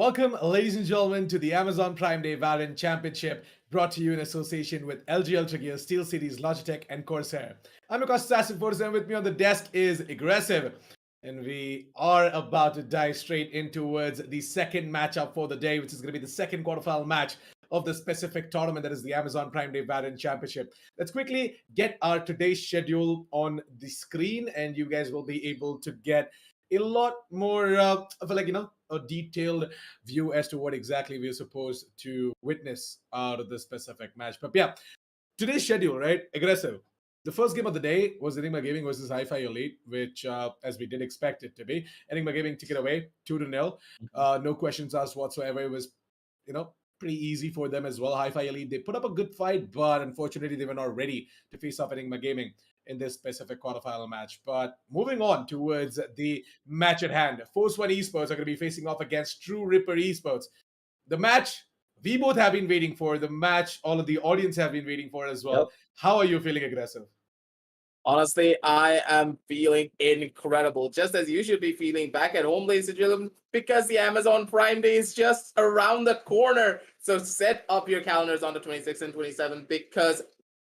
Welcome, ladies and gentlemen, to the Amazon Prime Day Valorant Championship, brought to you in association with LG Ultragear, Steelseries, Logitech, and Corsair. I'm your host, Assassin, and with me on the desk is Aggressive. And we are about to dive straight in towards the second matchup for the day, which is going to be the second quarterfinal match of the specific tournament that is the Amazon Prime Day Valorant Championship. Let's quickly get our today's schedule on the screen, and you guys will be able to get a lot more of a detailed view as to what exactly we're supposed to witness out of this specific match. But yeah, today's schedule, right? Aggressive. The first game of the day was Enigma Gaming versus Hi-Fi Elite, which, as we did expect it to be, Enigma Gaming took it away 2-0. No questions asked whatsoever. It was, pretty easy for them as well. Hi-Fi Elite, they put up a good fight, but unfortunately, they were not ready to face off Enigma Gaming in this specific quarterfinal match. But moving on towards the match at hand, Force One Esports are going to be facing off against Trueripper Esports. The match we both have been waiting for, the match all of the audience have been waiting for as well. Yep. How are you feeling, Aggressive? Honestly, I am feeling incredible, just as you should be feeling back at home, ladies and gentlemen, because the Amazon Prime Day is just around the corner. So set up your calendars on the 26th and 27th because,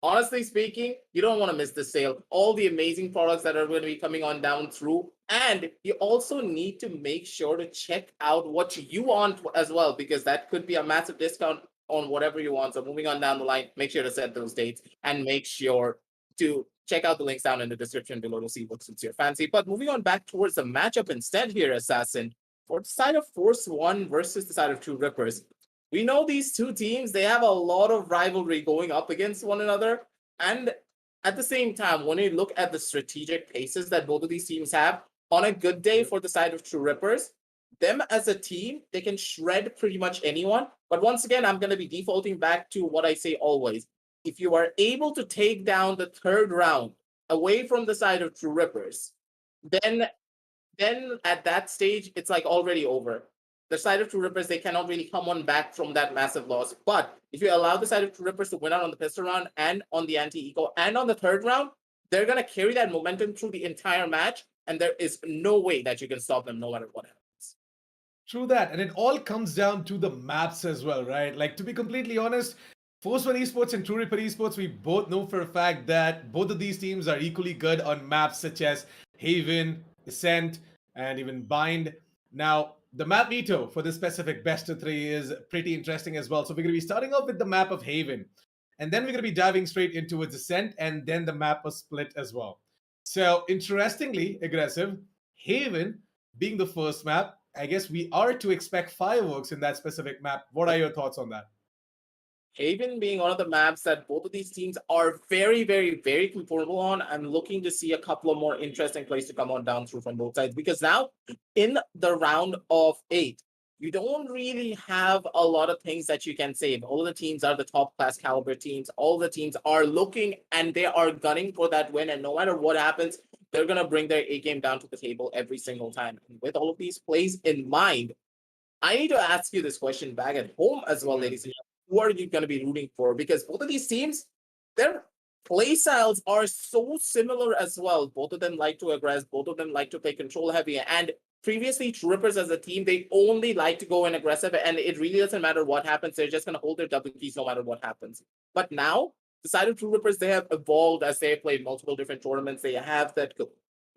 honestly speaking, you don't want to miss the sale. All the amazing products that are going to be coming on down through. And you also need to make sure to check out what you want as well, because that could be a massive discount on whatever you want. So moving on down the line, make sure to set those dates and make sure to check out the links down in the description below to see what suits your fancy. But moving on back towards the matchup instead here, Assassin, for the side of Force One versus the side of Truerippers. We know these two teams, they have a lot of rivalry going up against one another. And at the same time, when you look at the strategic paces that both of these teams have, on a good day for the side of Truerippers, them as a team, they can shred pretty much anyone. But once again, I'm going to be defaulting back to what I say always. If you are able to take down the third round away from the side of Truerippers, then at that stage, it's like already over. The side of Truerippers, they cannot really come on back from that massive loss. But if you allow the side of Truerippers to win out on the pistol round and on the anti-eco and on the third round, they're going to carry that momentum through the entire match, and there is no way that you can stop them no matter what happens. True that. And it all comes down to the maps as well, right? Like, to be completely honest, Force One Esports and Trueripper Esports, we both know for a fact that both of these teams are equally good on maps such as Haven, Ascent, and even Bind. Now, the map veto for this specific best of three is pretty interesting as well. So we're going to be starting off with the map of Haven, and then we're going to be diving straight into its Ascent, and then the map of Split as well. So interestingly, Aggressive, Haven being the first map, I guess we are to expect fireworks in that specific map. What are your thoughts on that? Haven being one of the maps that both of these teams are very, very, very comfortable on. I'm looking to see a couple of more interesting plays to come on down through from both sides, because now in the round of 8, you don't really have a lot of things that you can save. All of the teams are the top class caliber teams. All the teams are looking and they are gunning for that win. And no matter what happens, they're going to bring their A game down to the table every single time. And with all of these plays in mind, I need to ask you this question back at home as well, ladies and gentlemen. Who are you going to be rooting for? Because both of these teams, their play styles are so similar as well. Both of them like to aggress. Both of them like to play control heavy. And previously, Truerippers as a team, they only like to go in aggressive. And it really doesn't matter what happens. They're just going to hold their W keys no matter what happens. But now, the side of Truerippers, they have evolved as they have played multiple different tournaments. They have that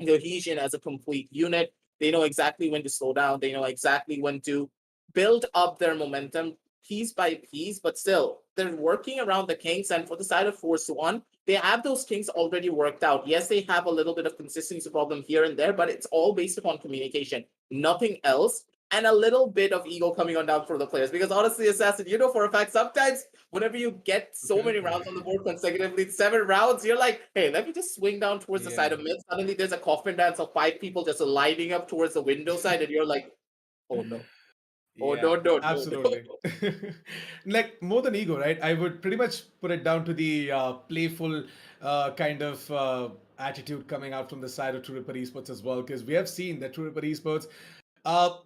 cohesion as a complete unit. They know exactly when to slow down. They know exactly when to build up their momentum piece by piece, but still, they're working around the kinks. And for the side of Force One, they have those kinks already worked out. Yes, they have a little bit of consistency problem here and there, but it's all based upon communication, nothing else, and a little bit of ego coming on down for the players. Because honestly, Assassin, you know for a fact, sometimes whenever you get so many rounds on the board consecutively, 7 rounds, you're like, hey, let me just swing down towards the side of mid. Suddenly, there's a coffin dance of 5 people just lining up towards the window side, and you're like, oh no. Oh, Yeah, no. absolutely. Like, more than ego, right? I would pretty much put it down to the playful kind of attitude coming out from the side of Trueripper Esports as well, because we have seen that Trueripper Esports.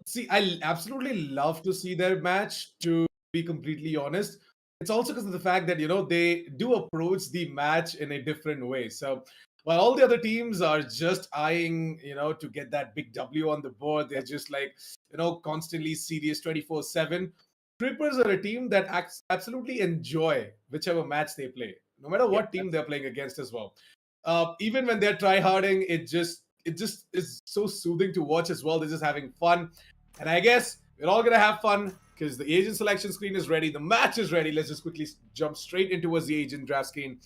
See, I absolutely love to see their match, to be completely honest. It's also because of the fact that, they do approach the match in a different way. So while all the other teams are just eyeing, to get that big W on the board. They're just like, constantly serious 24/7. Truerippers are a team that absolutely enjoy whichever match they play, no matter Yeah, what team they're playing against as well. Even when they're tryharding, it just is so soothing to watch as well. They're just having fun, and I guess we're all gonna have fun because the agent selection screen is ready, the match is ready. Let's just quickly jump straight into towards the agent draft screen.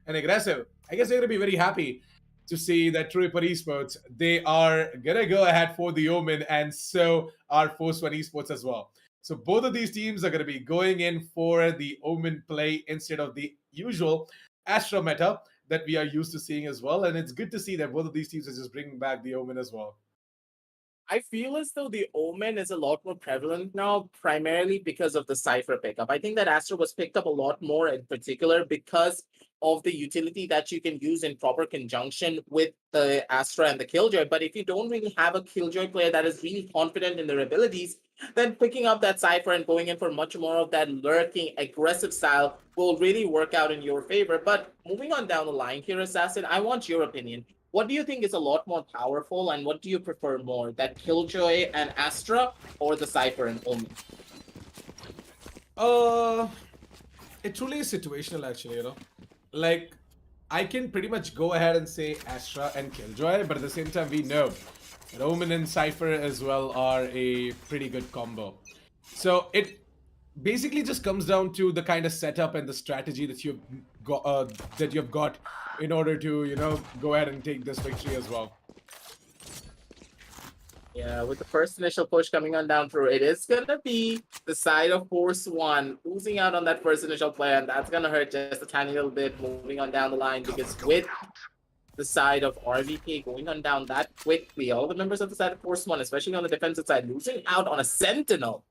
And aggressive, I guess they're gonna be very happy to see that Trueripper Esports, they are gonna go ahead for the Omen, and so are Force One Esports as well. So both of these teams are gonna be going in for the Omen play instead of the usual Astra meta that we are used to seeing as well. And it's good to see that both of these teams are just bringing back the Omen as well. I feel as though the Omen is a lot more prevalent now, primarily because of the Cypher pickup. I think that Astra was picked up a lot more in particular because of the utility that you can use in proper conjunction with the Astra and the Killjoy. But if you don't really have a Killjoy player that is really confident in their abilities, then picking up that Cypher and going in for much more of that lurking, aggressive style will really work out in your favor. But moving on down the line here, Assassin, I want your opinion. What do you think is a lot more powerful, and what do you prefer more, that Killjoy and Astra or the Cypher and Omen? It truly is situational, actually. Like, I can pretty much go ahead and say Astra and Killjoy, but at the same time, we know that Omen and Cypher as well are a pretty good combo. So it basically just comes down to the kind of setup and the strategy that you've got in order to go ahead and take this victory as well. Yeah, with the first initial push coming on down through, it is gonna be the side of Force One losing out on that first initial play, and that's gonna hurt just a tiny little bit moving on down the line, because with the side of RVK going on down that quickly, all the members of the side of Force One, especially on the defensive side, losing out on a Sentinel,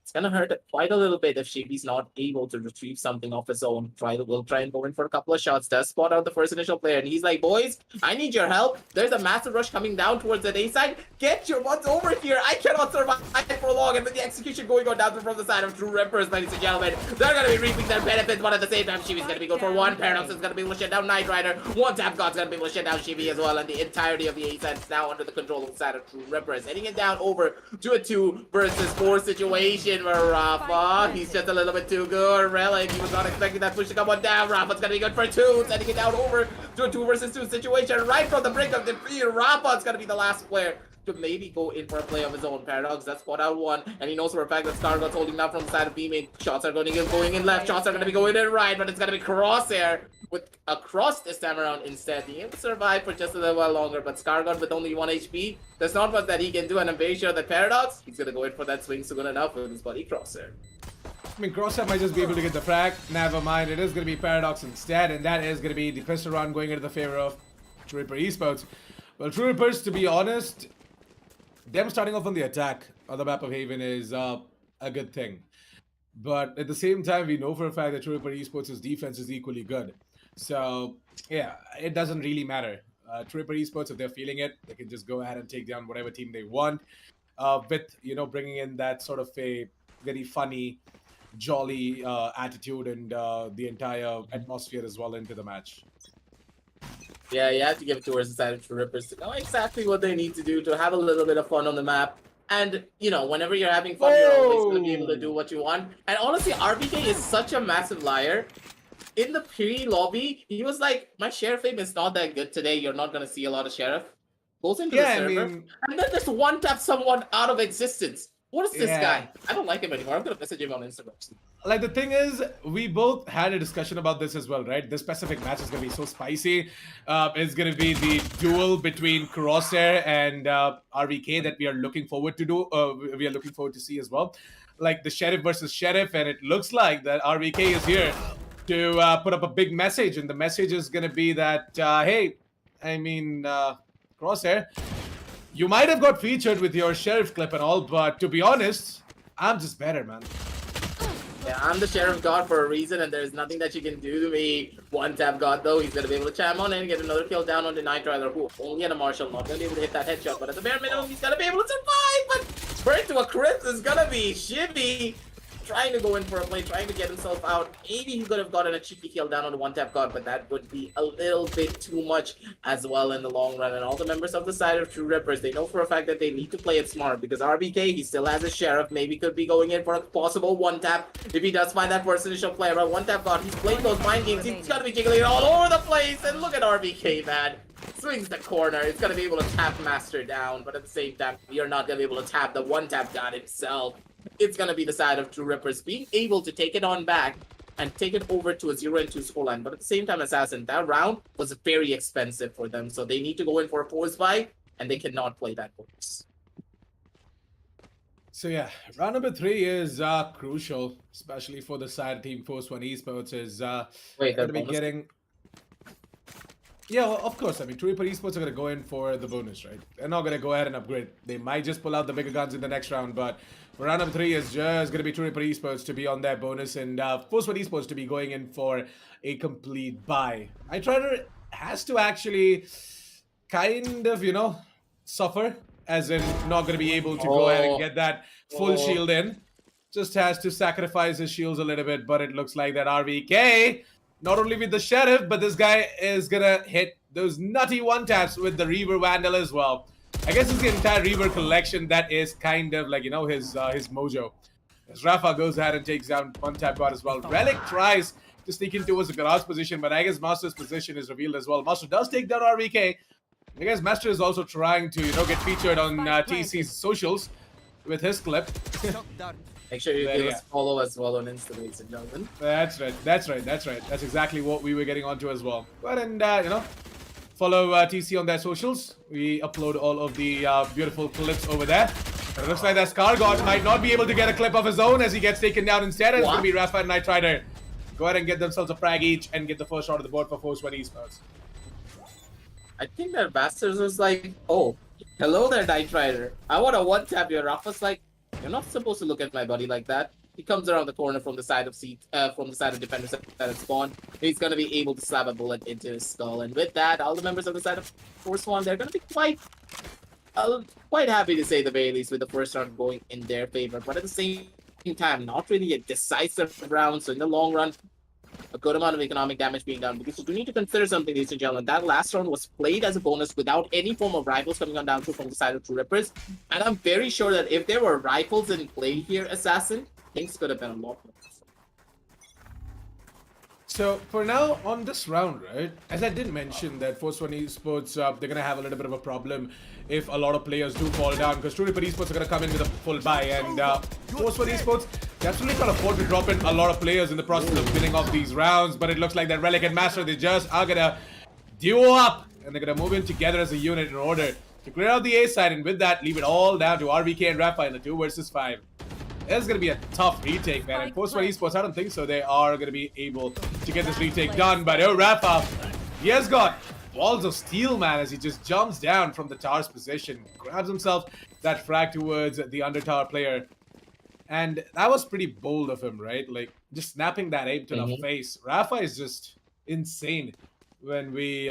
it's gonna hurt quite a little bit if Shibi's not able to retrieve something off his own. We'll try and go in for a couple of shots. Does spot out the first initial player, and he's like, boys, I need your help. There's a massive rush coming down towards the A side. Get your butts over here. I cannot survive for long. And with the execution going on down from the side of Truerippers, ladies and gentlemen, they're gonna be reaping their benefits, but at the same time, Shibi's gonna be going for one. Paradox is gonna be able to shut down Knight Rider. One tap God's gonna be able to shut down Shibi as well, and the entirety of the A side is now under the control of the side of Truerippers. Heading it down over to a 2 versus 4 situation where Rafa, he's just a little bit too good. Relic, he was not expecting that push to come on down. Rafa's gonna be good for 2, sending it down over to a 2 versus 2 situation right from the brink of defeat. Rafa's gonna be the last player to maybe go in for a play of his own. Paradox, that's spot out 1, and he knows for a fact that Stargot's holding down from the side of B-main. Shots are going in left, shots are gonna be going in right, but it's gonna be Crosshair with a cross this time around instead. He able to survive for just a little while longer, but Stargot with only 1 HP, there's not much that he can do, and I'm very sure that Paradox, he's gonna go in for that swing soon enough with his buddy Crosshair. I mean, Crosshair might just be able to get the frag. Never mind, it is going to be Paradox instead, and that is going to be the pistol round going into the favor of Trueripper Esports. Well, Truerippers, to be honest, them starting off on the attack on the map of Haven is a good thing. But at the same time, we know for a fact that Trueripper Esports' defense is equally good. So, yeah, it doesn't really matter. Trueripper Esports, if they're feeling it, they can just go ahead and take down whatever team they want. With, bringing in that sort of a very funny, jolly attitude and the entire atmosphere as well into the match. Yeah, you have to give it towards the side of Truerippers to know exactly what they need to do to have a little bit of fun on the map. And, whenever you're having fun, you're always going to be able to do what you want. And honestly, RBK is such a massive liar. In the pre-lobby, he was like, my Sheriff aim is not that good today. You're not going to see a lot of Sheriff. Goes into the server, and then just one-tap someone out of existence. What is this guy? I don't like him anymore. I'm going to message him on Instagram. Like, the thing is, we both had a discussion about this as well, right? This specific match is going to be so spicy. It's going to be the duel between Crosshair and RVK that we are looking forward to we are looking forward to see as well. Like, the Sheriff versus Sheriff, and it looks like that RVK is here to put up a big message, and the message is going to be that, hey, I mean, Crosshair, you might have got featured with your Sheriff clip and all, but to be honest, I'm just better, man. Yeah, I'm the Sheriff God for a reason, and there's nothing that you can do to me. One tap God, though, he's going to be able to chime on in and get another kill down on the Knight Rider, who only had a Marshall, not going to be able to hit that headshot, but at the bare minimum, he's going to be able to survive, but burn to a crisp is going to be Shibby. trying to go in for a play, trying to get himself out. Maybe he could have gotten a cheeky kill down on the one-tap guard, but that would be a little bit too much as well in the long run. And all the members of the side of Truerippers, they know for a fact that they need to play it smart because RBK, he still has a sheriff, maybe could be going in for a possible one-tap if he does find that first initial play. But one-tap guard, he's playing those mind games, he's got to be jiggling all over the place. And look at RBK, man. Swings the corner, it's going to be able to tap Master down, but at the same time, you're not going to be able to tap the one-tap god himself. It's going to be the side of Truerippers being able to take it on back and take it over to a 0-2 scoreline. But at the same time, Assassin, that round was very expensive for them, so they need to go in for a force buy, and they cannot play that bonus. So yeah, round number 3 is crucial, especially for the side team Force1 Esports is Wait, going to be getting... Yeah, well, of course. I mean, Trueripper Esports are going to go in for the bonus, right? They're not going to go ahead and upgrade. They might just pull out the bigger guns in the next round, but for round number 3 is just going to be Trueripper Esports to be on their bonus and Force1 Esports to be going in for a complete buy. iTrider has to actually kind of, you know, suffer, as in not going to be able to go ahead and get that full shield in. Just has to sacrifice his shields a little bit, but it looks like that RVK... Not only with the Sheriff, but this guy is gonna hit those nutty one-taps with the Reaver Vandal as well. I guess it's the entire Reaver collection that is kind of like, you know, his mojo. As Rafa goes ahead and takes down one-tap guard as well. Relic tries to sneak in towards the garage position, but I guess Master's position is revealed as well. Master does take down RVK. I guess Master is also trying to, you know, get featured on TC's socials with his clip. Make sure you give us a follow as well on Insta, ladies and gentlemen. That's right. That's exactly what we were getting onto as well. Go ahead and, you know, follow TC on their socials. We upload all of the beautiful clips over there. But it looks like that Scargod might not be able to get a clip of his own as he gets taken down instead. It's going to be Rafa and Nightrider. Go ahead and get themselves a frag each and get the first shot of the board for Force1 Esports. I think that Bastards was like, oh, hello there, Nightrider. I want to one-tap you. Rafa's like, you're not supposed to look at my buddy like that. He comes around the corner from the side of defenders that have spawned. He's going to be able to slap a bullet into his skull. And with that, all the members of the side of Force1, they're going to be quite happy to say the very least with the first round going in their favor. But at the same time, not really a decisive round. So in the long run, a good amount of economic damage being done, because you do need to consider something, ladies and gentlemen. That last round was played as a bonus without any form of rifles coming on down from the side of Truerippers, and I'm very sure that if there were rifles in play here, Assassin, things could have been a lot more. So for now on this round, right, as I did mention that Force1 Esports, they're going to have a little bit of a problem if a lot of players do fall down, because Trueripper Esports are going to come in with a full buy, and Force1 Esports, they absolutely can't afford to drop in a lot of players in the process of winning off these rounds, but it looks like that Relic and Master, they just are going to duo up, and they're going to move in together as a unit in order to clear out the A side, and with that, leave it all down to RVK and Rafa in the 2 versus 5. It's going to be a tough retake, man. And Force1 Esports, I don't think so. They are going to be able to get this retake done. But oh, Rafa, he has got balls of steel, man, as he just jumps down from the tower's position. Grabs himself that frag towards the under tower player. And that was pretty bold of him, right? Like, just snapping that aim to the face. Rafa is just insane when we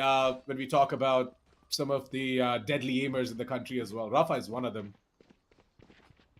talk about some of the deadly aimers in the country as well. Rafa is one of them.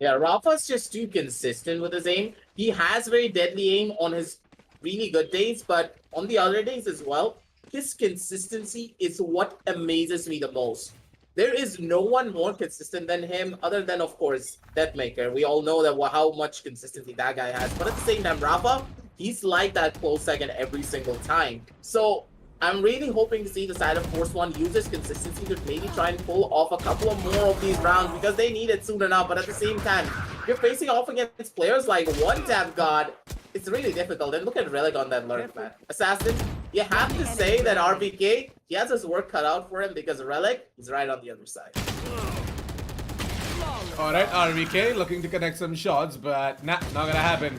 Yeah, Rafa's just too consistent with his aim. He has very deadly aim on his really good days, but on the other days as well, his consistency is what amazes me the most. There is no one more consistent than him, other than, of course, Deathmaker. We all know that how much consistency that guy has. But at the same time, Rafa, he's like that close second every single time. So I'm really hoping to see the side of Force1 use this consistency to maybe try and pull off a couple of more of these rounds, because they need it soon enough. But at the same time, you're facing off against players like One Tap God. It's really difficult. And look at Relic on that lurk, man. Assassin, you have to say that RBK, he has his work cut out for him, because Relic is right on the other side. Alright, RVK looking to connect some shots, but nah, not gonna happen.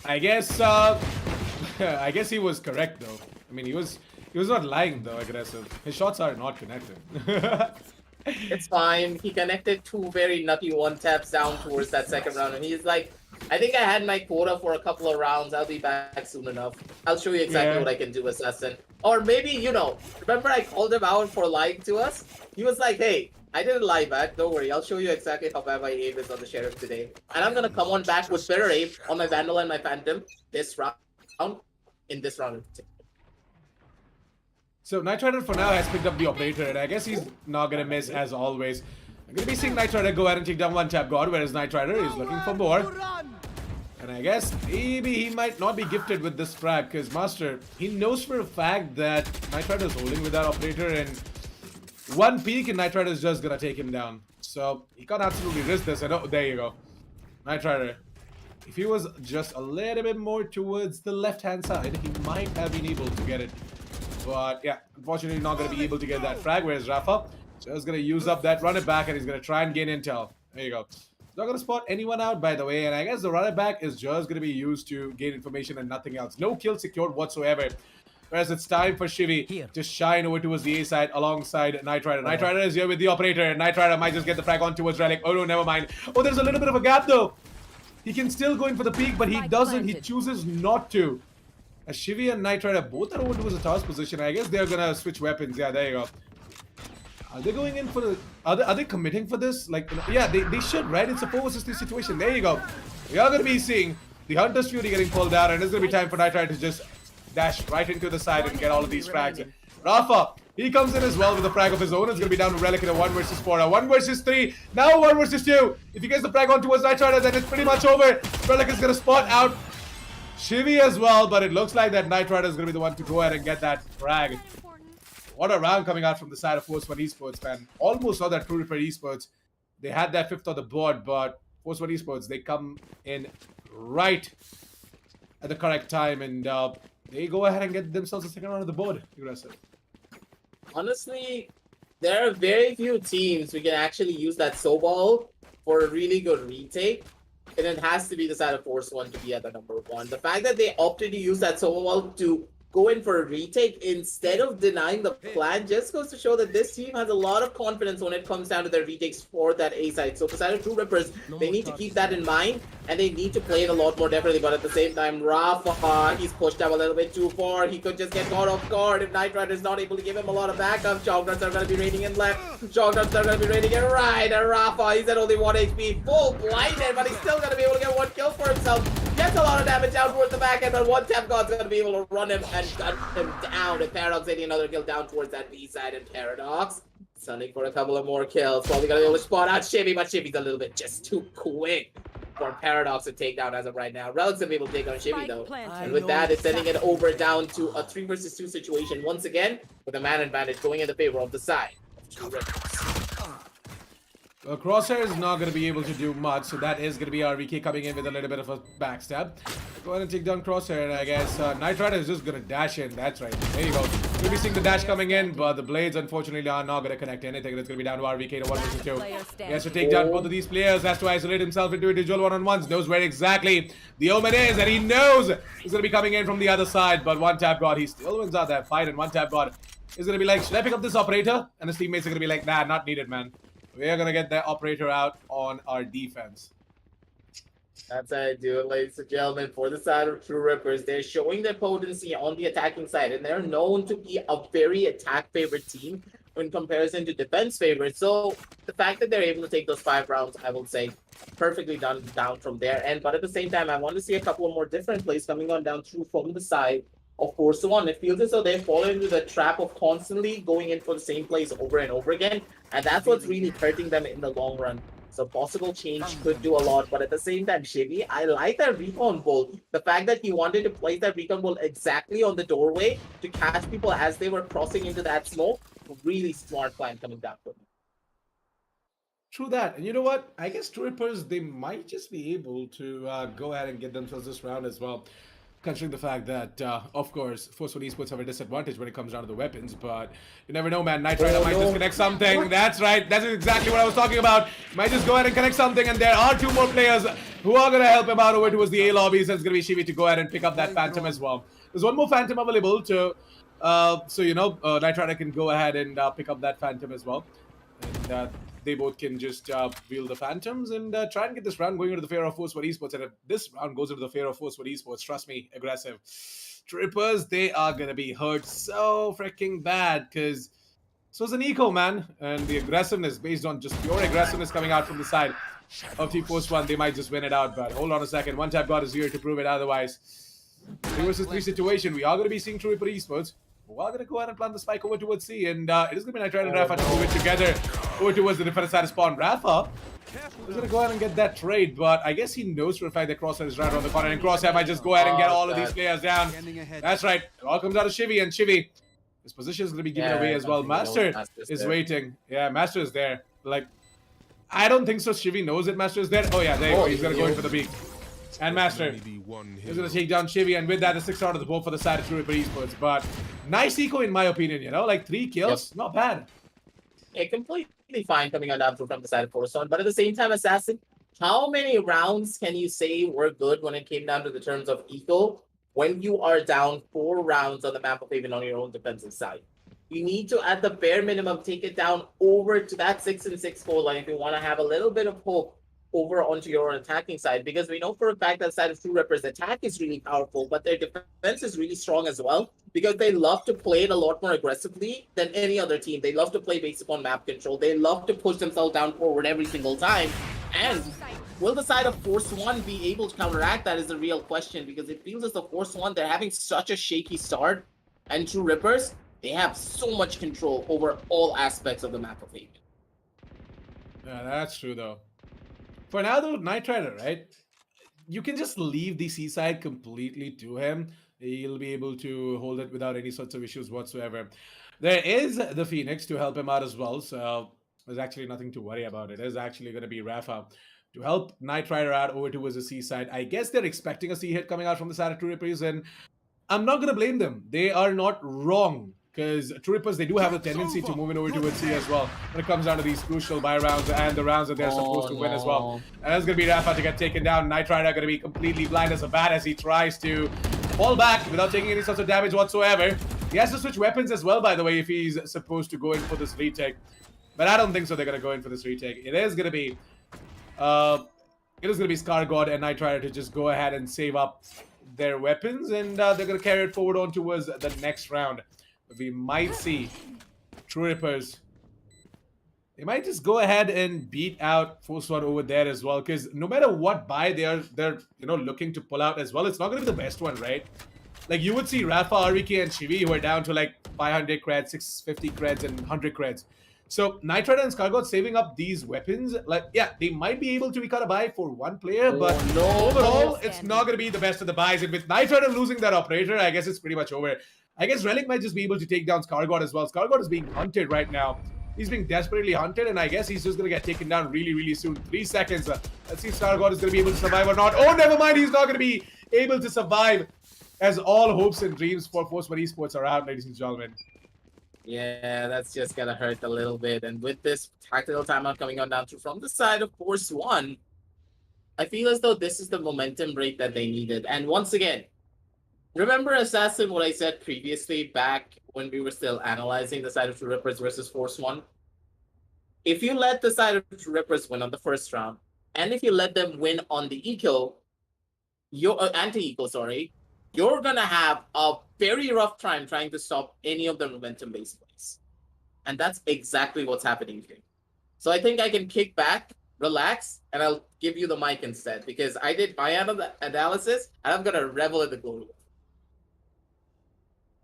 I guess I guess he was correct though. I mean, he was not lying though, aggressive. His shots are not connected. It's fine. He connected 2 very nutty one taps down towards that second round, and he's like, I think I had my quota for a couple of rounds. I'll be back soon enough. I'll show you exactly what I can do, Assassin. Or maybe, you know, remember I called him out for lying to us? He was like, hey, I didn't lie back. Don't worry. I'll show you exactly how bad my aim is on the Sheriff today. And I'm going to come on back with better aim on my Vandal and my Phantom this round. In this round in particular. So Knight Rider for now has picked up the operator, and I guess he's not gonna miss as always. I'm gonna be seeing Knight Rider go ahead and take down one tap god, whereas Knight Rider is looking for more. And I guess maybe he might not be gifted with this frag, because Master, he knows for a fact that Knight Rider is holding with that operator, and one peek and Knight Rider is just gonna take him down. So he can't absolutely risk this, and oh, there you go. Knight Rider. If he was just a little bit more towards the left-hand side, he might have been able to get it. But yeah, unfortunately not going to be able to get that frag, whereas Rafa just going to use up that run it back and he's going to try and gain intel. There you go. He's not going to spot anyone out, by the way, and I guess the run it back is just going to be used to gain information and nothing else. No kill secured whatsoever. Whereas it's time for Shivy to shine over towards the A side alongside Knight Rider. Knight Rider is here with the operator, and Knight Rider might just get the frag on towards Relic. Oh no, never mind. Oh, there's a little bit of a gap though. He can still go in for the peak, but he doesn't. He chooses not to. As Shivy and Knight Rider both are over towards the task position, I guess they're gonna switch weapons. Yeah, there you go. Are they going in for the... Are they committing for this? Like, yeah, they should, right? It's a 4 versus 3 situation. There you go. We are gonna be seeing the Hunter's Fury getting pulled out, and it's gonna be time for Knight Rider to just dash right into the side and get all of these frags. Rafa, he comes in as well with a frag of his own. It's gonna be down to Relic in a 1 versus 4. A 1 versus 3. Now 1 versus 2. If he gets the frag on towards Knight Rider, then it's pretty much over. Relic is gonna spot out Shivy as well, but it looks like that Knight Rider is going to be the one to go ahead and get that frag. What a round coming out from the side of Force 1 Esports, man. Almost saw that Trueripper Esports. They had that 5th on the board, but Force 1 Esports, they come in right at the correct time, and they go ahead and get themselves a second round of the board. Aggressive. Honestly, there are very few teams who can actually use that snowball for a really good retake. And it has to be the side of Force 1 to be at the number 1. The fact that they opted to use that snowball to go in for a retake instead of denying the plan just goes to show that this team has a lot of confidence when it comes down to their retakes for that A side. So for side of Truerippers, they need to keep that in mind and they need to play it a lot more definitely. But at the same time, Rafa, he's pushed up a little bit too far. He could just get caught off guard if Knight Rider is not able to give him a lot of backup. Jognuts are going to be raiding in left. Jognuts are going to be raiding in right. And Rafa, he's at only 1 HP, full blinded, but he's still going to be able to get 1 kill for himself. Gets a lot of damage down towards the back end, but 1 tap god's going to be able to run him and gun him down. And Paradox getting another kill down towards that B side, and Paradox stunning for a couple of more kills. Probably going to be able to spot out Shivy, but Shivy's a little bit just too quick for Paradox to take down as of right now. Relic's going to be able to take down Shivy though. And with that, it's sending it over down to a 3 versus 2 situation once again, with a man advantage going in the favor of the side of Truerippers. Crosshair is not going to be able to do much, so that is going to be RVK coming in with a little bit of a backstab. Go ahead and take down Crosshair, and I guess Knight Rider is just going to dash in. That's right. There you go. We'll be seeing the dash coming in, but the blades unfortunately are not going to connect anything. It's going to be down to RVK to 1 versus 2. He has to take down both of these players, has to isolate himself into individual one-on-ones, knows where exactly the Omen is, and he knows he's going to be coming in from the other side, but 1 tap god, he still wins out that fight, and 1 tap god is going to be like, should I pick up this operator? And his teammates are going to be like, nah, not needed, man. We are going to get the operator out on our defense. That's how I do it, ladies and gentlemen. For the side of Truerippers, they're showing their potency on the attacking side, and they're known to be a very attack-favorite team in comparison to defense-favorite. So the fact that they're able to take those 5 rounds, I will say, perfectly done down from their end. But at the same time, I want to see a couple of more different plays coming on down through from the side of Force 1. It feels as though they fall into the trap of constantly going in for the same plays over and over again, and that's what's really hurting them in the long run. So possible change could do a lot, but at the same time, Shivy, I like that recon bolt. The fact that he wanted to place that recon bolt exactly on the doorway to catch people as they were crossing into that smoke, really smart plan coming down from him. True that. And you know what? I guess Truerippers, they might just be able to go ahead and get themselves this round as well. Considering the fact that, of course, Force 1 Esports have a disadvantage when it comes down to the weapons, but you never know, man. Knight Rider might just connect something. What? That's right. That's exactly what I was talking about. Might just go ahead and connect something, and there are 2 more players who are going to help him out over towards the A lobbies. It's going to be Shivy to go ahead and pick up that Phantom as well. There's 1 more Phantom available to, so, you know, Knight Rider can go ahead and pick up that Phantom as well. And they both can just wield the Phantoms and try and get this round going into the fair of force for Esports. And if this round goes into the fair of force for Esports, trust me, aggressive. Truerippers, they are going to be hurt so freaking bad because so is an eco, man. And the aggressiveness, based on just pure aggressiveness coming out from the side of Team Force 1, they might just win it out. But hold on a second. One tap god is here to prove it otherwise. 3 versus 3 situation. We are going to be seeing Trueripper Esports. We're going to go ahead and plant the spike over towards C, and it is going to be Nitride and Rafa to move it together over towards the defensive side of spawn. Rafa is going to go ahead and get that trade, but I guess he knows for a fact that Crosshair is right around the corner, and Crosshair might just go ahead and get all of these players down. That's right. It all comes out of Shivy, and Shivy, his position is going to be given away as well. Master is waiting. Yeah, Master is there. Like, I don't think so. Shivy knows that Master is there. Oh, yeah, there you go. He's going to go in for the peak. And Master is going to take down Shivy, and with that, the 6 out of the board for the side of Trueripper Esports. But nice eco, in my opinion, you know, like 3 kills, not bad. Yeah, completely fine coming on down from the side of Force 1. But at the same time, Assassin, how many rounds can you say were good when it came down to the terms of eco when you are down 4 rounds on the map of Haven on your own defensive side? You need to, at the bare minimum, take it down over to that 6 and 6 goal line if you want to have a little bit of hope over onto your attacking side, because we know for a fact that side of Truerippers' attack is really powerful, but their defense is really strong as well, because they love to play it a lot more aggressively than any other team. They love to play based upon map control. They love to push themselves down forward every single time. And will the side of Force 1 be able to counteract that is the real question, because it feels as though Force 1, they're having such a shaky start, and Truerippers, they have so much control over all aspects of the map of Haven. Yeah, that's true though. For now, though, Knight Rider, right? You can just leave the seaside completely to him. He'll be able to hold it without any sorts of issues whatsoever. There is the Phoenix to help him out as well, so there's actually nothing to worry about. It is actually going to be Rafa to help Knight Rider out over towards the seaside. I guess they're expecting a C hit coming out from the side of Truerippers, and I'm not going to blame them. They are not wrong. Because Truerippers, they do have a tendency to move in over towards C as well when it comes down to these crucial buy rounds and the rounds that they're supposed to win as well. And that's going to be Rafa to get taken down. Knight Rider going to be completely blind as a bat as he tries to fall back without taking any sorts of damage whatsoever. He has to switch weapons as well, by the way, if he's supposed to go in for this retake. But I don't think so they're going to go in for this retake. It is going to be Scar God and Knight Rider to just go ahead and save up their weapons, and they're going to carry it forward on towards the next round. We might see Truerippers. They might just go ahead and beat out Force 1 over there as well, because no matter what buy they're looking to pull out as well, it's not going to be the best one, right? Like you would see Rafa, RVK, and Shivy who are down to like 500 creds, 650 creds, and 100 creds. So Knight Rider and Scargod saving up these weapons, like yeah, they might be able to be cut a buy for one player, but overall, it's not going to be the best of the buys. And with Knight Rider losing that operator, I guess it's pretty much over. I guess Relic might just be able to take down Scargod as well. Scargod is being hunted right now. He's being desperately hunted, and I guess he's just going to get taken down really, really soon. 3 seconds. Let's see if Scargod is going to be able to survive or not. Oh, never mind. He's not going to be able to survive, as all hopes and dreams for Force 1 Esports are out, ladies and gentlemen. Yeah, that's just going to hurt a little bit. And with this tactical timeout coming on down from the side of Force 1, I feel as though this is the momentum break that they needed. And once again, remember, Assassin, what I said previously back when we were still analyzing the side of Truerippers versus Force 1? If you let the side of Truerippers win on the first round, and if you let them win on the eco, anti-eco, sorry, you're going to have a very rough time trying to stop any of the momentum-based plays. And that's exactly what's happening here. So I think I can kick back, relax, and I'll give you the mic instead, because I did my analysis, and I'm going to revel in the glory.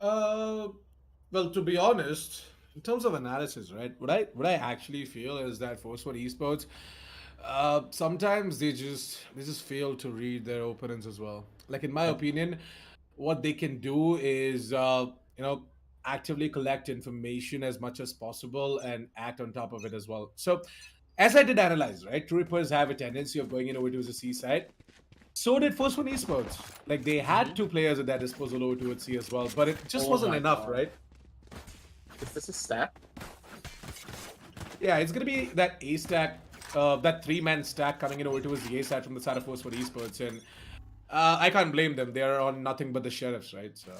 Well, to be honest, in terms of analysis, right, what I actually feel is that Force 1 Esports, sometimes they just fail to read their opponents as well. Like in my opinion, what they can do is actively collect information as much as possible and act on top of it as well. So, as I did analyze, right, Truerippers have a tendency of going in over to the C side. So did Force 1 Esports. Like, they had 2 players at their disposal over towards C as well, but it just wasn't enough, right? Is this a stack? Yeah, it's going to be that A stack, that 3-man stack coming in over towards the A side from the side of Force 1 Esports, and I can't blame them. They are on nothing but the sheriffs, right? So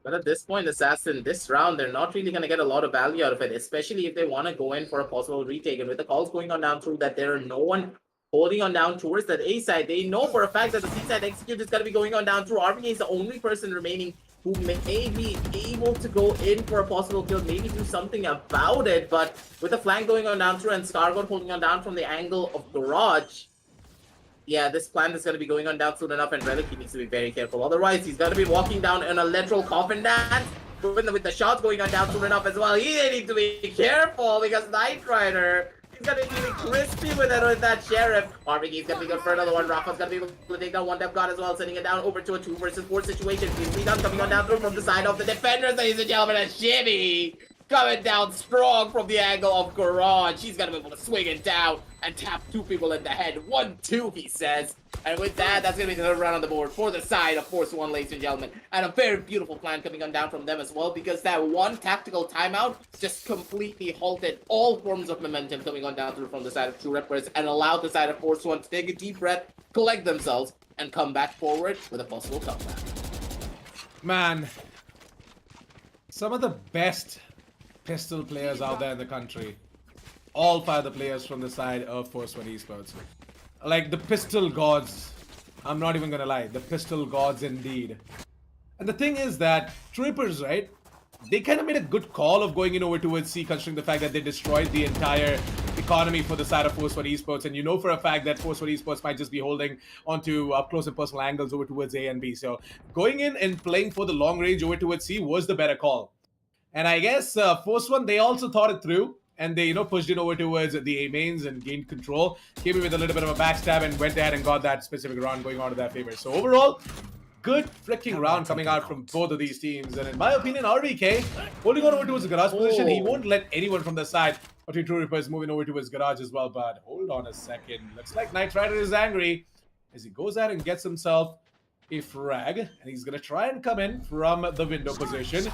But at this point, Assassin, this round, they're not really going to get a lot of value out of it, especially if they want to go in for a possible retake. And with the calls going on down through that, there are no one holding on down towards that A side. They know for a fact that the C side execute is going to be going on down through. RBA is the only person remaining who may be able to go in for a possible kill, maybe do something about it. But with the flank going on down through and Scargot holding on down from the angle of Garage, yeah, this plan is going to be going on down soon enough, and Relic, he needs to be very careful. Otherwise, he's going to be walking down in a literal coffin dance. With the shots going on down soon enough as well, he needs to be careful because Knight Rider, he's going to be really crispy with that Sheriff. RBG is going to be good for another one. Rafa's going to be able to take down one Dev God as well, sending it down over to a 2 versus 4 situation. He's done coming on down through from the side of the defenders, ladies and gentlemen, and Shimmy coming down strong from the angle of Garage. He's going to be able to swing it down and tap 2 people in the head. 1-2, he says. And with that, that's going to be the third round on the board for the side of Force One, ladies and gentlemen. And a very beautiful plan coming on down from them as well, because that one tactical timeout just completely halted all forms of momentum coming on down through from the side of Truerippers and allowed the side of Force One to take a deep breath, collect themselves, and come back forward with a possible comeback. Man, some of the best pistol players out there in the country, all 5 of the players from the side of Force One Esports. Like the pistol gods, I'm not even gonna lie, the pistol gods indeed. And the thing is that Truerippers, right, they kind of made a good call of going in over towards C, considering the fact that they destroyed the entire economy for the side of Force One Esports, and you know for a fact that Force One Esports might just be holding onto up close and personal angles over towards A and B. So going in and playing for the long range over towards C was the better call. And I guess Force One, they also thought it through, and they, pushed it over towards the A mains and gained control. Came in with a little bit of a backstab and went ahead and got that specific round going on to their favor. So overall, good freaking round coming out from both of these teams. And in my opinion, RVK holding on over towards the garage position. He won't let anyone from the side of Truerippers moving over to his garage as well. But hold on a second. Looks like Knight Rider is angry as he goes out and gets himself a frag, and he's gonna try and come in from the window position.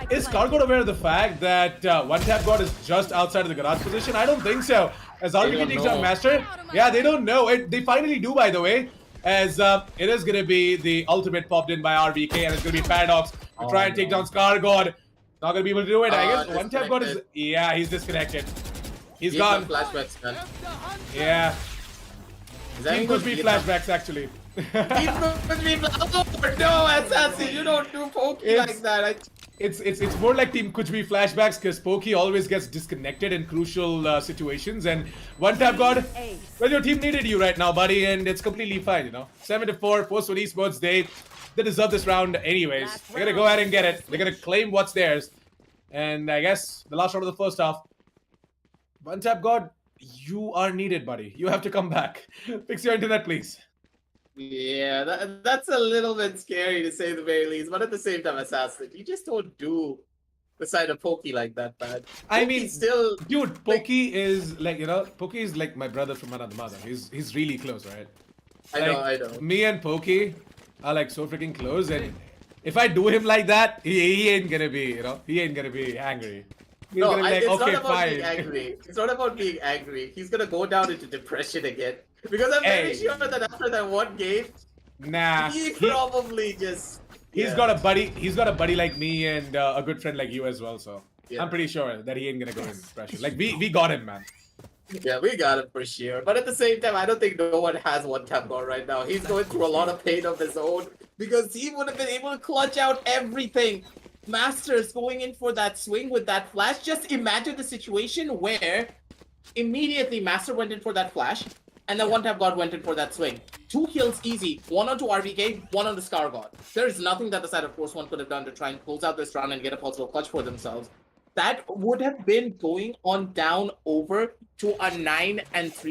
Is Cargo aware of the fact that one tap god is just outside of the garage position? I don't think so. As RBK takes down Master, yeah, they don't know. They finally do, by the way, as it is gonna be the ultimate popped in by RBK, and it's gonna be Paradox to try and take down Scar God. Not gonna be able to do it. I guess one tap god is, yeah, he's disconnected. He's gone. Flashbacks, man. Yeah. Team could be flashbacks actually. Oh, no, Assassin, you don't do pokey like that. It's more like Team Kuch Bhi flashbacks, because Pokey always gets disconnected in crucial situations, and one tap god, well, your team needed you right now, buddy, and it's completely fine, 7-4, Force One Esports, they deserve this round anyways. They're gonna go ahead and get it. They're gonna claim what's theirs. And I guess the last round of the first half, one tap god, you are needed, buddy. You have to come back. Fix your internet, please. Yeah, that's a little bit scary to say the very least, but at the same time, Assassin, you just don't do the side of Pokey like that, man. I mean, still, dude, Pokey is like, Pokey is like my brother from another mother. He's really close, right? I know. Me and Pokey are like so freaking close, and if I do him like that, he ain't gonna be, he ain't gonna be angry. He's no, gonna be like, it's okay, not about fine. being angry. It's not about being angry. He's gonna go down into depression again. Because I'm very sure that after that one game, he probably just... He's got a buddy like me and a good friend like you as well, so I'm pretty sure that he ain't gonna go in depression. Like, we got him, man. Yeah, we got him for sure. But at the same time, I don't think no one has one tap god right now. He's going through a lot of pain of his own, because he would have been able to clutch out everything. Master's going in for that swing with that flash. Just imagine the situation where immediately Master went in for that flash, and then one tap god went in for that swing. 2 kills easy. 1 onto RVK, 1 on the Scar God. There is nothing that the side of Force One could have done to try and close out this round and get a possible clutch for themselves. That would have been going on down over to a 9-3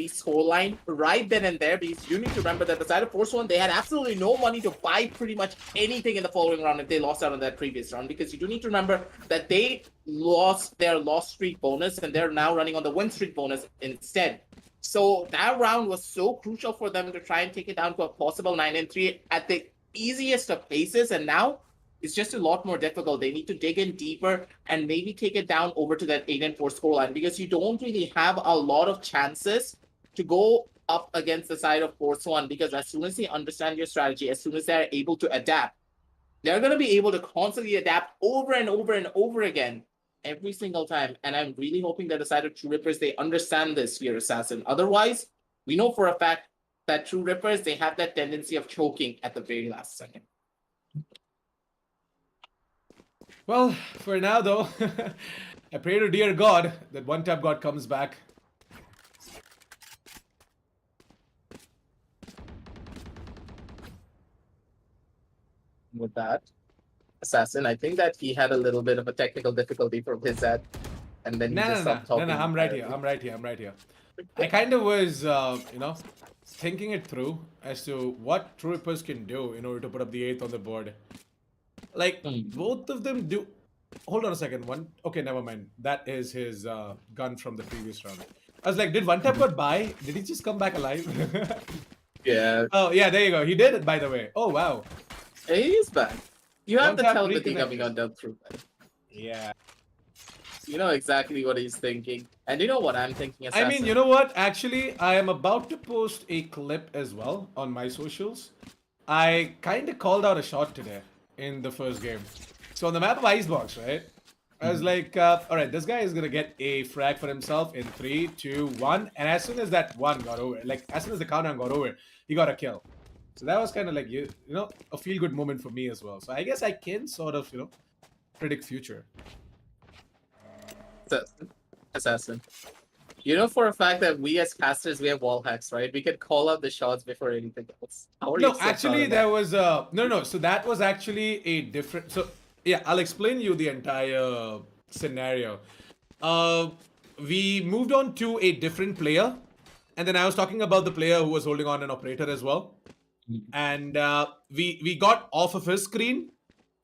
scoreline right then and there, because you need to remember that the side of Force One, they had absolutely no money to buy pretty much anything in the following round if they lost out on that previous round, because you do need to remember that they lost their loss streak bonus and they're now running on the win streak bonus instead. So that round was so crucial for them to try and take it down to a possible 9-3 at the easiest of paces, and now it's just a lot more difficult. They need to dig in deeper and maybe take it down over to that 8-4 scoreline, because you don't really have a lot of chances to go up against the side of Force One, because as soon as they understand your strategy, as soon as they're able to adapt, They're going to be able to constantly adapt over and over and over again every single time. And I'm really hoping that the side of Truerippers, they understand this here, Assassin. Otherwise, we know for a fact that Truerippers, they have that tendency of choking at the very last second. Well, for now though, I pray to dear God that one tap God comes back. With that, Assassin, I think that he had a little bit of a technical difficulty from his end. And then he just stopped talking. No, I'm right here. I'm right here. I kind of was, thinking it through as to what Truerippers can do in order to put up the 8th on the board. Like, both of them do... Hold on a second. Okay, never mind. That is his gun from the previous round. I was like, did one tap got by? Did he just come back alive? Yeah. Oh, yeah, there you go. He did it, by the way. Oh, wow. He is back. You have the One tap telepathy coming on down through. Yeah. You know exactly what he's thinking. And you know what I'm thinking, Assassin? I mean, you know what? Actually, I am about to post a clip as well on my socials. I kind of called out a shot today in the first game. So on the map of Icebox, right? I was like, alright, this guy is going to get a frag for himself in 3, 2, 1. And as soon as that 1 got over, like as soon as the countdown got over, he got a kill. So that was kind of like, you know, a feel-good moment for me as well. So I guess I can sort of, predict future. Assassin. You know for a fact that we as casters, we have wall hacks, right? We can call out the shots before anything else. No, actually, there was a... No. So that was actually a different... So, yeah, I'll explain you the entire scenario. We moved on to a different player. And then I was talking about the player who was holding on an operator as well. And we got off of his screen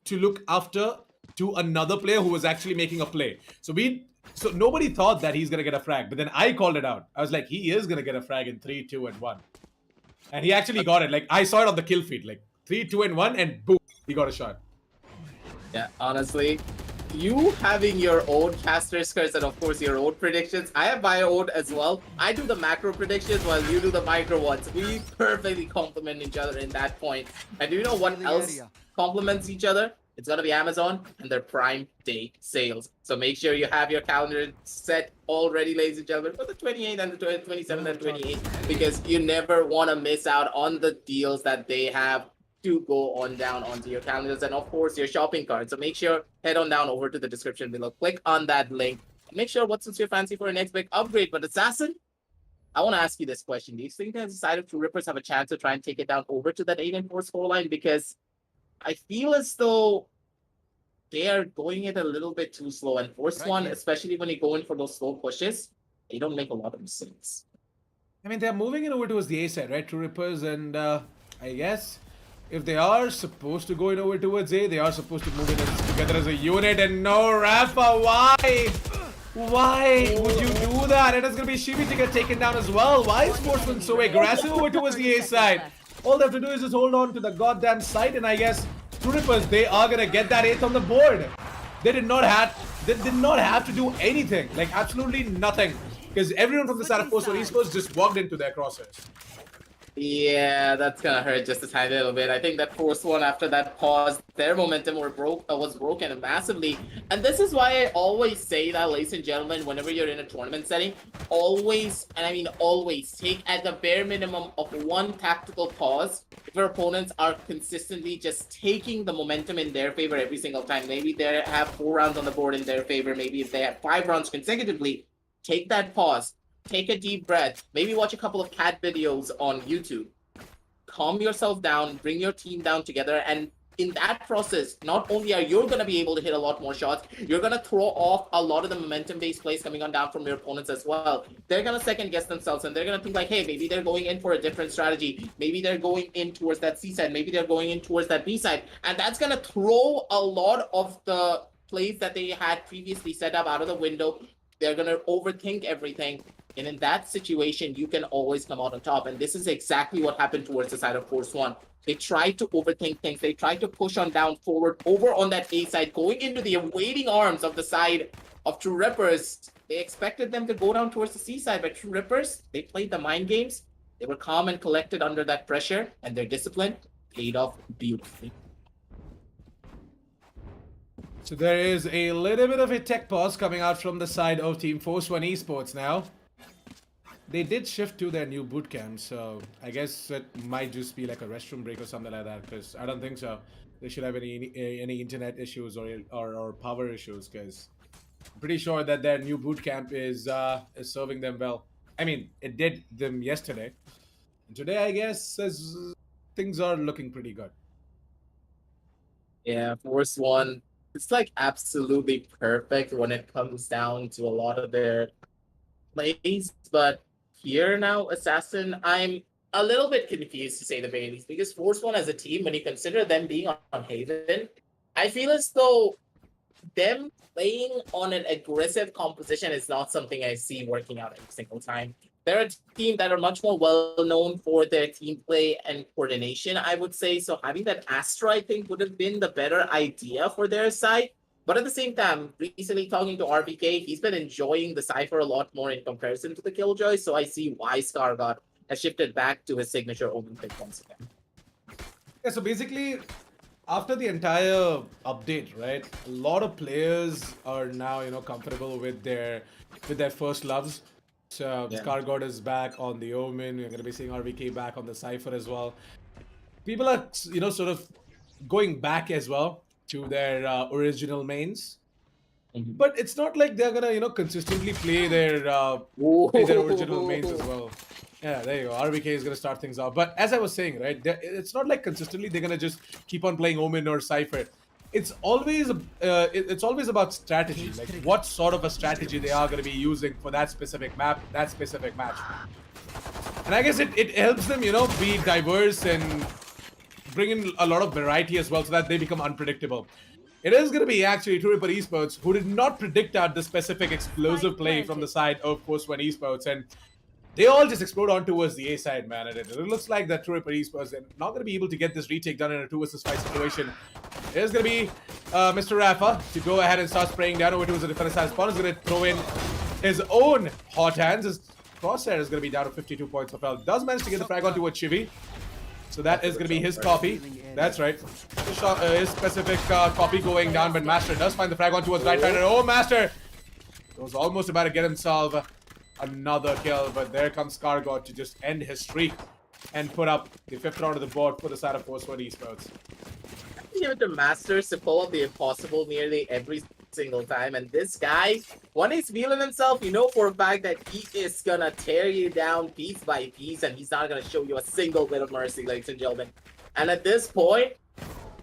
to look after to another player who was actually making a play. So nobody thought that he's gonna get a frag, but then I called it out. I was like, he is gonna get a frag in 3, 2, and 1. And he actually got it. Like I saw it on the kill feed, like 3, 2, and 1, and boom, he got a shot. Yeah, honestly, you having your own caster skirts and of course your own predictions. I have my own as well. I do the macro predictions while you do the micro ones. We perfectly complement each other in that point. And do you know what else complements each other? It's gonna be Amazon and their Prime Day sales. So make sure you have your calendar set already, ladies and gentlemen, for the 28th and the 27th and 28th, because you never want to miss out on the deals that they have to go on down onto your calendars and of course your shopping cart. So make sure head on down over to the description below, click on that link, make sure what suits your fancy for your next big upgrade. But Assassin, I want to ask you this question. Do you think that the side of Truerippers have a chance to try and take it down over to that 8-4 scoreline? Because I feel as though they are going it a little bit too slow, and Force One, especially when you go in for those slow pushes, they don't make a lot of mistakes. I mean, they're moving it over towards the A side, right? Truerippers, and I guess if they are supposed to go in over towards A, they are supposed to move in together as a unit. And no, Rafa, why? Why would you do that? And it's gonna be Shibi to get taken down as well. Why is Sportsman so aggressive over towards the A side? All they have to do is just hold on to the goddamn site, and I guess Truerippers, they are gonna get that 8th on the board. They did not have to do anything, like absolutely nothing, because everyone from the side of Force One Esports just walked into their crosshairs. Yeah, that's gonna hurt just a tiny little bit. I think that Force One, after that pause, their momentum was broken massively. And this is why I always say that, ladies and gentlemen, whenever you're in a tournament setting, always, and I mean always, take at the bare minimum of one tactical pause if your opponents are consistently just taking the momentum in their favor every single time. Maybe they have 4 rounds on the board in their favor. Maybe if they have 5 rounds consecutively, take that pause. Take a deep breath, maybe watch a couple of cat videos on YouTube. Calm yourself down, bring your team down together, and in that process, not only are you going to be able to hit a lot more shots, you're going to throw off a lot of the momentum-based plays coming on down from your opponents as well. They're going to second-guess themselves, and they're going to think like, hey, maybe they're going in for a different strategy. Maybe they're going in towards that C side. Maybe they're going in towards that B side. And that's going to throw a lot of the plays that they had previously set up out of the window. They're going to overthink everything. And in that situation, you can always come out on top. And this is exactly what happened towards the side of Force One. They tried to overthink things. They tried to push on down forward over on that A side, going into the awaiting arms of the side of Truerippers. They expected them to go down towards the C side, but Truerippers, they played the mind games. They were calm and collected under that pressure, and their discipline paid off beautifully. So there is a little bit of a tech pause coming out from the side of Team Force One Esports now. They did shift to their new boot camp, so I guess it might just be like a restroom break or something like that. Because I don't think so. They should have any internet issues or power issues. Because I'm pretty sure that their new boot camp is serving them well. I mean, it did them yesterday, and today I guess things are looking pretty good. Yeah, Force One. It's like absolutely perfect when it comes down to a lot of their plays, but here now, Assassin, I'm a little bit confused to say the very least because Force One as a team, when you consider them being on Haven, I feel as though them playing on an aggressive composition is not something I see working out every single time. They're a team that are much more well known for their team play and coordination, I would say. So having that Astra, I think, would have been the better idea for their side. But at the same time, recently talking to RBK, he's been enjoying the Cypher a lot more in comparison to the Killjoy. So I see why Scargod has shifted back to his signature Omen pick once again. Yeah, so basically, after the entire update, right, a lot of players are now, comfortable with their first loves. So Yeah. Scargod is back on the Omen. We're going to be seeing RVK back on the Cypher as well. People are, sort of going back as well to their original mains. But it's not like they're gonna, consistently play their original mains as well. Yeah, there you go. RBK is gonna start things off. But as I was saying, right, it's not like consistently they're gonna just keep on playing Omen or Cypher. It's always it's always about strategy, like what sort of a strategy they are gonna be using for that specific map, that specific match. And I guess it helps them, be diverse and bring in a lot of variety as well, so that they become unpredictable. It is going to be actually Truerippers Esports who did not predict out the specific explosive play from the side of Force One Esports, and they all just explode on towards the A side, man. And it looks like that Truerippers Esports are not going to be able to get this retake done in a 2 vs 5 situation. It is going to be Mr. Rafa to go ahead and start spraying down over towards the defender side. Spawn is going to throw in his own hot hands. His Crosshair is going to be down to 52 points of health. Does manage to get the frag onto a Chibi. So that is going to be his copy. That's right. His specific copy going down, but Master does find the frag on towards right side. Oh, Master was almost about to get himself another kill, but there comes Scargod to just end his streak and put up the 5th round of the board for the side of Force One Esports. Give it to Masters to pull up the impossible nearly every single time, and this guy, when he's feeling himself, you know for a fact that he is gonna tear you down piece by piece, and he's not gonna show you a single bit of mercy, ladies and gentlemen. And at this point,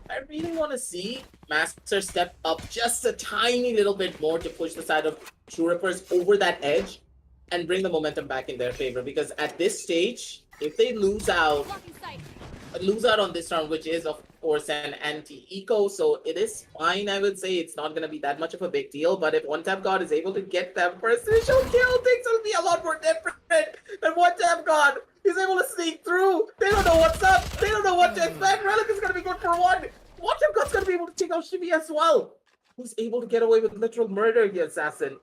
I really want to see Master step up just a tiny little bit more to push the side of Truerippers over that edge and bring the momentum back in their favor, because at this stage, if they lose out on this round, which is of course an anti-eco, so it is fine. I would say it's not going to be that much of a big deal, but if One Tap God is able to get that first initial kill, things will be a lot more different. And One Tap God is able to sneak through. They don't know what's up. They don't know what to expect. Relic is going to be good for one. One Tap God's going to be able to take out Shivi as well, who's able to get away with literal murder here, Assassin.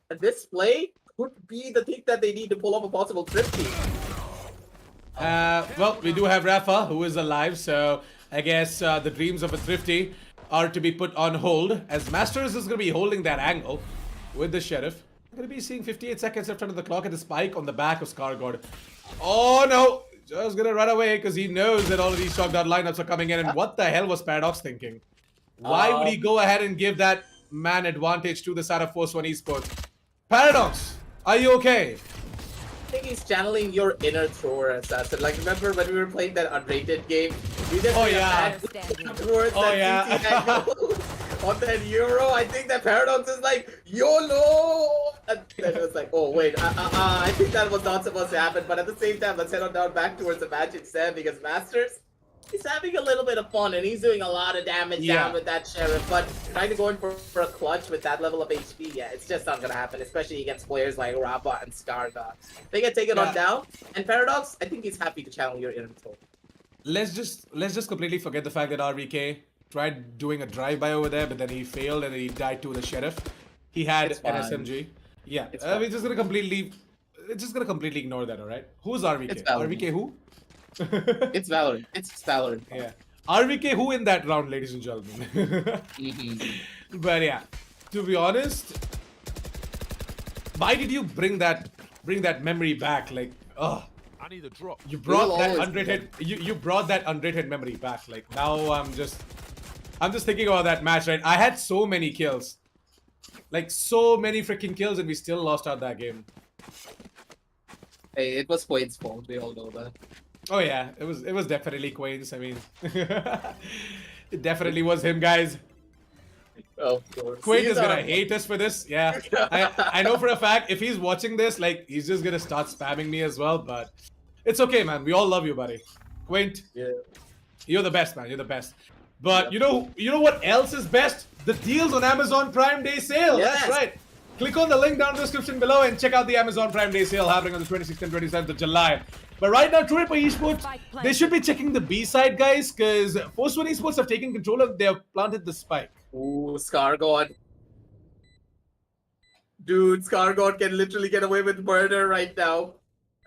And this play could be the thing that they need to pull off a possible thrifty. Well, we do have Rafa, who is alive, so I guess the dreams of a thrifty are to be put on hold, as Masters is going to be holding that angle with the Sheriff. We're going to be seeing 58 seconds left under the clock at the spike on the back of Scargod. Oh no! Just going to run away because he knows that all of these shock dart lineups are coming in, and what the hell was Paradox thinking? Why would he go ahead and give that man advantage to the side of Force One Esports? Paradox, are you okay? I think he's channeling your inner thrower, Assassin. Like, remember when we were playing that unrated game? We just afterwards on that Euro. I think that Paradox is like, YOLO! And then it was like, oh wait, I think that was not supposed to happen. But at the same time, let's head on down back towards the match instead, because Masters, he's having a little bit of fun, and he's doing a lot of damage down with that Sheriff, but trying to go in for a clutch with that level of HP, yeah, it's just not gonna happen, especially against players like Rafa and Scargod. They get taken on down, and Paradox, I think he's happy to channel your inner throw. Let's just completely forget the fact that RVK tried doing a drive-by over there, but then he failed and he died to the Sheriff. He had an SMG. Yeah, we're just gonna completely ignore that, alright? Who's RVK? It's Valorant. RVK who? It's Valorant. It's Valorant. Yeah. RVK who in that round, ladies and gentlemen. But yeah, to be honest, why did you bring that memory back? Like, oh, I need a drop. you brought that always unrated. You brought that unrated memory back. Like now, I'm just thinking about that match. Right, I had so many kills, like so many freaking kills, and we still lost out that game. Hey, it was Quaid's fault. We all know that. Oh yeah, it was definitely Quain's. I mean, it definitely was him, guys. Of course. Quaid is gonna hate us for this. Yeah, I know for a fact if he's watching this, like he's just gonna start spamming me as well. But it's okay, man. We all love you, buddy. Quaint, Yeah. you're the best, man. You're the best. But you know what else is best? The deals on Amazon Prime Day sale. Yes. That's right. Click on the link down in the description below and check out the Amazon Prime Day sale happening on the 26th and 27th of July. But right now, Trueripper Esports, they should be checking the B side, guys, because Force1 Esports have taken control of. They have planted the spike. Ooh, Scargod. Dude, Scargod can literally get away with murder right now.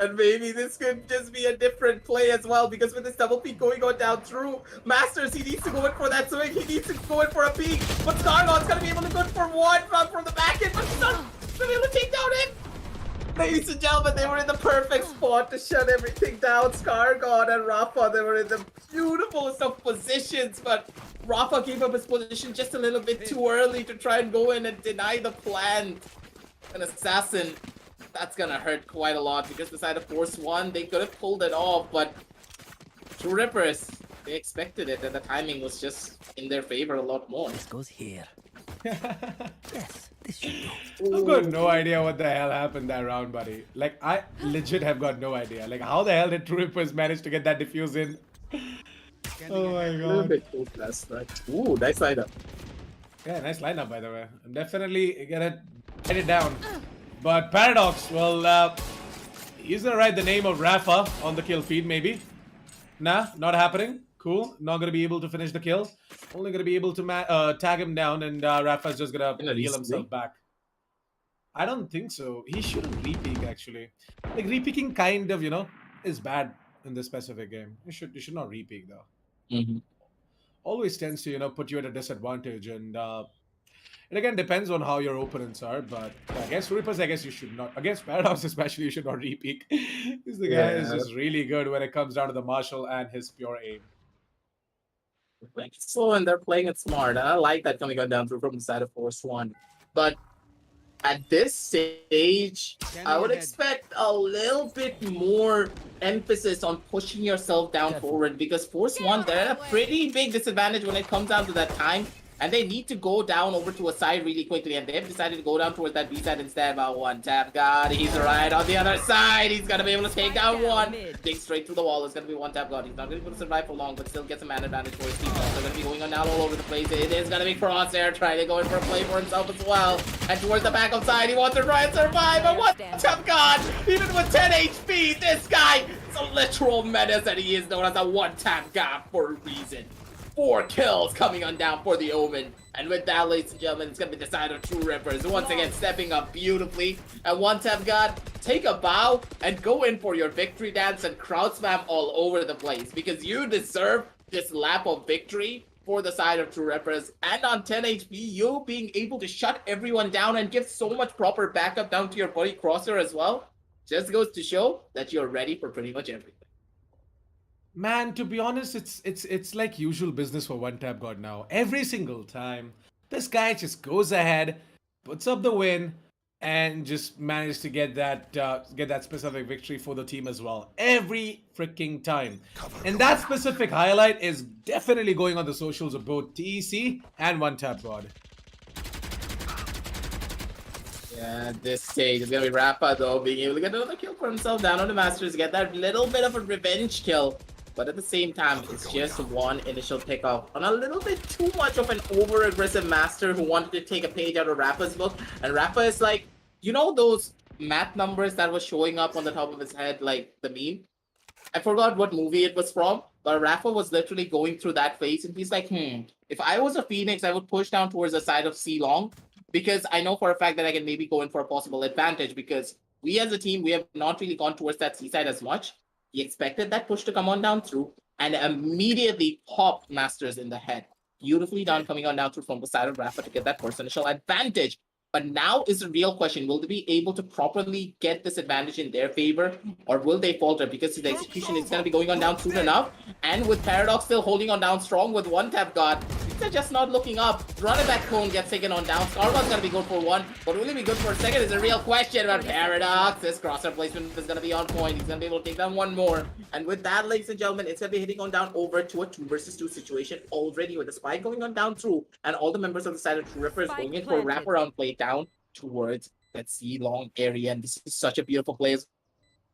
And maybe this could just be a different play as well, because with this double peek going on down through Masters, he needs to go in for that swing, he needs to go in for a peek, but Scargod's gonna be able to go in for one from the back end, but he's not gonna be able to take down him. Ladies and gentlemen, they were in the perfect spot to shut everything down. Scargod and Rafa, they were in the beautifulest of positions, but Rafa gave up his position just a little bit too early to try and go in and deny the plan. An assassin, that's gonna hurt quite a lot, because beside of Force1, they could have pulled it off, but Truerippers, they expected it, and the timing was just in their favor a lot more. This goes here. Yes, this should go. I've got no idea what the hell happened that round, buddy. Like, I legit have got no idea. Like, how the hell did Truerippers manage to get that defuse in? Oh my A little god. bit too fast, right? Ooh, nice lineup. Yeah, nice lineup, by the way. I'm definitely gonna write it down. But Paradox, well, he's gonna write the name of Rafa on the kill feed, maybe. Nah, not happening. Cool. Not gonna be able to finish the kill. Only gonna be able to tag him down, and Rafa's just gonna heal himself back. I don't think so. He shouldn't re-peek, actually. Like, re-peeking kind of, is bad in this specific game. You should not re-peek, though. Always tends to, put you at a disadvantage, and it again depends on how your opponents are, but against Truerippers, I guess you should not. Against Paradox, especially, you should not re-peek. Because the guy is just really good when it comes down to the Marshal and his pure aim. So, and they're playing it smart. And I like that coming on down through from the side of Force1. But at this stage, I would expect a little bit more emphasis on pushing yourself down forward, because Force1, they're at a pretty big disadvantage when it comes down to that time. And they need to go down over to a side really quickly, and they've decided to go down towards that B side instead. About one tap. God, he's right on the other side. He's gonna be able to take down one. Dig straight through the wall. It's gonna be one tap. God, he's not gonna be able to survive for long, but still gets a man advantage for his team. They're gonna be going on now all over the place. It is gonna be Crosshair trying to go in for a play for himself as well. And towards the backup side, he wants to try and survive. But one tap. God, even with 10 HP, this guy is a literal menace, and he is known as a one tap god for a reason. 4 kills coming on down for the Omen. And with that, ladies and gentlemen, it's going to be the side of Truerippers. Once again, stepping up beautifully. And one tap god, take a bow and go in for your victory dance and crowd spam all over the place. Because you deserve this lap of victory for the side of Truerippers. And on 10 HP, you being able to shut everyone down and give so much proper backup down to your buddy Crosshair as well, just goes to show that you're ready for pretty much everything. Man, to be honest, it's like usual business for One Tap God now. Every single time, this guy just goes ahead, puts up the win, and just managed to get that specific victory for the team as well. Every freaking time. And that specific highlight is definitely going on the socials of both TEC and One Tap God. Yeah, at this stage, it's gonna be Rafa though, being able to get another kill for himself down on the Masters, get that little bit of a revenge kill. But at the same time, it's just one initial pickoff on a little bit too much of an over-aggressive Master who wanted to take a page out of Rafa's book. And Rafa is like, you know those math numbers that was showing up on the top of his head, like the meme? I forgot what movie it was from, but Rafa was literally going through that phase, and he's like, if I was a Phoenix, I would push down towards the side of C long, because I know for a fact that I can maybe go in for a possible advantage, because we as a team, we have not really gone towards that C side as much. He expected that push to come on down through. and immediately popped Masters in the head. Beautifully done coming on down through from the side of Rafa to get that first initial advantage. But now is the real question. Will they be able to properly get this advantage in their favor, or will they falter? Because the execution is going to be going on down soon enough. And with Paradox still holding on down strong with one tap god, they're just not looking up. Running back clone gets taken on down. Scarva's going to be good for one, but will he be good for a second is a real question. But Paradox, this crosshair placement is going to be on point. He's going to be able to take down one more. And with that, ladies and gentlemen, it's going to be hitting on down over to a 2 versus 2 situation already with the spike going on down through, and all the members of the side of Truerippers going in for a wraparound play down towards that C-long area. And this is such a beautiful play as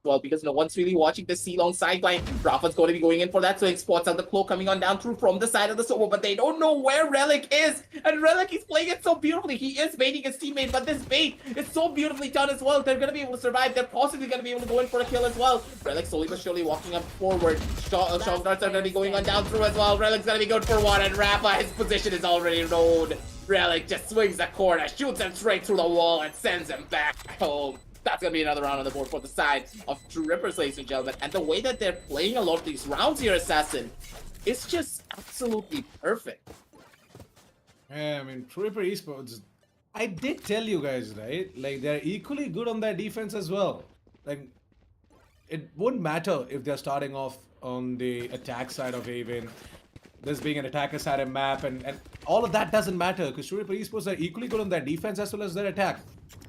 well, because no one's really watching the C-long sideline. Rafa's going to be going in for that, so he spots out the cloak coming on down through from the side of the Sova, but they don't know where Relic is. And Relic is playing it so beautifully. He is baiting his teammate, but this bait is so beautifully done as well. They're going to be able to survive. They're possibly going to be able to go in for a kill as well. Relic slowly but surely walking up forward. Shock darts are going to be going on down through as well. Relic's going to be good for one, and Rafa, his position is already known. Relic just swings the corner, shoots him straight through the wall, and sends him back home. That's going to be another round on the board for the side of Truerippers, ladies and gentlemen. And the way that they're playing a lot of these rounds here, Assassin, is just absolutely perfect. Yeah, I mean, Trueripper Esports, I did tell you guys, right? Like, they're equally good on their defense as well. Like, it wouldn't matter if they're starting off on the attack side of Haven, this being an attacker-sided map, and all of that doesn't matter, because Trueripper Esports are equally good on their defense as well as their attack.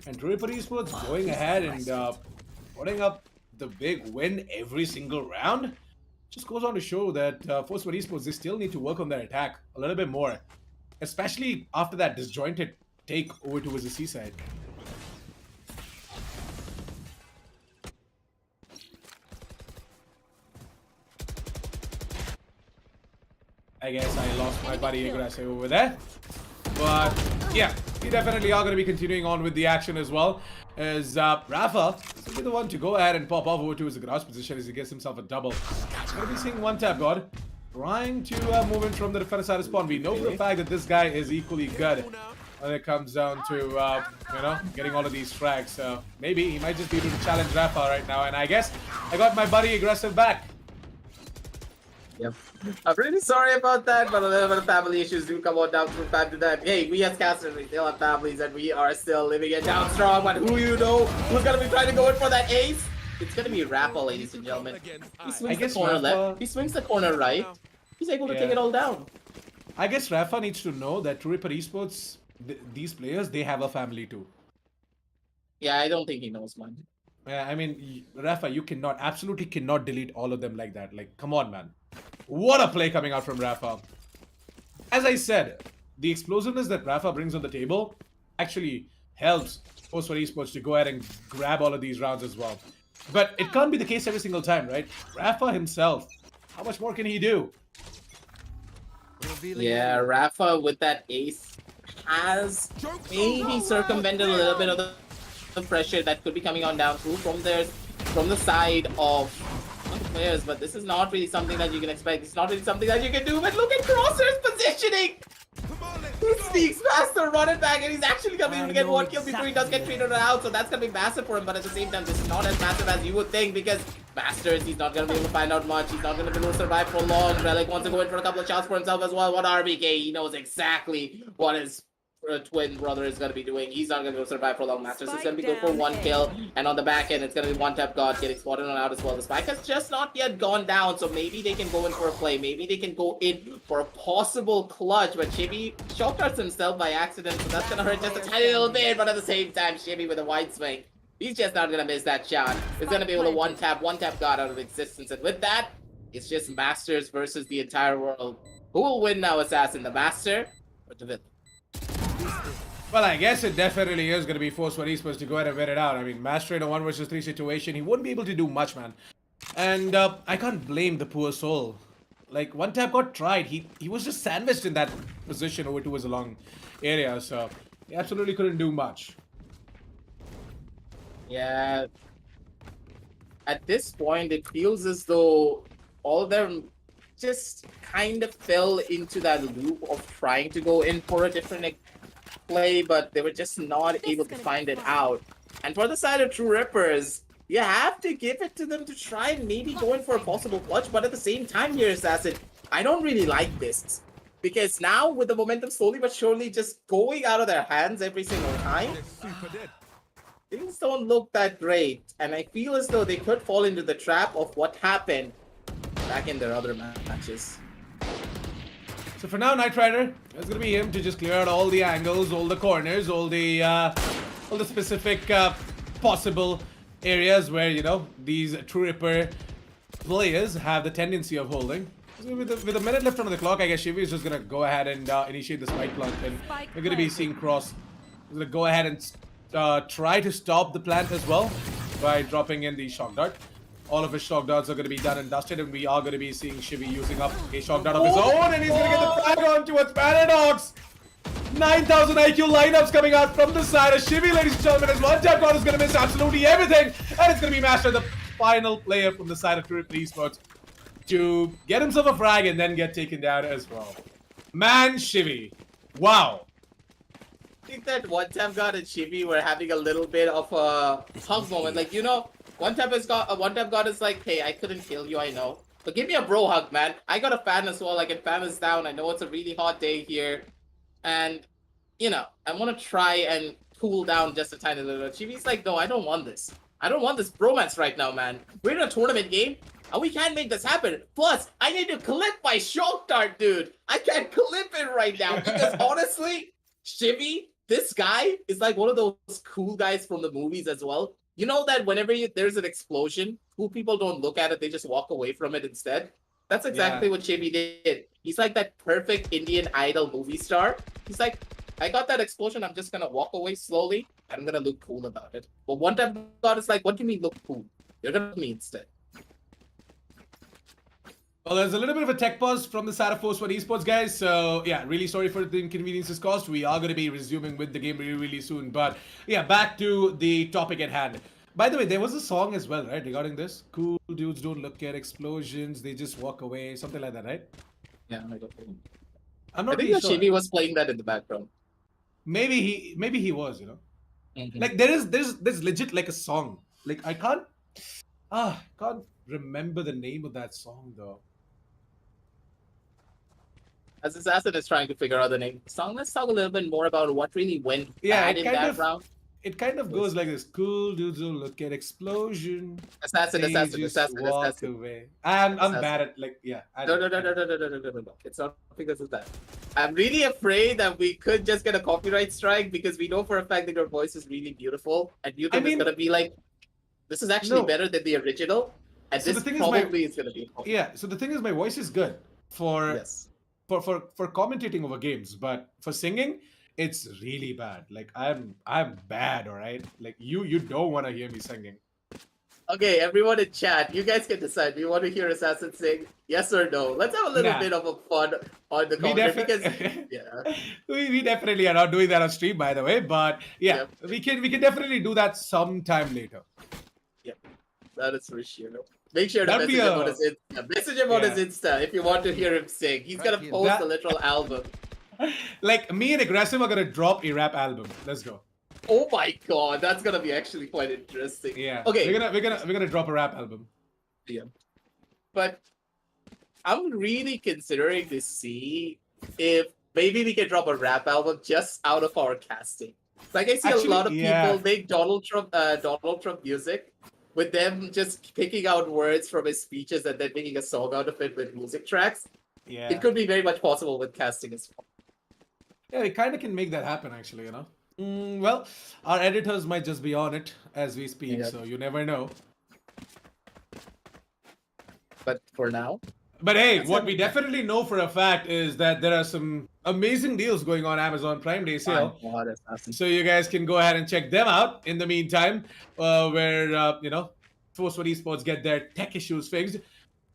And Trueripper Esports going ahead and putting up the big win every single round just goes on to show that Force1 Esports, they still need to work on their attack a little bit more, especially after that disjointed take over towards the seaside. I guess I lost my buddy Aggressive over there. But yeah, we definitely are going to be continuing on with the action as well. As Rafa will be the one to go ahead and pop off over to his garage position as he gets himself a double. Going to be seeing one tap god trying to move in from the defender side of spawn. We know for a fact that this guy is equally good when it comes down to you know, getting all of these frags. So maybe he might just be able to challenge Rafa right now. And I guess I got my buddy Aggressive back. Yep. I'm really sorry about that, but a little bit of family issues do come on down from time to time. Hey, we as casters, we still have families and we are still living it down strong, but who you know who's gonna be trying to go in for that ace? It's gonna be Rafa, ladies and gentlemen. He swings the corner left, he swings the corner right, he's able to take it all down. I guess Rafa needs to know that Trueripper Esports, these players, they have a family too. Yeah, I don't think he knows, man. Yeah, I mean, Rafa, you cannot, absolutely cannot delete all of them like that. Like, come on, man. What a play coming out from Rafa. As I said, the explosiveness that Rafa brings on the table actually helps Force1 Esports to go ahead and grab all of these rounds as well. But it can't be the case every single time, right? Rafa himself, how much more can he do? Yeah, Rafa with that ace has maybe circumvented a little bit of the pressure that could be coming on down through from the side of players, but this is not really something that you can expect. It's not really something that you can do. But look at Crosshair's positioning. He sneaks past the running back, and he's actually gonna be able to get one kill before he does get traded out. So that's gonna be massive for him. But at the same time, this is not as massive as you would think, because Masters, he's not gonna be able to find out much. He's not gonna be able to survive for long. Relic wants to go in for a couple of shots for himself as well. What RBK? He knows exactly what his twin brother is going to be doing. He's not going to be able to survive for long. Masters is going to be good for one kill, and on the back end it's going to be one tap god getting spotted on out as well. The spike has just not yet gone down, so maybe they can go in for a play. Maybe they can go in for a possible clutch, but Shibby shot darts himself by accident, so that's going to hurt just a tiny little bit. But at the same time, Shibby with a wide swing, he's just not going to miss that shot. He's going to be able to one tap god out of existence, and with that, it's just Masters versus the entire world. Who will win now, Assassin? The Master or the villain? Well, I guess it definitely is going to be Force1 Esports to go ahead and win it out. I mean, Master in a 1 versus 3 situation, he wouldn't be able to do much, man. And I can't blame the poor soul. Like, one tap got tried. He was just sandwiched in that position over towards a long area, so he absolutely couldn't do much. Yeah. At this point, it feels as though all of them just kind of fell into that loop of trying to go in for a different play, but they were just not able to find it out. And for the side of Truerippers, You have to give it to them to try and maybe go in for a possible clutch, but at the same time here, Assassin, I don't really like this. Because now, with the momentum slowly but surely just going out of their hands every single time, things don't look that great. And I feel as though they could fall into the trap of what happened back in their other matches. So for now, Knight Rider, it's gonna be him to just clear out all the angles, all the corners, all the specific possible areas where, you know, these Trueripper players have the tendency of holding. So with a minute left on the clock, I guess Shivi is just gonna go ahead and initiate the spike plant, and we're gonna be seeing Cross. He's gonna go ahead and try to stop the plant as well by dropping in the shock dart. All of his shock darts are going to be done and dusted, and we are going to be seeing Shivi using up a shock dart of his own, and he's going to get the frag on towards Paradox. 9,000 IQ lineups coming out from the side of Shivi, ladies and gentlemen, as one tap god is going to miss absolutely everything, and it's going to be Master, the final player from the side of Truerippers Esports, to get himself a frag and then get taken down as well. Man, Shivi. Wow. I think that one tap god and Shivi were having a little bit of a hug moment, like, you know, one tap god is like, hey, I couldn't kill you, I know. But give me a bro hug, man. I got a fan as well. I can fan us down. I know it's a really hot day here. And, you know, I want to try and cool down just a tiny little. Chibi's like, no, I don't want this. I don't want this bromance right now, man. We're in a tournament game, and we can't make this happen. Plus, I need to clip my shock dart, dude. I can't clip it right now. Because honestly, Shivi, this guy is like one of those cool guys from the movies as well. You know that whenever there's an explosion, cool people don't look at it, they just walk away from it instead? That's exactly what Chibi did. He's like that perfect Indian Idol movie star. He's like, I got that explosion, I'm just gonna walk away slowly, I'm gonna look cool about it. But one time God is like, what do you mean look cool? You're gonna me instead. Well, there's a little bit of a tech pause from the side of F1 Esports, guys. So, yeah, really sorry for the inconveniences caused. We are going to be resuming with the game really, really soon. But, yeah, back to the topic at hand. By the way, there was a song as well, right, regarding this? Cool dudes don't look at explosions. They just walk away. Something like that, right? Yeah, I don't know. I'm not I think really sure. Shivi was playing that in the background. Maybe he was, you know? Mm-hmm. Like, there's legit, like, a song. Like, I can't remember the name of that song, though. As Assassin is trying to figure out the name of the song, let's talk a little bit more about what really went bad in that round. It kind of goes like this: cool dudes don't look at explosion. Assassin. Away. I'm bad at No. It's not because of that. I'm really afraid that we could just get a copyright strike because we know for a fact that your voice is really beautiful, and YouTube is gonna be like, this is actually better than the original, and so this probably is gonna be. Yeah. So the thing is, my voice is good for for commentating over games, but for singing, it's really bad. Like I'm bad, all right? Like you don't want to hear me singing. Okay, everyone in chat, you guys can decide. Do you want to hear Assassin sing? Yes or no? Let's have a little bit of a fun on the commentary because we definitely are not doing that on stream, by the way. But yeah, we can definitely do that sometime later. Yeah, that is for sure. Make sure to message him on his Insta. Message him on his Insta if you want to hear him sing. He's gonna post a literal album. Like me and Aggressive are gonna drop a rap album. Let's go. Oh my god, that's gonna be actually quite interesting. Yeah. Okay. We're gonna drop a rap album. Yeah. But I'm really considering to see if maybe we can drop a rap album just out of our casting. Like I see a lot of people make Donald Trump music, with them just picking out words from his speeches and then making a song out of it with music tracks. Yeah. It could be very much possible with casting as well. Yeah, we kind of can make that happen, actually, you know. Well, our editors might just be on it as we speak, so you never know. But for now. But hey, what we definitely know for a fact is that there are some amazing deals going on Amazon Prime Day sale. So you guys can go ahead and check them out in the meantime, where, you know, F1 Esports get their tech issues fixed. In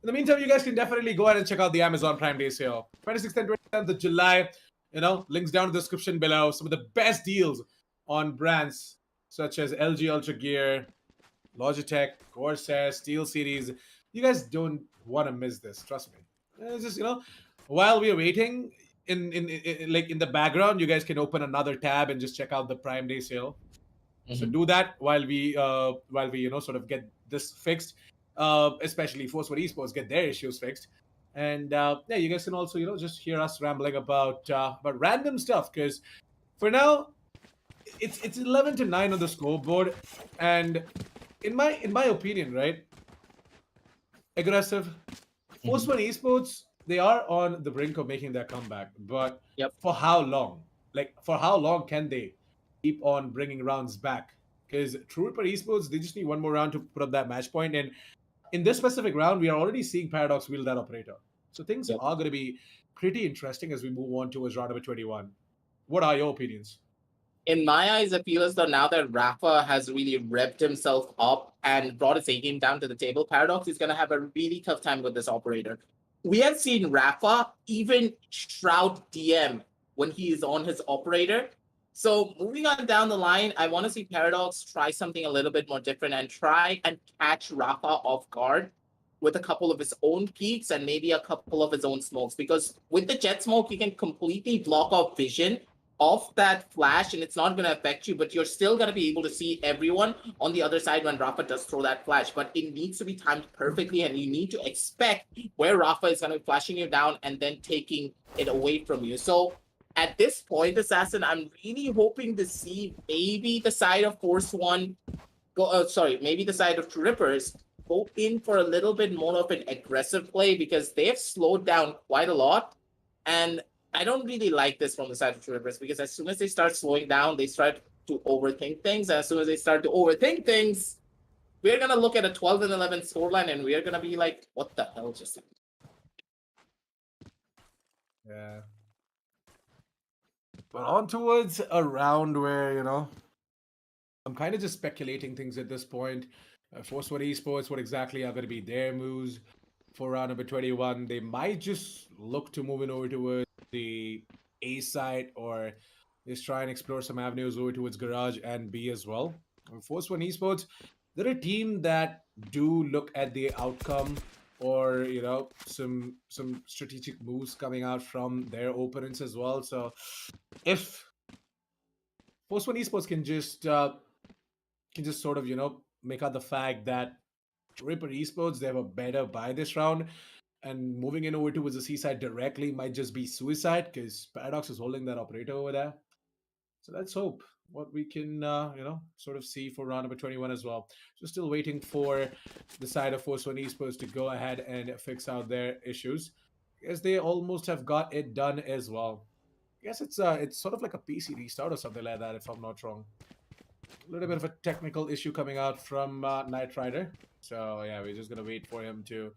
the meantime, you guys can definitely go ahead and check out the Amazon Prime Day sale. 26th and 27th of July, you know, links down in the description below. Some of the best deals on brands such as LG Ultragear, Logitech, Corsair, Steelseries. You guys don't want to miss this, trust me. It's just, you know, while we're waiting in the background, you guys can open another tab and just check out the Prime Day sale. So Mhm. do that while we sort of get this fixed, especially Force for Esports get their issues fixed. And yeah, you guys can also just hear us rambling about random stuff, because for now it's 11-9 on the scoreboard. And in my opinion, right, aggressive Force Mhm. One Esports, they are on the brink of making their comeback, but Yep. for how long? Like, for how long can they keep on bringing rounds back? Because Trueripper Esports, they just need one more round to put up that match point. And in this specific round, we are already seeing Paradox wield that operator. So things Yep. are going to be pretty interesting as we move on towards round number 21. What are your opinions? In my eyes, I feel as though now that Rafa has really revved himself up and brought his A game down to the table, Paradox is going to have a really tough time with this operator. We have seen Rafa even shroud DM when he is on his operator. So moving on down the line, I want to see Paradox try something a little bit more different and try and catch Rafa off guard with a couple of his own peaks and maybe a couple of his own smokes. Because with the jet smoke, you can completely block off vision off that flash and it's not going to affect you, but you're still going to be able to see everyone on the other side when Rafa does throw that flash. But it needs to be timed perfectly, and you need to expect where Rafa is going to be flashing you down and then taking it away from you. So at this point, Assassin, I'm really hoping to see maybe the side of Force One maybe the side of Truerippers go in for a little bit more of an aggressive play, because they have slowed down quite a lot. And I don't really like this from the side of Truerippers, because as soon as they start slowing down, they start to overthink things. And as soon as they start to overthink things, we're going to look at a 12-11 scoreline and we're going to be like, what the hell just happened? Yeah. But on towards a round where, I'm kind of just speculating things at this point. Force One Esports, what exactly are going to be their moves for round number 21? They might just look to moving over towards the A side, or just try and explore some avenues over towards Garage and B as well. Force One Esports, they're a team that do look at the outcome, or some strategic moves coming out from their opponents as well. So if Force One Esports can just sort of make out the fact that Ripper Esports, they have a better buy this round, and moving in over towards the seaside directly might just be suicide, because Paradox is holding that operator over there. So let's hope what we can sort of see for round number 21 as well. So still waiting for the side of Force One Esports to go ahead and fix out their issues, because they almost have got it done as well. I guess it's sort of like a PC restart or something like that, if I'm not wrong. A little bit of a technical issue coming out from Knight Rider. So yeah, we're just gonna wait for him to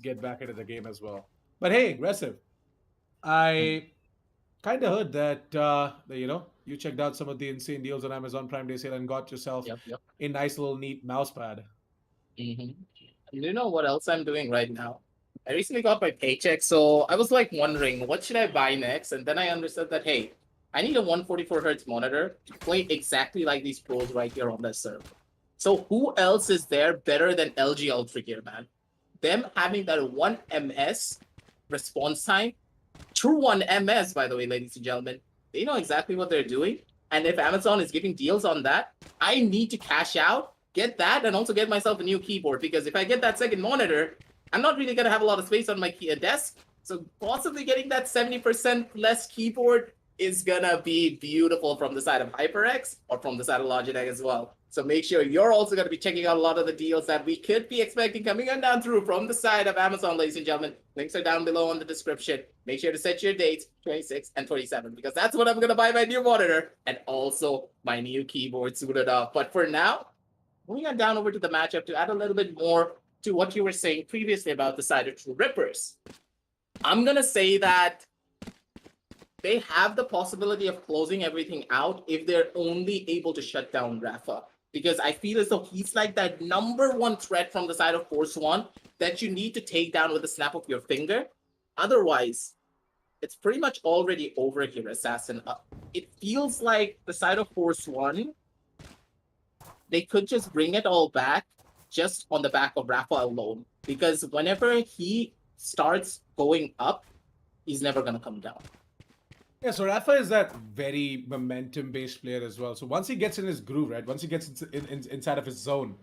get back into the game as well. But hey, aggressive. I kind of heard that you checked out some of the insane deals on Amazon Prime Day sale and got yourself Yep, yep. a nice little neat mouse pad. Mm-hmm. You know what else I'm doing right now? I recently got my paycheck, so I was like wondering what should I buy next, and then I understood that hey, I need a 144 hertz monitor to play exactly like these pros right here on this server. So who else is there better than LG Ultragear, man? Them having that 1 ms response time, true 1 ms, by the way, ladies and gentlemen. They know exactly what they're doing, and if Amazon is giving deals on that, I need to cash out, get that, and also get myself a new keyboard, because if I get that second monitor, I'm not really going to have a lot of space on my desk. So possibly getting that 70% less keyboard is going to be beautiful from the side of HyperX or from the side of Logitech as well. So make sure you're also going to be checking out a lot of the deals that we could be expecting coming on down through from the side of Amazon, ladies and gentlemen. Links are down below in the description. Make sure to set your dates, 26 and 27, because that's when I'm going to buy my new monitor and also my new keyboard suited up. But for now, moving on down over to the matchup to add a little bit more to what you were saying previously about the side of Truerippers. I'm going to say that they have the possibility of closing everything out if they're only able to shut down Rafa. Because I feel as though he's like that number one threat from the side of Force One that you need to take down with a snap of your finger. Otherwise, it's pretty much already over here, Assassin. It feels like the side of Force One, they could just bring it all back just on the back of Rafa alone. Because whenever he starts going up, he's never going to come down. Yeah, so Rafa is that very momentum-based player as well. So once he gets in his groove, right? Once he gets inside of his zone,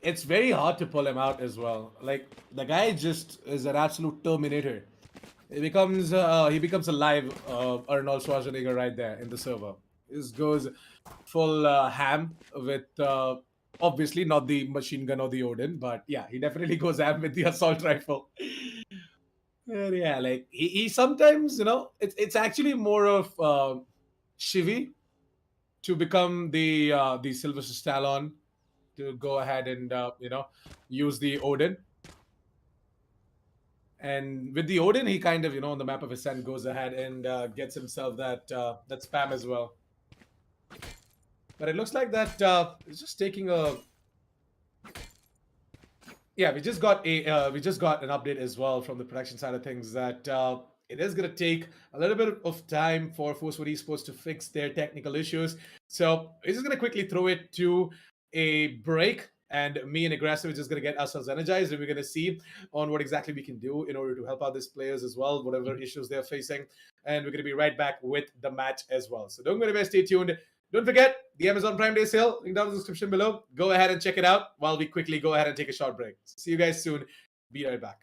it's very hard to pull him out as well. Like the guy just is an absolute terminator. He becomes a live Arnold Schwarzenegger right there in the server. This goes full ham with obviously not the machine gun or the Odin, but yeah, he definitely goes ham with the assault rifle. And yeah, like he sometimes, it's actually more of Shivi to become the Sylvester Stallone to go ahead and use the Odin. And with the Odin, he kind of, on the map of Ascent goes ahead and gets himself that spam as well. But it looks like that it's just taking a. Yeah, we just got an update as well from the production side of things that it is going to take a little bit of time for Force Esports to fix their technical issues. So we're just going to quickly throw it to a break, and me and Aggressive are just going to get ourselves energized, and we're going to see on what exactly we can do in order to help out these players as well, whatever issues they're facing. And we're going to be right back with the match as well. So don't go anywhere, stay tuned. Don't forget the Amazon Prime Day sale, link down in the description below. Go ahead and check it out while we quickly go ahead and take a short break. See you guys soon. Be right back.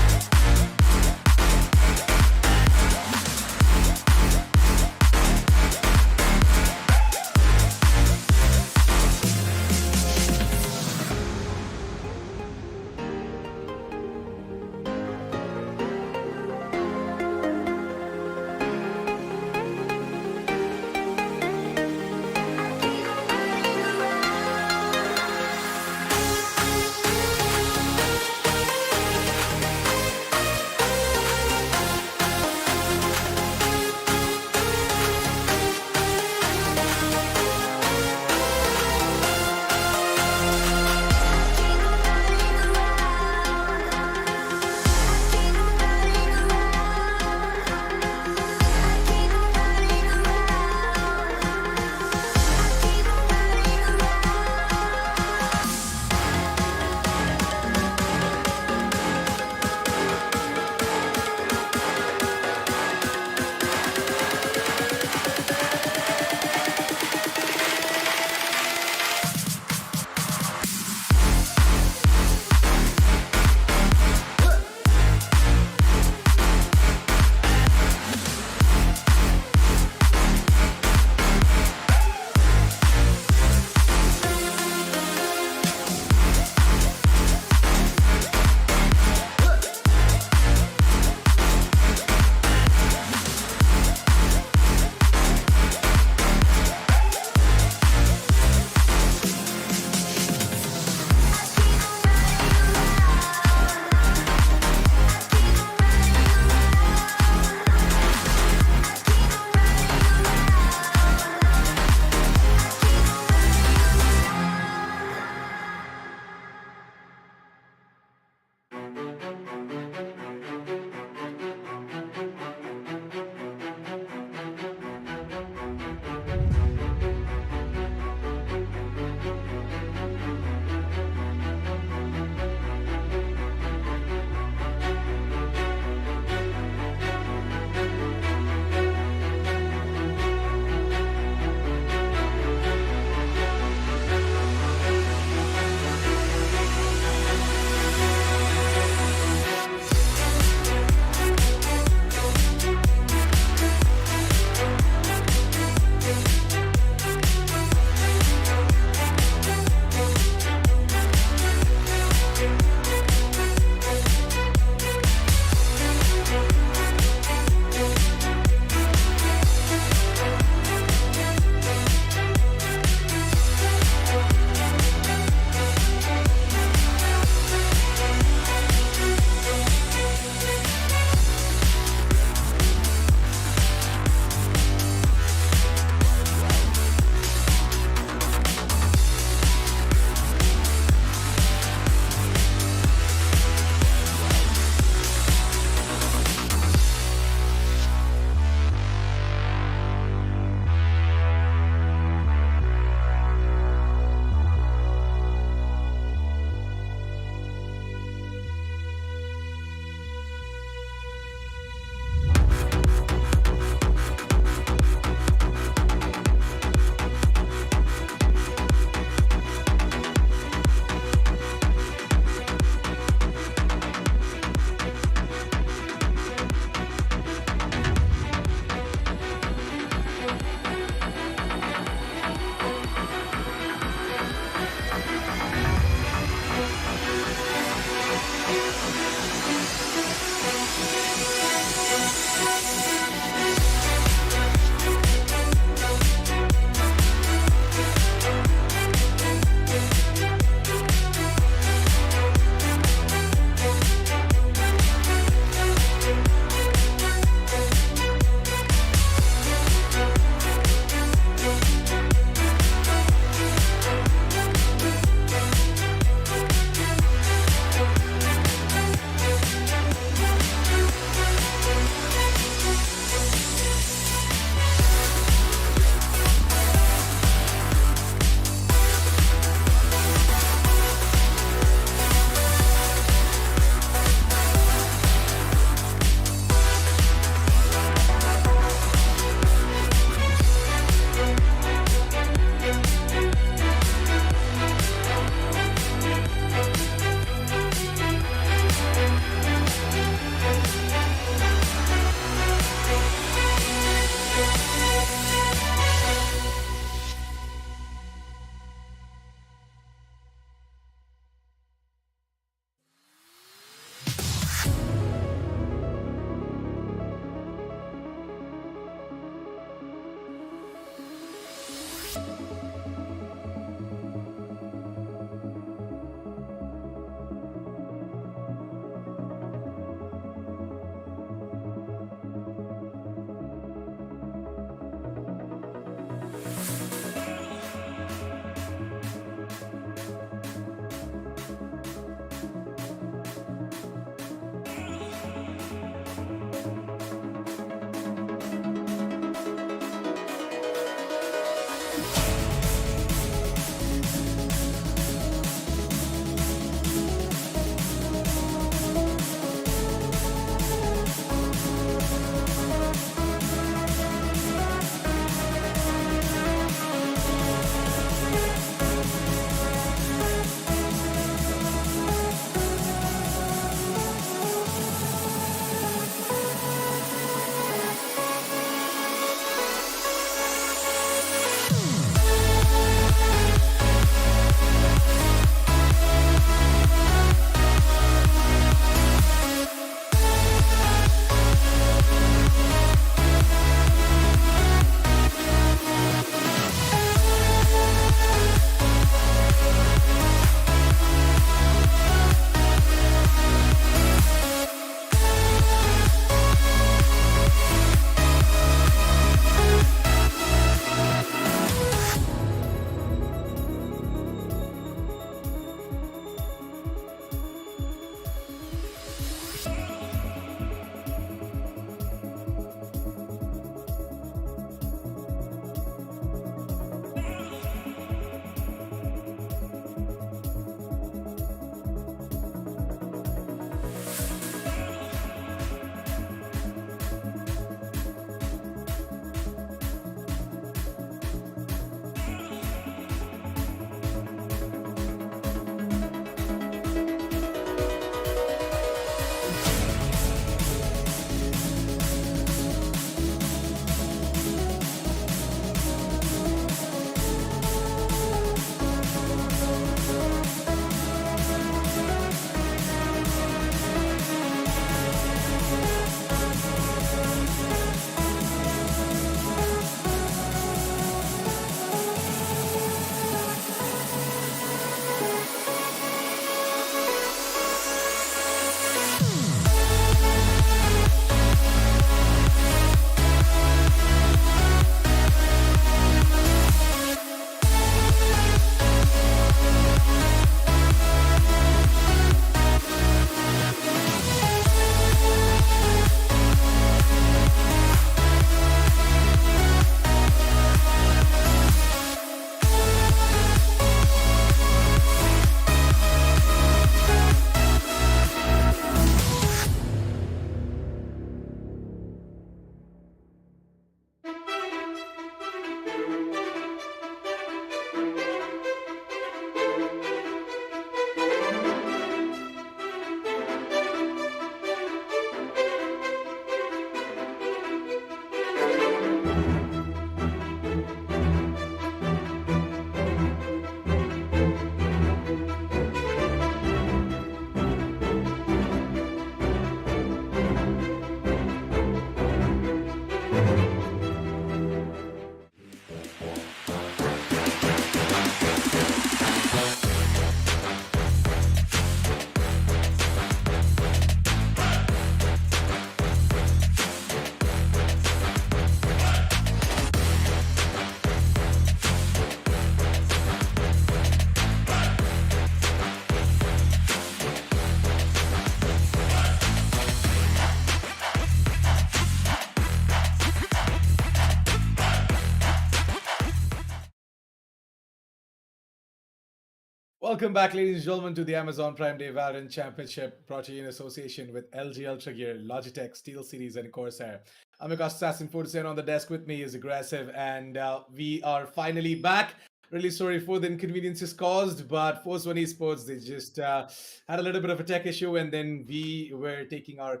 Welcome back, ladies and gentlemen, to the Amazon Prime Day Valorant Championship, brought to you in association with LG Ultragear, Logitech, SteelSeries, and Corsair. I'm your Assassin 47. On the desk with me is Aggressive, and we are finally back. Really sorry for the inconveniences caused, but Force One Esports, they just had a little bit of a tech issue, and then we were taking our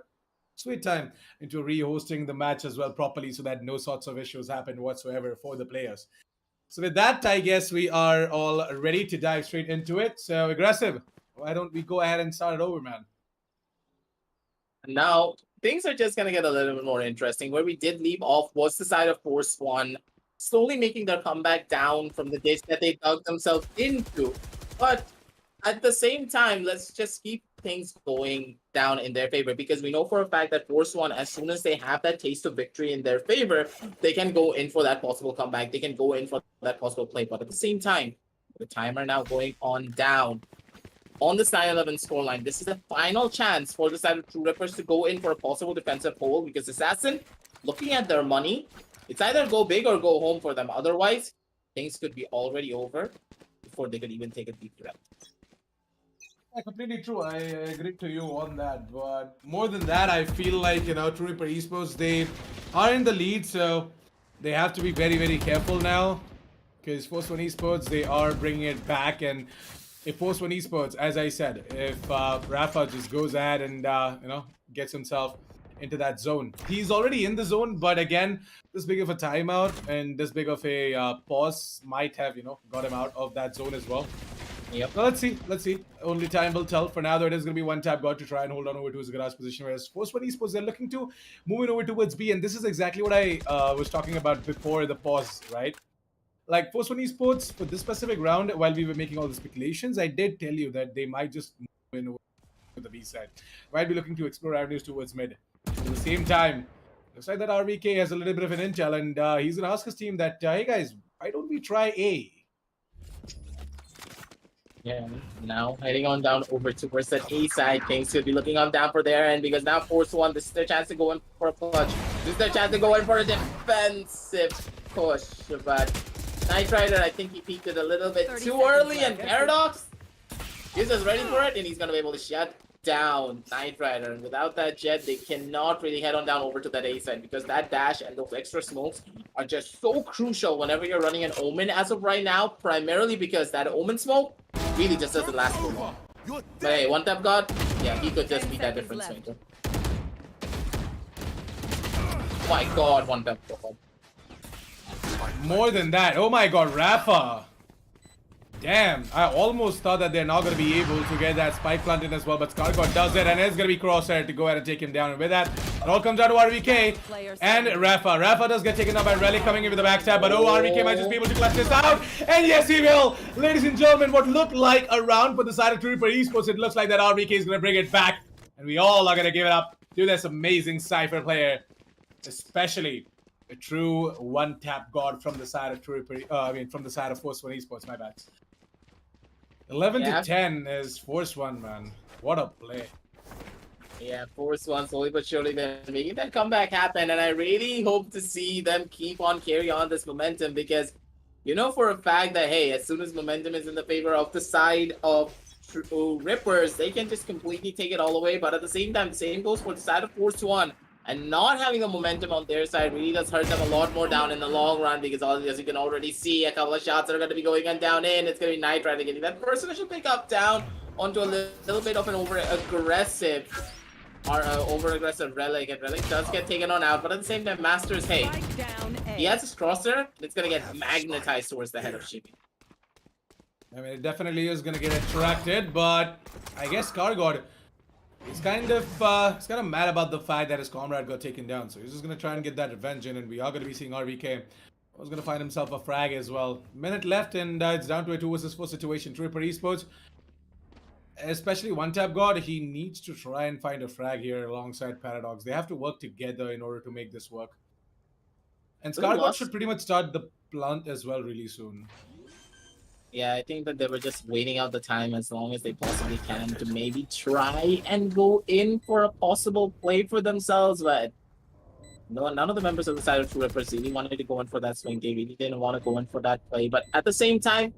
sweet time into re-hosting the match as well properly so that no sorts of issues happen whatsoever for the players. So with that, I guess we are all ready to dive straight into it. So Aggressive, why don't we go ahead and start it over, man? Now, things are just going to get a little bit more interesting. Where we did leave off was the side of Force One, slowly making their comeback down from the ditch that they dug themselves into. But at the same time, let's just keep things going down in their favor, because we know for a fact that Force One, as soon as they have that taste of victory in their favor, they can go in for that possible comeback. They can go in for that possible play. But at the same time, the timer now going on down. On the 9-11 scoreline, this is the final chance for the side of Truerippers to go in for a possible defensive hold, because Assassin, looking at their money, it's either go big or go home for them. Otherwise, things could be already over before they could even take a deep breath. Yeah, completely true. I agree to you on that. But more than that, I feel like, Trueripper Esports, they are in the lead, so they have to be very, very careful now. Because Force One Esports, they are bringing it back. And if Force One Esports, as I said, if Rafa just goes ahead and, gets himself into that zone. He's already in the zone, but again, this big of a timeout and this big of a pause might have, got him out of that zone as well. Yep. So let's see. Only time will tell. For now, though, it is going to be one tap God to try and hold on over to his garage position. Whereas Force One Esports, they're looking to move it over towards B. And this is exactly what I was talking about before the pause, right? Like Force One Esports, for this specific round, while we were making all the speculations, I did tell you that they might just move in over to the B side. Might be looking to explore avenues towards mid. At the same time, looks like that RVK has a little bit of an intel, and he's going to ask his team that, hey guys, why don't we try A? Yeah, now heading on down over towards that A side, things could be looking on down for their end, because now Force One, this is their chance to go in for a clutch. This is their chance to go in for a defensive push. But Knight Rider, I think he peeked it a little bit too early, and Paradox is just ready for it, and he's going to be able to shut down Knight Rider. And without that jet, they cannot really head on down over to that A side, because that dash and those extra smokes are just so crucial whenever you're running an Omen as of right now, primarily because that Omen smoke really just doesn't last for long. But hey, one tap God, yeah, he could just be that difference maker. My God, one tap God. More than that, oh my God, Rafa. Damn, I almost thought that they're not going to be able to get that spike planted as well, but ScarGod does it, and it's going to be Crosshair to go ahead and take him down. And with that, it all comes down to RVK and Rafa. Rafa does get taken out by Relic coming in with the backstab, but RVK might just be able to clutch this out. And yes, he will. Ladies and gentlemen, what looked like a round for the side of Truerippers Esports, it looks like that RVK is going to bring it back. And we all are going to give it up to this amazing Cypher player, especially a true one-tap god from the side of from the side of Force One Esports, my bad. 11 to 10 is Force One, man. What a play. Yeah, Force One slowly but surely been making that comeback happen, and I really hope to see them keep on carry on this momentum, because you know for a fact that, hey, as soon as momentum is in the favor of the side of Rippers, they can just completely take it all away. But at the same time, the same goes for the side of Force One. And not having the momentum on their side really does hurt them a lot more down in the long run, because as you can already see, a couple of shots that are going to be going on down in. It's going to be Knight Rider getting that personal pick up down onto a little bit of an over-aggressive Relic. And Relic does get taken on out, but at the same time, Masters, hey, he has his crosser. It's going to get magnetized towards the head of Shippy. I mean, it definitely is going to get attracted, but I guess ScarGod, he's kind of mad about the fact that his comrade got taken down, so he's just gonna try and get that revenge in, and we are gonna be seeing RVK. Was gonna find himself a frag as well. Minute left, and it's down to a 2 vs 4 situation. Truerippers Esports, especially one tap God, he needs to try and find a frag here alongside Paradox. They have to work together in order to make this work. And ScarGod should pretty much start the plant as well really soon. Yeah, I think that they were just waiting out the time as long as they possibly can to maybe try and go in for a possible play for themselves, but no, none of the members of the side of Truerippers really wanted to go in for that swing. They really didn't want to go in for that play, but at the same time,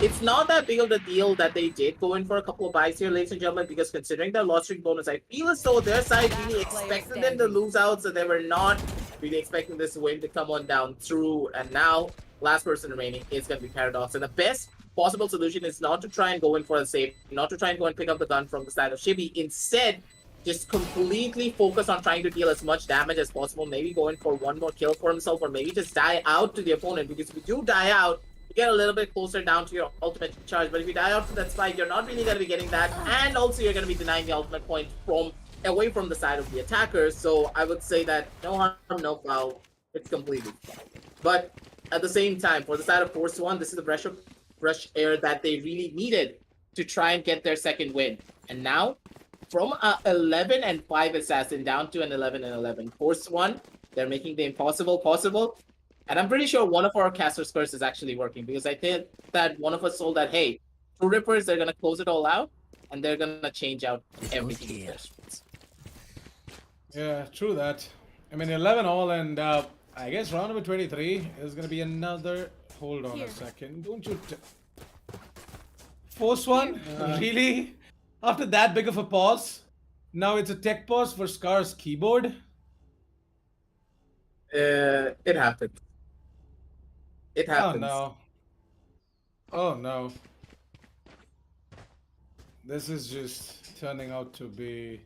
it's not that big of a deal that they did go in for a couple of buys here, ladies and gentlemen, because considering their loss streak bonus, I feel as though their side really expected them to lose out, so they were not really expecting this win to come on down through. And now, last person remaining is going to be Paradox. And the best possible solution is not to try and go in for the save, not to try and go and pick up the gun from the side of Shibi. Instead, just completely focus on trying to deal as much damage as possible. Maybe go in for one more kill for himself, or maybe just die out to the opponent. Because if you do die out, you get a little bit closer down to your ultimate charge. But if you die out to that spike, you're not really going to be getting that. And also, you're going to be denying the ultimate point from away from the side of the attacker. So I would say that no harm, no foul. It's completely fine. But at the same time, for the side of Force One, this is the rush air that they really needed to try and get their second win. And now, from a 11-5 assassin down to an 11-11 Force One, they're making the impossible possible. And I'm pretty sure one of our caster's curse is actually working, because I think that one of us told that, hey, Truerippers, they're going to close it all out, and they're going to change out everything. Yeah, true that. I mean, 11 all, and I guess round number 23 is going to be another... Hold on a second. Don't you... Force One? Really? After that big of a pause? Now it's a tech pause for Scar's keyboard? It happened. It happens. Oh no. Oh no. This is just turning out to be...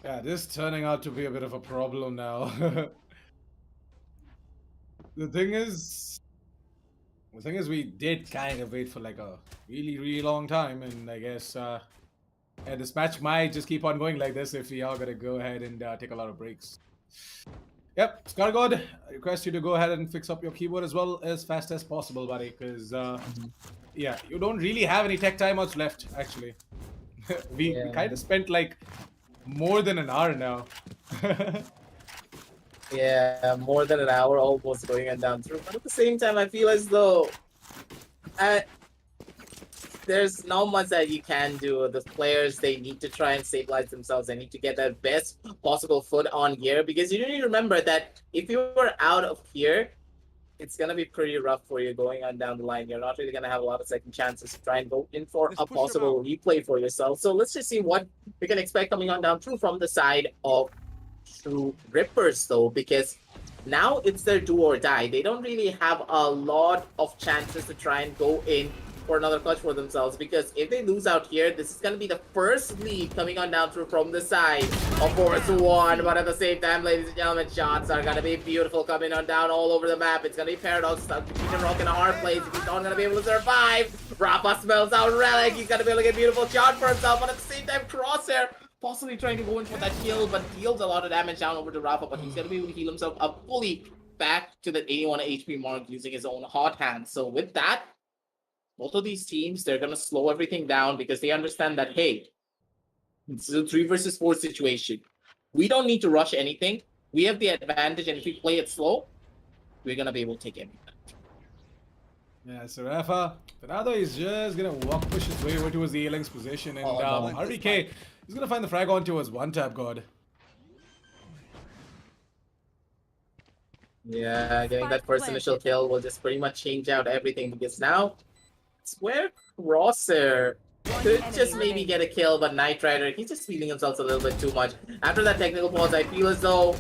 Yeah, this is turning out to be a bit of a problem now. The thing is, we did kind of wait for like a really long time, and I guess yeah, this match might just keep on going like this if we are gonna go ahead and take a lot of breaks. Yep, ScarGod, I request you to go ahead and fix up your keyboard as well as fast as possible, buddy, because yeah, you don't really have any tech timeouts left, actually. we kind of spent like more than an hour now. Yeah, more than an hour almost going and down through. But at the same time, I feel as though there's not much that you can do. The players, they need to try and stabilize themselves. They need to get their best possible foot on here, because you need to remember that if you were out of here, it's going to be pretty rough for you going on down the line. You're not really going to have a lot of second chances to try and go in for a possible replay for yourself. So let's just see what we can expect coming on down through from the side of Truerippers, though, because now it's their do or die. They don't really have a lot of chances to try and go in for another clutch for themselves, because if they lose out here, this is going to be the first lead coming on down through from the side of Force One. But at the same time, ladies and gentlemen, shots are going to be beautiful coming on down all over the map. It's going to be Paradox stuck between a rock and a hard place. He's not going to be able to survive. Rappa smells out Relic. He's going to be able to get a beautiful shot for himself, but at the same time, Crosshair possibly trying to go in for that kill, but deals a lot of damage down over to Rafa, but he's going to be able to heal himself up fully back to the 81 HP mark using his own hot hand. So with that, both of these teams, they're going to slow everything down, because they understand that, hey, it's a 3 versus 4 situation. We don't need to rush anything. We have the advantage, and if we play it slow, we're going to be able to take everything. Yeah, so Rafa, Fernando is just going to push his way over towards the A-Link's position, and RVK is going to find the frag onto his one-tap god. Yeah, getting that first initial kill will just pretty much change out everything, because now it's where Crosshair could just maybe get a kill, but Knight Rider, he's just feeling himself a little bit too much. After that technical pause, I feel as though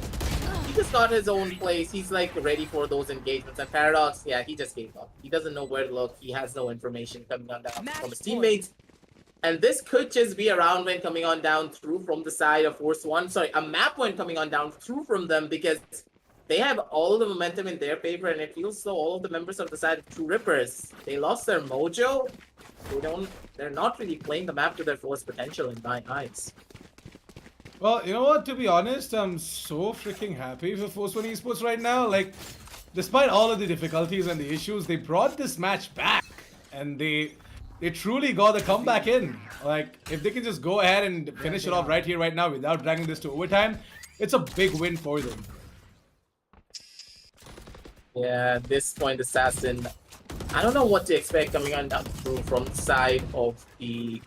he just got his own place. He's like ready for those engagements. And Paradox, yeah, he just gave up. He doesn't know where to look. He has no information coming on down from his teammates. And this could just be a round win coming on down through from the side of Force One. Sorry, a map win coming on down through from them, because they have all the momentum in their favor, and it feels so all of the members of the side of Truerippers, they lost their mojo. They're not really playing the map to their fullest potential in my eyes. Well, you know what, to be honest, I'm so freaking happy for Force One Esports right now. Like, despite all of the difficulties and the issues, they brought this match back, and they truly got the comeback in. Like, if they can just go ahead and finish it off right here, right now, without dragging this to overtime, it's a big win for them. Yeah, at this point, Assassin, I don't know what to expect coming on down through from the side of the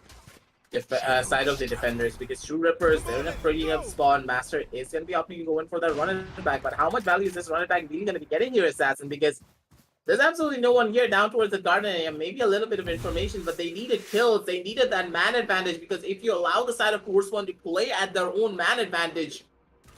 defenders, because Truerippers, they're in a pretty tough spot. Master is going to be opting to go in for that run it back, but how much value is this run it back really going to be getting here, Assassin? Because There's absolutely no one here down towards the garden area. Maybe a little bit of information, but they needed kills. They needed that man advantage, because if you allow the side of Force One to play at their own man advantage,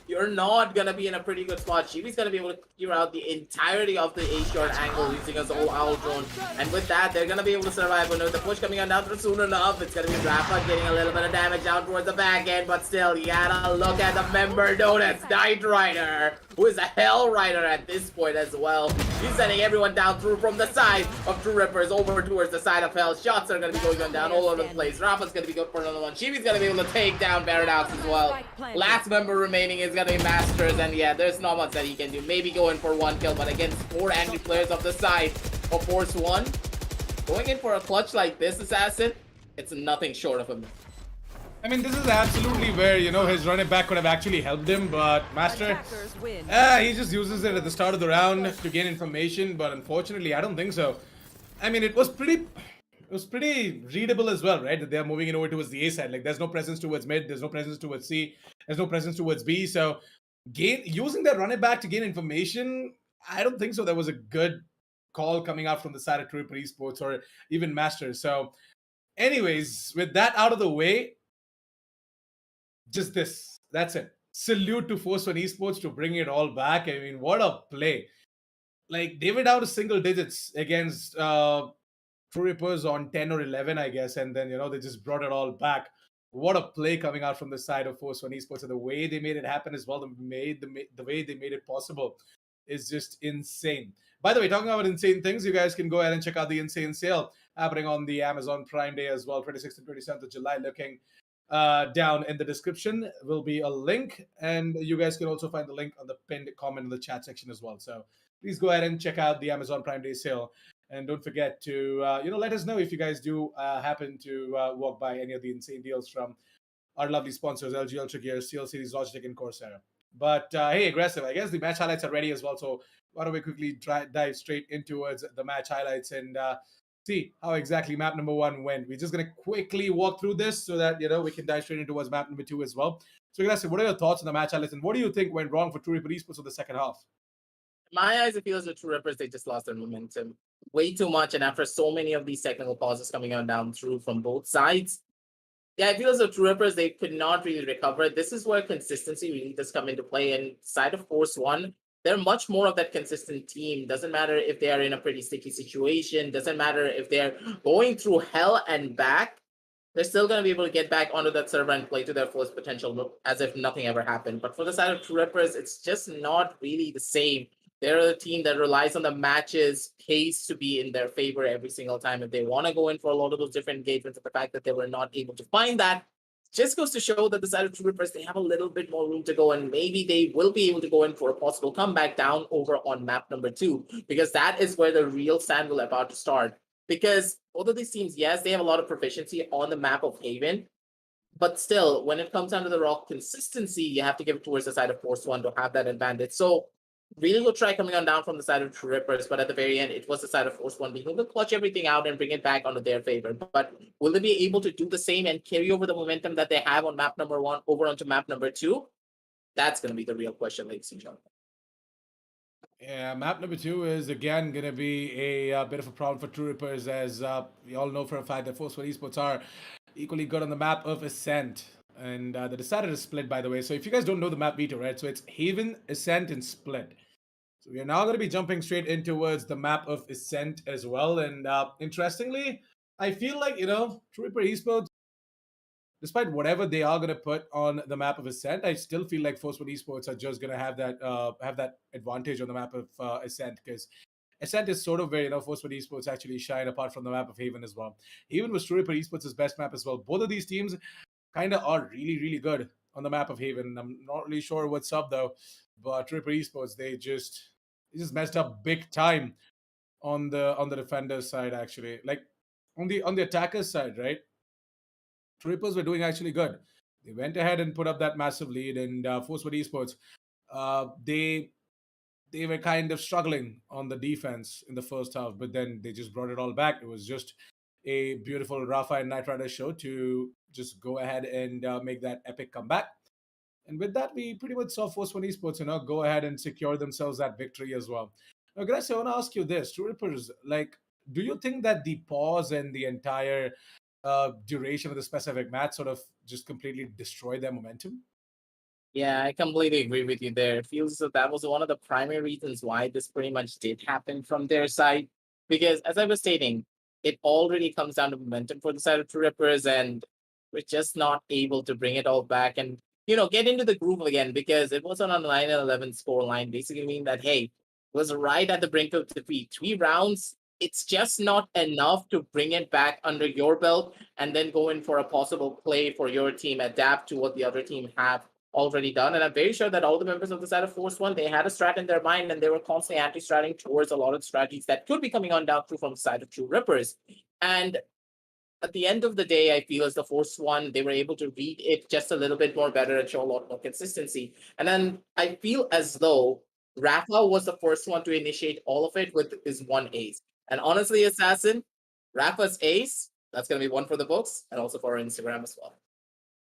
you're not gonna be in a pretty good spot. Shivi's gonna be able to clear out the entirety of the A-short angle using his whole owl drone. And with that, they're gonna be able to survive. But with the push coming on down through soon enough, it's gonna be Rafa getting a little bit of damage down towards the back end. But still, you gotta look at the member known as Knight Rider, who is a Hell Rider at this point as well. He's sending everyone down through from the side of Truerippers over towards the side of Hell. Shots are gonna be going on down all over the place. Rafa's gonna be good for another one. Shivi's gonna be able to take down Paradox as well. Last member remaining is gonna be Masters, and yeah, there's not much that he can do. Maybe go in for one kill, but against 4 angry players of the side of Force One, going in for a clutch like this, Assassin, it's nothing short of a myth. I mean, this is absolutely where, you know, his running back could have actually helped him, but Master, he just uses it at the start of the round to gain information, but unfortunately, I don't think so. I mean, it was pretty readable as well, right? That they're moving it over towards the A side. Like, there's no presence towards mid, there's no presence towards C, there's no presence towards B, so using that running back to gain information, I don't think so. That was a good call coming out from the side of Truerippers Esports or even Masters. So, anyways, with that out of the way, just this. That's it. Salute to Force One Esports to bring it all back. I mean, what a play. Like, they were down to single digits against Truerippers on 10 or 11, I guess. And then, you know, they just brought it all back. What a play coming out from the side of Force One Esports. And the way they made it happen as well, the way they made it possible is just insane. By the way, talking about insane things, you guys can go ahead and check out the insane sale happening on the Amazon Prime Day as well, 26th and 27th of July. Looking down in the description will be a link, and you guys can also find the link on the pinned comment in the chat section as well. So please go ahead and check out the Amazon Prime Day sale, and don't forget to let us know if you guys do happen to walk by any of the insane deals from our lovely sponsors, LG Ultragear, Steelseries, Logitech, and Corsair. But hey, Aggressive, I guess the match highlights are ready as well, so why don't we quickly dive straight into towards the match highlights and see how exactly map number 1 went. We're just going to quickly walk through this so that, you know, we can dive straight into towards map number 2 as well. So, Aggressive, what are your thoughts on the match highlights, and what do you think went wrong for Truerippers Esports in the second half? In my eyes, it feels the Truerippers, they just lost their momentum way too much, and after so many of these technical pauses coming on down through from both sides, yeah, it feels the Truerippers, they could not really recover. This is where consistency really does come into play, and side of Force One, they're much more of that consistent team. Doesn't matter if they are in a pretty sticky situation, doesn't matter if they're going through hell and back, they're still going to be able to get back onto that server and play to their fullest potential as if nothing ever happened. But for the side of Truerippers, it's just not really the same. They're a team that relies on the matches pace to be in their favor every single time. If they want to go in for a lot of those different engagements, the fact that they were not able to find that just goes to show that the side of Truerippers, they have a little bit more room to go, and maybe they will be able to go in for a possible comeback down over on map number 2, because that is where the real stand will about to start. Because both of these teams, yes, they have a lot of proficiency on the map of Haven, but still, when it comes down to the raw consistency, you have to give it towards the side of Force One to have that advantage. So really will try coming on down from the side of Truerippers, but at the very end, it was the side of Force One being able to clutch everything out and bring it back onto their favor. But will they be able to do the same and carry over the momentum that they have on map number 1 over onto map number 2? That's going to be the real question, ladies and gentlemen. Yeah, map number 2 is again going to be a bit of a problem for Truerippers, as we all know for a fact that Force One Esports are equally good on the map of Ascent. And they decided to split, by the way. So if you guys don't know the map beta, right? So it's Haven, Ascent, and Split. So we are now going to be jumping straight in towards the map of Ascent as well. And interestingly, I feel like, you know, Truerippers Esports, despite whatever they are going to put on the map of Ascent, I still feel like Force One Esports are just going to have that advantage on the map of Ascent, because Ascent is sort of where, you know, Force One Esports actually shine apart from the map of Haven as well. Haven was Truerippers Esports' best map as well. Both of these teams kind of are really, really good on the map of Haven. I'm not really sure what's up though, but Truerippers Esports, they just messed up big time on the defender side, actually. Like on the attackers side, right? Truerippers were doing actually good. They went ahead and put up that massive lead, and Force One Esports, they were kind of struggling on the defense in the first half, but then they just brought it all back. It was just a beautiful Rafa and Knight Rider show to just go ahead and make that epic comeback. And with that, we pretty much saw Force One Esports, you know, go ahead and secure themselves that victory as well. Now, Grace, I want to ask you this: Truerippers, like, do you think that the pause and the entire duration of the specific match sort of just completely destroyed their momentum? Yeah, I completely agree with you there. It feels that that was one of the primary reasons why this pretty much did happen from their side. Because as I was stating, it already comes down to momentum for the side of True Rippers, and we're just not able to bring it all back and get into the groove again because it was on a 9-11 score line, basically meaning that hey, it was right at the brink of defeat. 3 rounds, it's just not enough to bring it back under your belt and then go in for a possible play for your team, adapt to what the other team have already done. And I'm very sure that all the members of the side of Force One, they had a strat in their mind and they were constantly anti-stratting towards a lot of strategies that could be coming on down through from the side of True Rippers. And at the end of the day, I feel as the Force One, they were able to read it just a little bit more better and show a lot more consistency. And then I feel as though Rafa was the first one to initiate all of it with his one ace. And honestly, Assassin, Rafa's ace, that's going to be one for the books and also for our Instagram as well.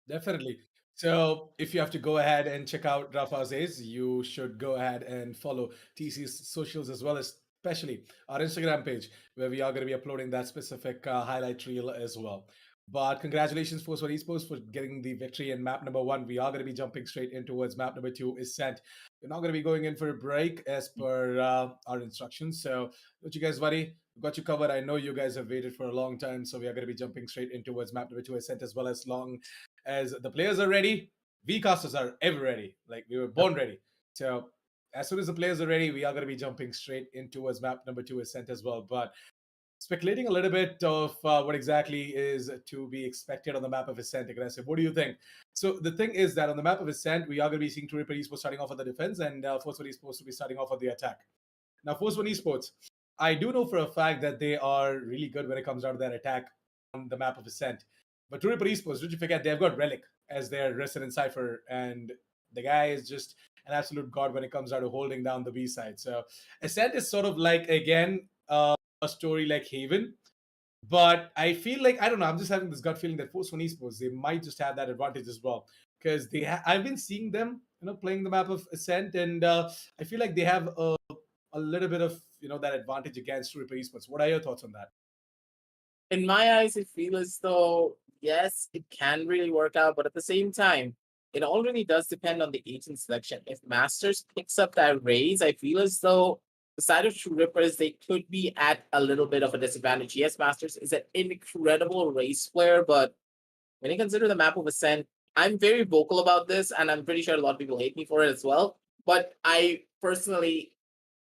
Definitely. So if you have to go ahead and check out Rafa's Ace, you should go ahead and follow TC's socials as well as especially our Instagram page where we are going to be uploading that specific highlight reel as well. But congratulations, Force One Esports, for getting the victory in map number 1. We are going to be jumping straight in towards map number 2, Ascent. We're not going to be going in for a break as per our instructions. So don't you guys worry. We got you covered. I know you guys have waited for a long time. So we are going to be jumping straight in towards map number 2, Ascent, as well as long as the players are ready, we casters are ever ready. Like we were born ready. So as soon as the players are ready, we are going to be jumping straight in towards map number 2, Ascent as well. But speculating a little bit of what exactly is to be expected on the map of Ascent, Aggressive. What do you think? So the thing is that on the map of Ascent, we are going to be seeing Truerippers Esports starting off on the defense and Force One Esports to be starting off on the attack. Now, Force One Esports, I do know for a fact that they are really good when it comes down to their attack on the map of Ascent. But Truerippers Esports, don't you forget, they've got Relic as their resident cipher, and the guy is just an absolute god when it comes down to holding down the B side. So Ascent is sort of like, again, a story like Haven. But I feel like, I don't know, I'm just having this gut feeling that Force One Esports, they might just have that advantage as well. Because I've been seeing them, playing the map of Ascent, and I feel like they have a little bit of, that advantage against Truerippers Esports. What are your thoughts on that? In my eyes, it feels as though, yes, it can really work out, but at the same time, it all really does depend on the agent selection. If Masters picks up that raise, I feel as though the side of True Rippers, they could be at a little bit of a disadvantage. Yes, Masters is an incredible race player, but when you consider the map of Ascent, I'm very vocal about this, and I'm pretty sure a lot of people hate me for it as well. But I personally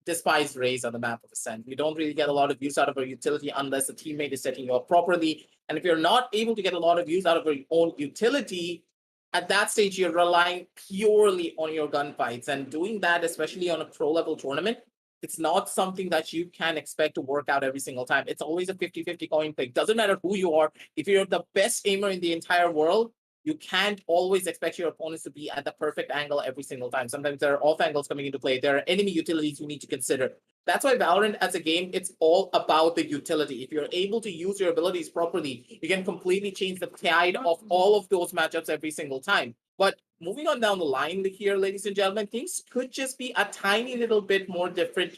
despise raise on the map of Ascent. You don't really get a lot of use out of a utility unless the teammate is setting you up properly. And if you're not able to get a lot of use out of your own utility, at that stage, you're relying purely on your gunfights. And doing that, especially on a pro level tournament, it's not something that you can expect to work out every single time. It's always a 50-50 coin pick. Doesn't matter who you are. If you're the best aimer in the entire world, you can't always expect your opponents to be at the perfect angle every single time. Sometimes there are off angles coming into play. There are enemy utilities you need to consider. That's why Valorant as a game, it's all about the utility. If you're able to use your abilities properly, you can completely change the tide of all of those matchups every single time. But moving on down the line here, ladies and gentlemen, things could just be a tiny little bit more different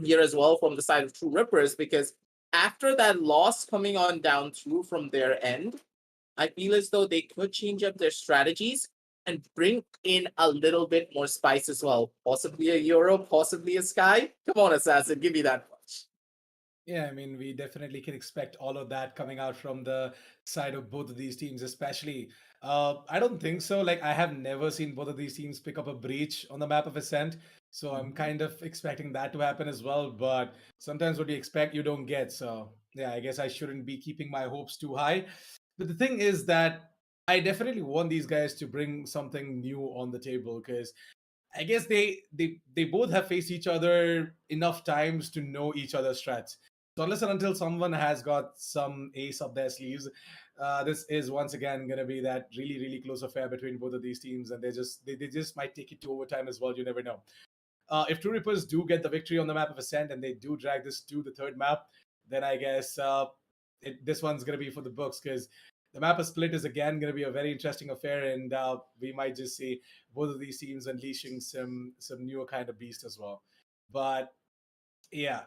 here as well from the side of True Rippers, because after that loss coming on down through from their end, I feel as though they could change up their strategies and bring in a little bit more spice as well. Possibly a Euro, possibly a Sky. Come on, Assassin, give me that much. Yeah, I mean, we definitely can expect all of that coming out from the side of both of these teams, especially. I don't think so. Like, I have never seen both of these teams pick up a breach on the map of Ascent. So I'm kind of expecting that to happen as well. But sometimes what you expect, you don't get. So, yeah, I guess I shouldn't be keeping my hopes too high. But the thing is that I definitely want these guys to bring something new on the table because I guess they both have faced each other enough times to know each other's strats. So unless and until someone has got some ace up their sleeves, this is once again going to be that really close affair between both of these teams, and they just might take it to overtime as well. You never know. If True Rippers do get the victory on the map of Ascent and they do drag this to the third map, then I guess this one's going to be for the books because the map of split is again going to be a very interesting affair, and we might just see both of these teams unleashing some newer kind of beast as well. But Yeah,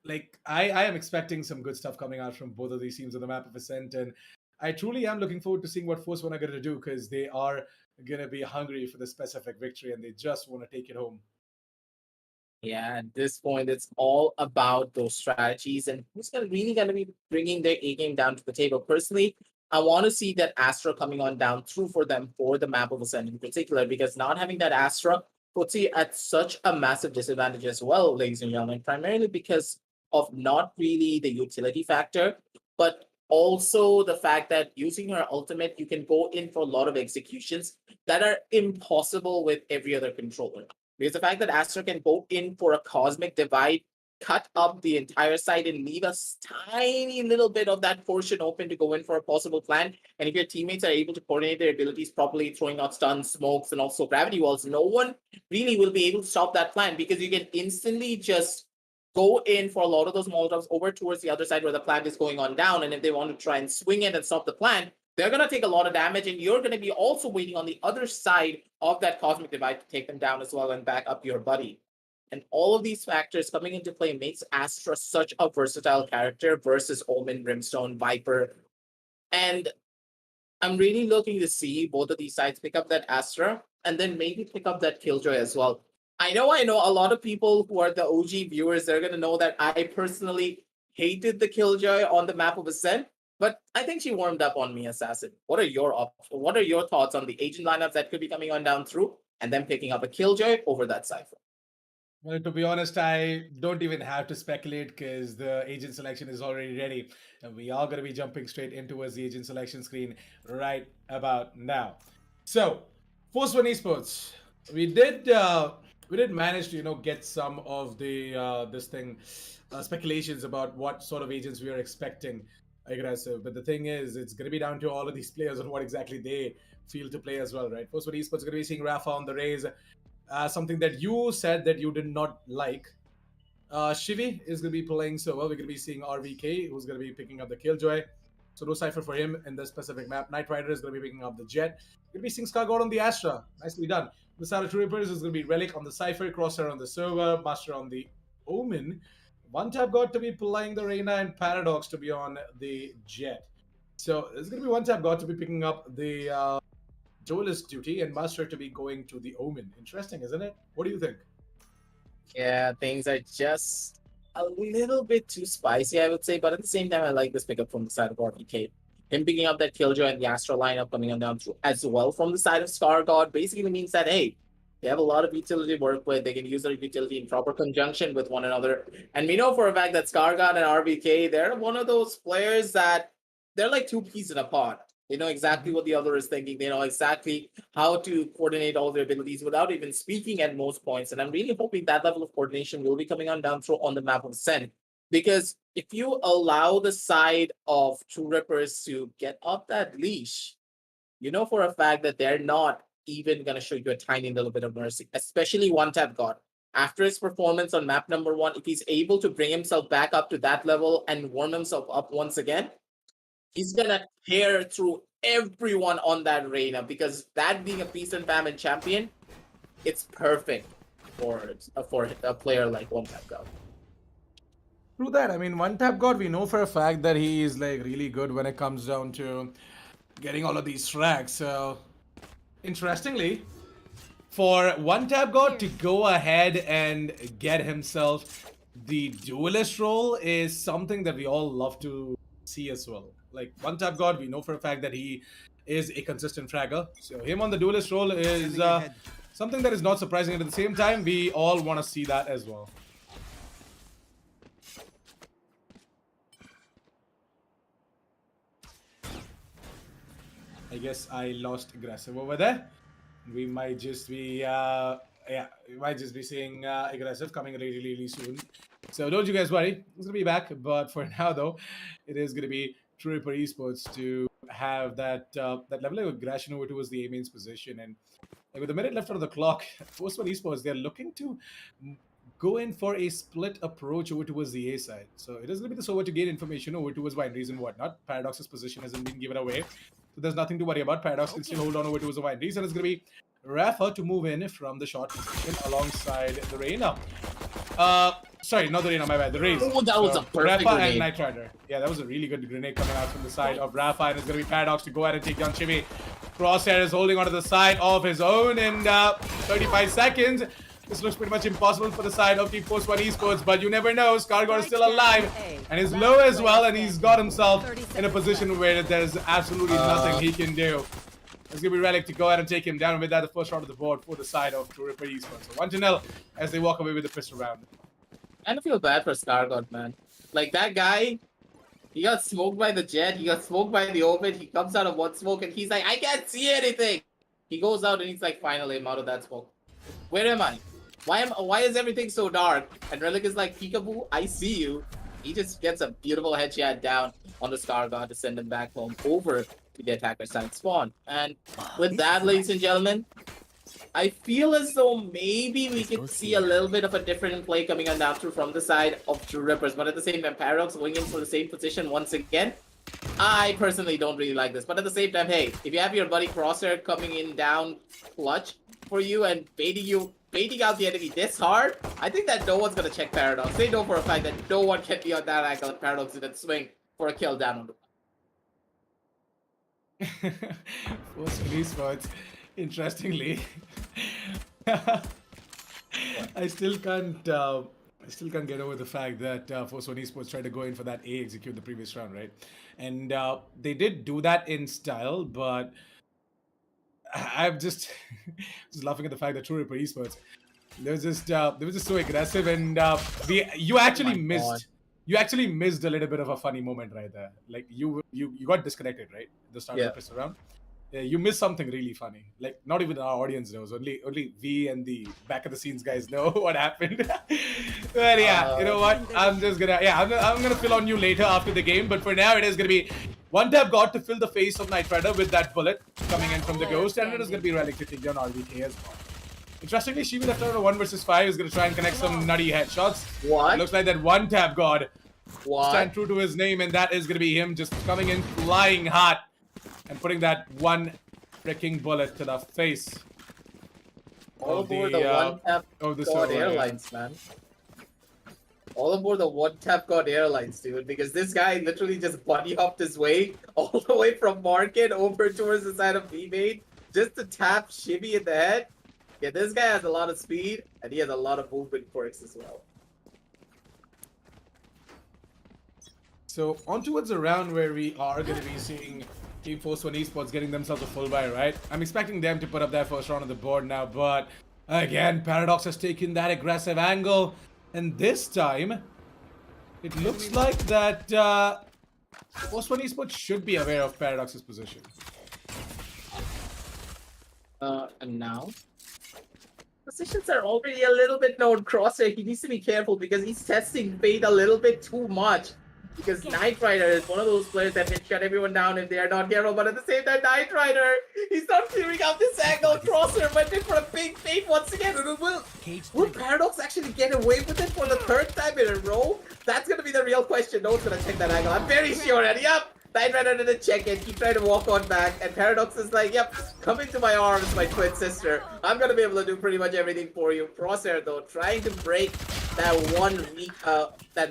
like I am expecting some good stuff coming out from both of these teams on the map of Ascent, and I truly am looking forward to seeing what Force One are going to do because they are going to be hungry for the specific victory and they just want to take it home. Yeah, at this point, it's all about those strategies and who's really going to be bringing their A game down to the table. Personally, I want to see that Astra coming on down through for them for the map of Ascent in particular, because not having that Astra puts you at such a massive disadvantage as well, ladies and gentlemen, primarily because of not really the utility factor, but also the fact that using her ultimate, you can go in for a lot of executions that are impossible with every other controller. Because the fact that Astra can go in for a cosmic divide, cut up the entire site, and leave a tiny little bit of that portion open to go in for a possible plan. And if your teammates are able to coordinate their abilities properly, throwing out stuns, smokes, and also gravity walls, no one really will be able to stop that plan because you can instantly just go in for a lot of those Molotovs over towards the other side where the plant is going on down. And if they want to try and swing it and stop the plant, they're going to take a lot of damage, and you're going to be also waiting on the other side of that cosmic divide to take them down as well and back up your buddy. And all of these factors coming into play makes Astra such a versatile character versus Omen, Brimstone, Viper. And I'm really looking to see both of these sides pick up that Astra and then maybe pick up that Killjoy as well. I know a lot of people who are the OG viewers, they're going to know that I personally hated the Killjoy on the map of Ascent. But I think she warmed up on me, Assassin. What are your thoughts on the agent lineups that could be coming on down through and then picking up a Killjoy over that Cypher? Well, to be honest, I don't even have to speculate because the agent selection is already ready. And we are going to be jumping straight into the agent selection screen right about now. So, Force One Esports, we did manage to get some of the speculations about what sort of agents we are expecting aggressive. But the thing is, it's going to be down to all of these players on what exactly they feel to play as well, right? Force One Esports is going to be seeing Rafa on the Raze. Something that you said that you did not like. Shivi is going to be playing so well. We're going to be seeing RVK, who's going to be picking up the Killjoy. So no Cypher for him in this specific map. Knight Rider is going to be picking up the Jet. We're going to be seeing Scargod on the Astra. Nicely done. The side of Truerippers is going to be Relic on the Cypher, Crosshair on the Server, Master on the Omen. One Tap God to be playing the Reyna, and Paradox to be on the Jet. So there's going to be One Tap God to be picking up the Duelist duty and Master to be going to the Omen. Interesting, isn't it? What do you think? Yeah, things are just a little bit too spicy, I would say. But at the same time, I like this pickup from the side of RPK. Him picking up that Killjoy and the Astra lineup coming on down through as well from the side of Scar God basically means that, hey, they have a lot of utility to work with. They can use their utility in proper conjunction with one another. And we know for a fact that Scar God and RBK, they're one of those players that they're like two peas in a pod. They know exactly what the other is thinking. They know exactly how to coordinate all their abilities without even speaking at most points. And I'm really hoping that level of coordination will be coming on down through on the map of Ascent. Because if you allow the side of Truerippers to get up that leash, you know for a fact that they're not even going to show you a tiny little bit of mercy, especially One Tap God. After his performance on map number 1, if he's able to bring himself back up to that level and warm himself up once again, he's gonna tear through everyone on that arena, because that being a feast and famine champion, it's perfect for a player like One Tap God. True that. I mean, One Tap God, we know for a fact that he is like really good when it comes down to getting all of these frags. So, interestingly, for One Tap God to go ahead and get himself the duelist role is something that we all love to see as well. Like One Tap God, we know for a fact that he is a consistent fragger. So him on the duelist role is something that is not surprising. And at the same time, we all want to see that as well. I guess I lost aggressive over there. We might just be we might just be seeing aggressive coming really soon. So don't you guys worry, it's gonna be back. But for now though, it is gonna be Trueripper Esports to have that that level of aggression over towards the A mains position. And like, with a minute left on the clock, Force One Esports, they're looking to go in for a split approach over towards the A side. So it is going to be this over to gain information over towards binaries and whatnot. Paradox's position hasn't been given away, so there's nothing to worry about. Paradox can still hold on over towards the binaries, and it's going to be Rafa to move in from the short position alongside the Reyna. Sorry, not the Reyna, my bad. The Raze. Oh, that was a perfect Rafa grenade. and Knight Rider. Yeah, that was a really good grenade coming out from the side of Rafa, and it's going to be Paradox to go ahead and take down Chibi. Crosshair is holding onto the side of his own in 35 seconds. This looks pretty much impossible for the side of Team Force 1 Esports, but you never know. Scargod is still alive, and he's low as well, and he's got himself in a position where there's absolutely nothing he can do. It's going to be Relic to go ahead and take him down. With that, the first round of the board for the side of Truerippers Esports. So 1-0 as they walk away with the pistol round. I kind of feel bad for Scargod, man. Like, that guy, he got smoked by the Jet, he got smoked by the Ovid, he comes out of one smoke, and he's like, I can't see anything! He goes out and he's like, finally, I'm out of that smoke. Where am I? Why is everything so dark? And Relic is like, Peekaboo, I see you. He just gets a beautiful headshot down on the Scargod to send him back home over to the attacker side spawn. And with that, ladies and gentlemen, I feel as though maybe we could see a little bit of a different play coming on down through from the side of Truerippers, but at the same time, Paradox going in for the same position once again. I personally don't really like this, but at the same time, hey, if you have your buddy Crosshair coming in down clutch for you and baiting out the enemy this hard, I think that no one's gonna check Paradox. They know for a fact that no one can be on that angle and Paradox didn't swing for a kill down on the Force 1 Esports, interestingly. I still can't get over the fact that Force 1 Esports tried to go in for that A execute the previous round, right? And they did do that in style, but I'm just laughing at the fact that Truerippers Esports, they were just so aggressive, and you actually missed a little bit of a funny moment right there. Like you got disconnected, right? At the start of the pistol round. Yeah, you missed something really funny. Like, not even our audience knows. Only we and the back of the scenes guys know what happened. But yeah, you know what? I'm gonna fill on you later after the game. But for now, it is gonna be one tap God to fill the face of Knight Rider with that bullet coming in from the Ghost, and it is gonna be Relic to take down RVK as well. Interestingly, Shivi left out a 1 versus 5 is gonna try and connect some nutty headshots. What? It looks like that one tap God stand true to his name, and that is gonna be him just coming in flying hot and putting that one freaking bullet to the face. All aboard the one-tap God Airlines, man. All aboard the one-tap God Airlines, dude. Because this guy literally just bunny hopped his way all the way from Market over towards the side of B-Main just to tap Shibby in the head. Yeah, this guy has a lot of speed, and he has a lot of movement quirks as well. So on towards a round where we are going to be seeing Team Force 1 Esports getting themselves a full buy, right? I'm expecting them to put up their first round on the board now, but again, Paradox has taken that aggressive angle, and this time, it looks like that Force 1 Esports should be aware of Paradox's position. And now? Positions are already a little bit known. Crosshair, he needs to be careful because he's testing Fate a little bit too much. Because Knight Rider is one of those players that can shut everyone down if they are not careful, but at the same time, Knight Rider, he's not clearing out this angle. Crosshair went in for a big fate once again. Will Paradox actually get away with it for the third time in a row? That's going to be the real question. No one's going to check that angle. I'm very sure. And yep, Knight Rider didn't check it. He tried to walk on back, and Paradox is like, yep, come into my arms, my twin sister. I'm going to be able to do pretty much everything for you. Crosshair, though, trying to break that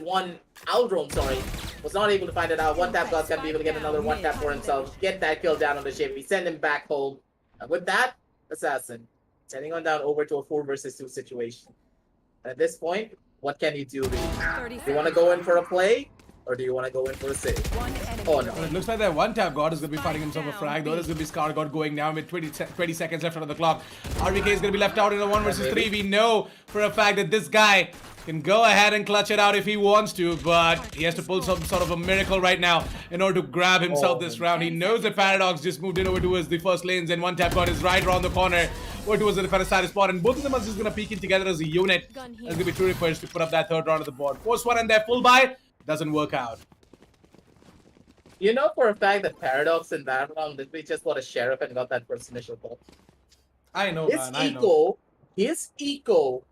one Aldrome, was not able to find it out. One tap God's gonna be able to get another one tap for himself, get that kill down on the ship. We send him back home. And with that, Assassin sending on down over to a 4 versus 2 situation. At this point, what can you do? Do you want to go in for a play, or do you want to go in for a save? Oh no! It looks like that one tap God is going to be finding himself a frag. Though there's going to be Scargod going down with 20 seconds left on the clock. RVK is going to be left out in a 1 versus 3. We know for a fact that this guy can go ahead and clutch it out if he wants to, but he has to pull some sort of a miracle right now in order to grab himself this round. He knows that Paradox just moved in over towards the first lanes, and one tap God is right around the corner over towards the defender side spot, and both of them are just going to peek in together as a unit. There's going to be Truerippers to put up that third round of the board. Force 1 and their full buy doesn't work out. You know for a fact that Paradox in that round literally just got a sheriff and got that first initial pull. I know, man. I know. His eco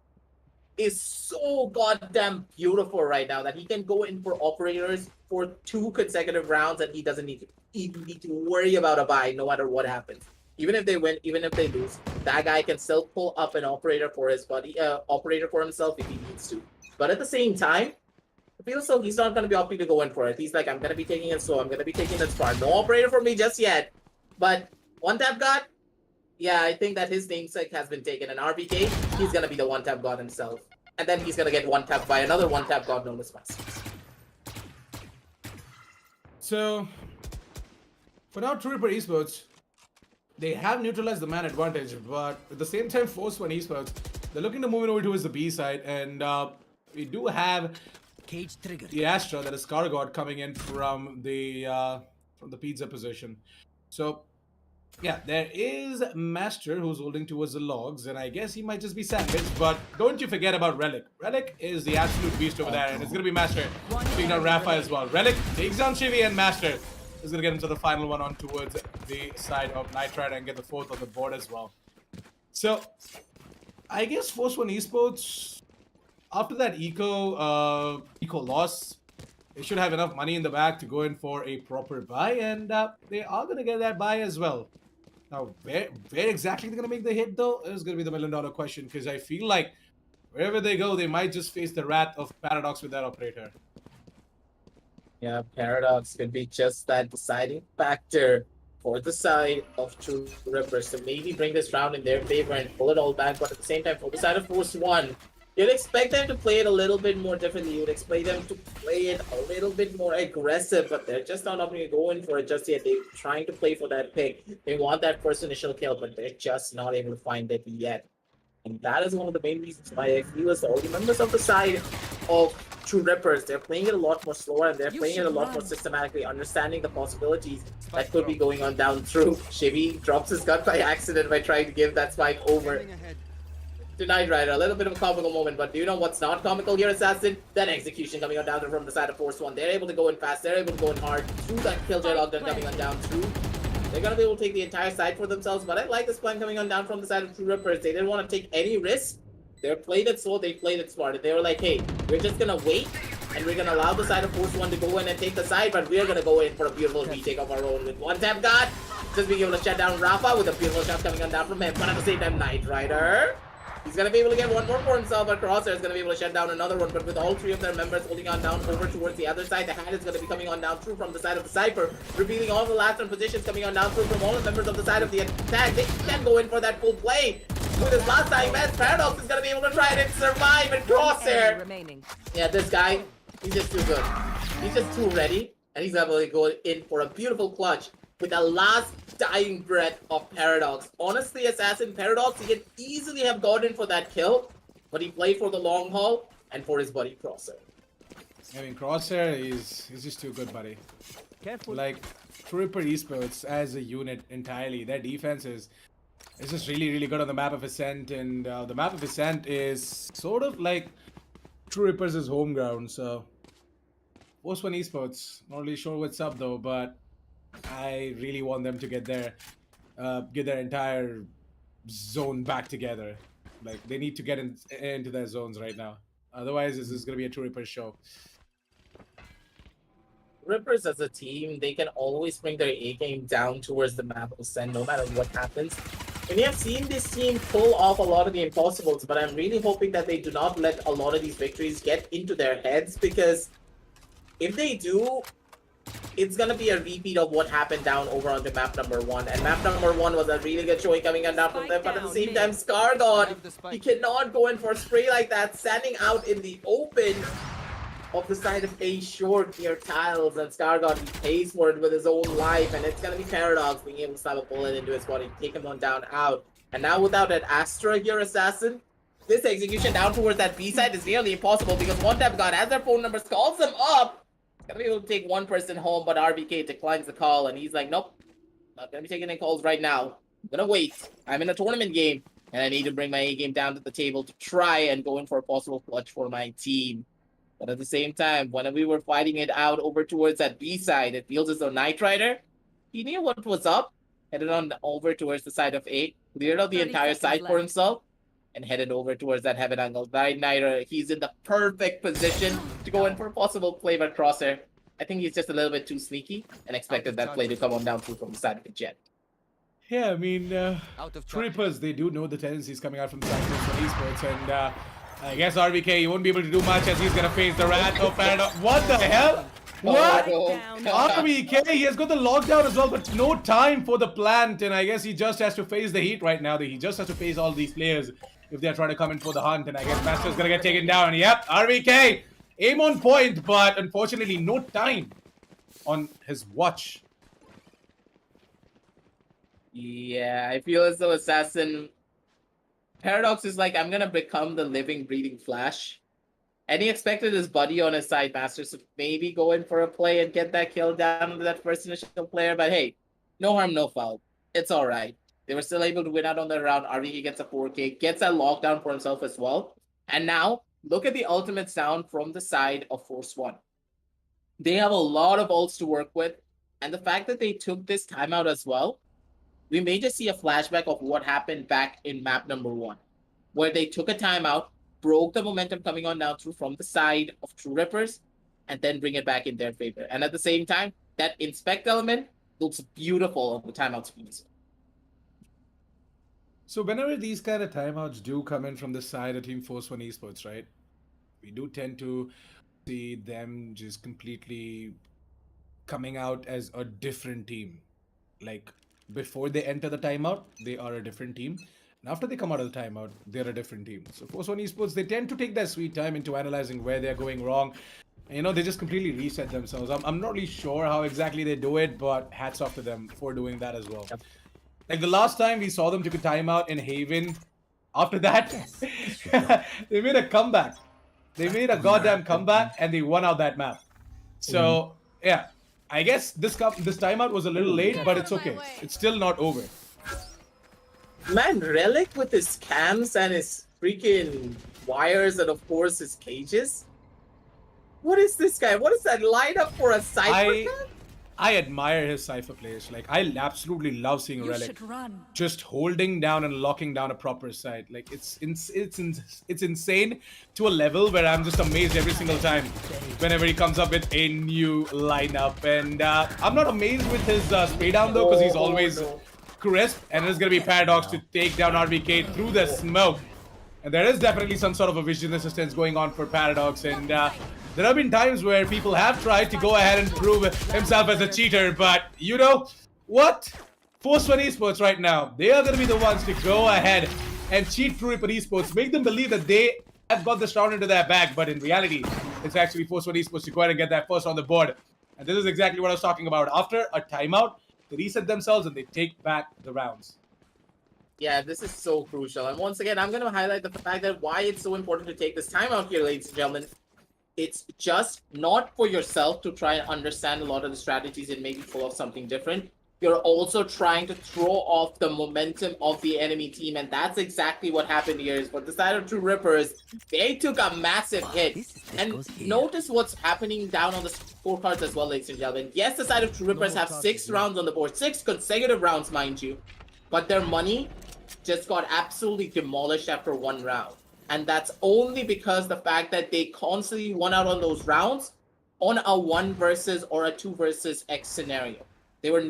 is so goddamn beautiful right now that he can go in for operators for 2 consecutive rounds and he doesn't need to even need to worry about a buy no matter what happens. Even if they win, even if they lose, that guy can still pull up an operator for his buddy, operator for himself if he needs to. But at the same time, I feel so he's not going to be opting to go in for it. He's like, I'm going to be taking it slow. I'm going to be taking it far. No operator for me just yet. But one-tap god, yeah, I think that his namesake has been taken. And RBK, he's going to be the one-tap god himself. And then he's going to get one-tapped by another one-tap god known as Masters. So, for now, Trueripper Esports, they have neutralized the man advantage, but at the same time, Force One Esports, they're looking to move it over towards the B side, and we do have Cage triggered. the Astra, that is Scargod, coming in from the pizza position. So, yeah, there is Master who's holding towards the logs, and I guess he might just be sandwiched, but don't you forget about Relic. Relic is the absolute beast over there, and it's going to be Master taking down Rafa as well. Relic takes down Chivi, and Master is going to get into the final one on towards the side of Nitride and get the fourth on the board as well. So, I guess Force One Esports, after that eco loss, they should have enough money in the bag to go in for a proper buy, and they are going to get that buy as well. Now, where exactly they're going to make the hit, though, is going to be the million-dollar question, because I feel like wherever they go, they might just face the wrath of Paradox with that operator. Yeah, Paradox could be just that deciding factor for the side of Truerippers to maybe bring this round in their favor and pull it all back. But at the same time, for the side of Force One, you'd expect them to play it a little bit more differently. You'd expect them to play it a little bit more aggressive, but they're just not opting to go in for it just yet. They're trying to play for that pick. They want that first initial kill, but they're just not able to find it yet. And that is one of the main reasons why I feel as all the members of the side of Truerippers, they're playing it a lot more slower and they're playing it a lot more systematically, understanding the possibilities that could be going on down through. Shivy drops his gun by accident by trying to give that spike over to Knight Rider. A little bit of a comical moment, but do you know what's not comical here, Assassin? That execution coming on down from the side of Force One. They're able to go in fast, they're able to go in hard through that Killjoy lockdown coming on down through. They're going to be able to take the entire side for themselves, but I like this plan coming on down from the side of Truerippers. They didn't want to take any risks. They played it slow, they played it smart. They were like, hey, we're just going to wait, and we're going to allow the side of Force One to go in and take the side, but we're going to go in for a beautiful retake of our own with one-tap God. Just being able to shut down Rafa with a beautiful shot coming on down from him, but at the same time, Knight Rider. He's going to be able to get one more for himself, but Crosshair is going to be able to shut down another one. But with all three of their members holding on down over towards the other side, the hand is going to be coming on down through from the side of the Cypher, revealing all the last turn positions coming on down through from all the members of the side of the attack. They can go in for that full play. With his last time, man, Paradox is going to be able to try it and survive, and Crosshair. Yeah, this guy, he's just too good. He's just too ready, and he's able to go in for a beautiful clutch with the last dying breath of Paradox. Honestly, Assassin Paradox, he could easily have gotten for that kill, but he played for the long haul and for his buddy Crosshair. I mean, Crosshair is just too good, buddy. Careful. Like, Trueripper Esports as a unit entirely, their defense is just really, really good on the map of Ascent, and the map of Ascent is sort of like Truerippers' home ground, so Force One Esports, not really sure what's up though, but I really want them to get their entire zone back together. Like, they need to get into their zones right now. Otherwise, this is going to be a Trueripper show. Rippers as a team, they can always bring their A game down towards the map of Ascent, no matter what happens. And we have seen this team pull off a lot of the impossibles, but I'm really hoping that they do not let a lot of these victories get into their heads, because if they do, it's going to be a repeat of what happened down over on the map number 1. And map number 1 was a really good showing coming on down from them, but at the same time, Scargod, he cannot go in for a spray like that, standing out in the open of the side of A short near tiles, and Scargod, he pays for it with his own life, and it's going to be Paradox being able to stab a bullet into his body, take him on down out. And now without that Astra here, Assassin, this execution down towards that B side is nearly impossible, because one tap God, as their phone numbers calls them up, gonna be able to take one person home, but RBK declines the call, and he's like, nope, not gonna be taking any calls right now. I'm gonna wait. I'm in a tournament game, and I need to bring my A game down to the table to try and go in for a possible clutch for my team. But at the same time, when we were fighting it out over towards that B side, it feels as though Knight Rider, he knew what was up, headed on over towards the side of A, cleared out the entire side for himself, and headed over towards that heaven angle. Knight Rider, he's in the perfect position to go in for a possible play by Crosshair. I think he's just a little bit too sneaky and expected that play to come on down through from the side of the jet. Yeah, I mean, Truerippers, they do know the tendencies coming out from the side of Esports, and I guess RBK, he won't be able to do much as he's gonna face the Rat of Paradox. What the hell? What? RBK, he has got the lockdown as well, but no time for the plant, and I guess he just has to face the heat right now. He just has to face all these players if they're trying to come in for the hunt, and I guess Master's gonna get taken down. Yep, RBK, aim on point, but unfortunately no time on his watch. Yeah, I feel as though Assassin Paradox is like, I'm gonna become the living, breathing Flash. And he expected his buddy on his side, Masters, to maybe go in for a play and get that kill down to that first initial player. But hey, no harm, no foul. It's all right. They were still able to win out on the round. RVK gets a 4K, gets that lockdown for himself as well. And now, look at the ultimate sound from the side of Force One. They have a lot of ults to work with. And the fact that they took this timeout as well, we may just see a flashback of what happened back in map number 1, where they took a timeout, broke the momentum coming on down through from the side of Truerippers, and then bring it back in their favor. And at the same time, that inspect element looks beautiful on the timeout screens. So whenever these kind of timeouts do come in from the side of Team Force One Esports, right? We do tend to see them just completely coming out as a different team. Like, before they enter the timeout, they are a different team. And after they come out of the timeout, they're a different team. So Force One Esports, they tend to take their sweet time into analyzing where they're going wrong. You know, they just completely reset themselves. I'm not really sure how exactly they do it, but hats off to them for doing that as well. Yep. Like the last time we saw them took a timeout in Haven, after that, they made a comeback. They made a goddamn comeback and they won out that map. So, yeah. I guess this timeout was a little late, but it's okay. It's still not over. Man, Relic with his cams and his freaking wires and of course his cages. What is this guy? What is that lineup for a Cypher? I admire his Cypher players. Like, I absolutely love seeing Relic just holding down and locking down a proper site. Like, it's insane to a level where I'm just amazed every single time whenever he comes up with a new lineup. And I'm not amazed with his spray down though, because he's always crisp. And it's gonna be Paradox to take down RBK through the smoke. And there is definitely some sort of a vision assistance going on for Paradox. And there have been times where people have tried to go ahead and prove himself as a cheater, but you know what? Force One Esports right now, they are going to be the ones to go ahead and cheat Truerippers Esports, make them believe that they have got this round into their bag, but in reality, it's actually Force One Esports to go ahead and get that first on the board. And this is exactly what I was talking about. After a timeout, they reset themselves and they take back the rounds. Yeah, this is so crucial. And once again, I'm going to highlight the fact that why it's so important to take this timeout here, ladies and gentlemen. It's just not for yourself to try and understand a lot of the strategies and maybe pull off something different. You're also trying to throw off the momentum of the enemy team, and that's exactly what happened here. Is for the side of Truerippers, they took a massive hit. And notice what's happening down on the scorecards as well, ladies and gentlemen. Yes, the side of Truerippers have 6 rounds on the board, 6 consecutive rounds, mind you, but their money just got absolutely demolished after 1 round. And that's only because the fact that they constantly won out on those rounds on a 1 versus or a 2 versus X scenario. They were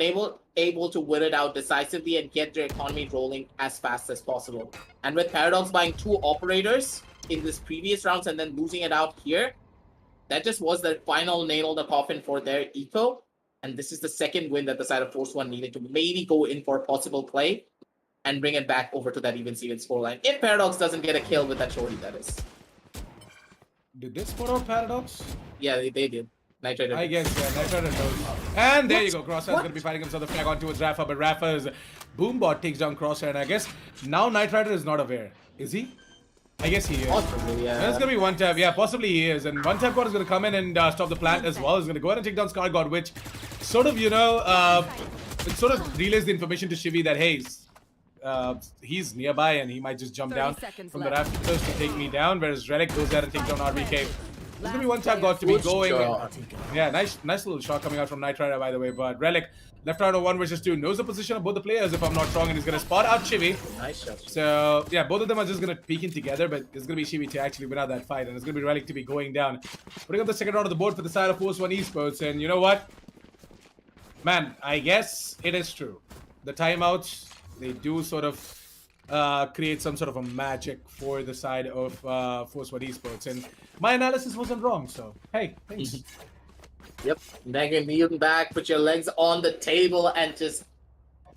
able to win it out decisively and get their economy rolling as fast as possible. And with Paradox buying 2 operators in this previous rounds and then losing it out here, that just was the final nail in the coffin for their eco. And this is the second win that the side of Force One needed to maybe go in for a possible play and bring it back over to that even Steven scoreline. If Paradox doesn't get a kill with that shorty, that is. Did they spot out Paradox? Yeah, they did. Nitrate. I guess, yeah, Nitrate knows. And there you go, Crosshair is going to be fighting himself the flag on towards Rafa, but Rafa's Boombot takes down Crosshair, and I guess now Nitrate is not aware. Is he? I guess he is. Possibly, yeah. And it's going to be one tap. Yeah, possibly he is. And one tap God is going to come in and stop the plant as well. He's going to go ahead and take down Scar God, which sort of, you know, it sort of relays the information to Shivi that, hey, he's nearby and he might just jump down from the rafters to take me down, whereas Relic goes there and takes down RBK. There's gonna be one tap God to be going. Yeah, nice little shot coming out from Nitrite, by the way. But Relic, left out of 1 versus 2, knows the position of both the players, if I'm not wrong, and he's gonna spot out Shivi. Nice shot. So yeah, both of them are just gonna peek in together, but it's gonna be Shivi to actually win out that fight, and it's gonna be Relic to be going down. Putting up the second round of the board for the side of Force One Esports, and you know what? Man, I guess it is true. The timeouts, they do sort of create some sort of a magic for the side of Force One Esports. And my analysis wasn't wrong, so hey, thanks. Yep. Then you kneel back, put your legs on the table, and just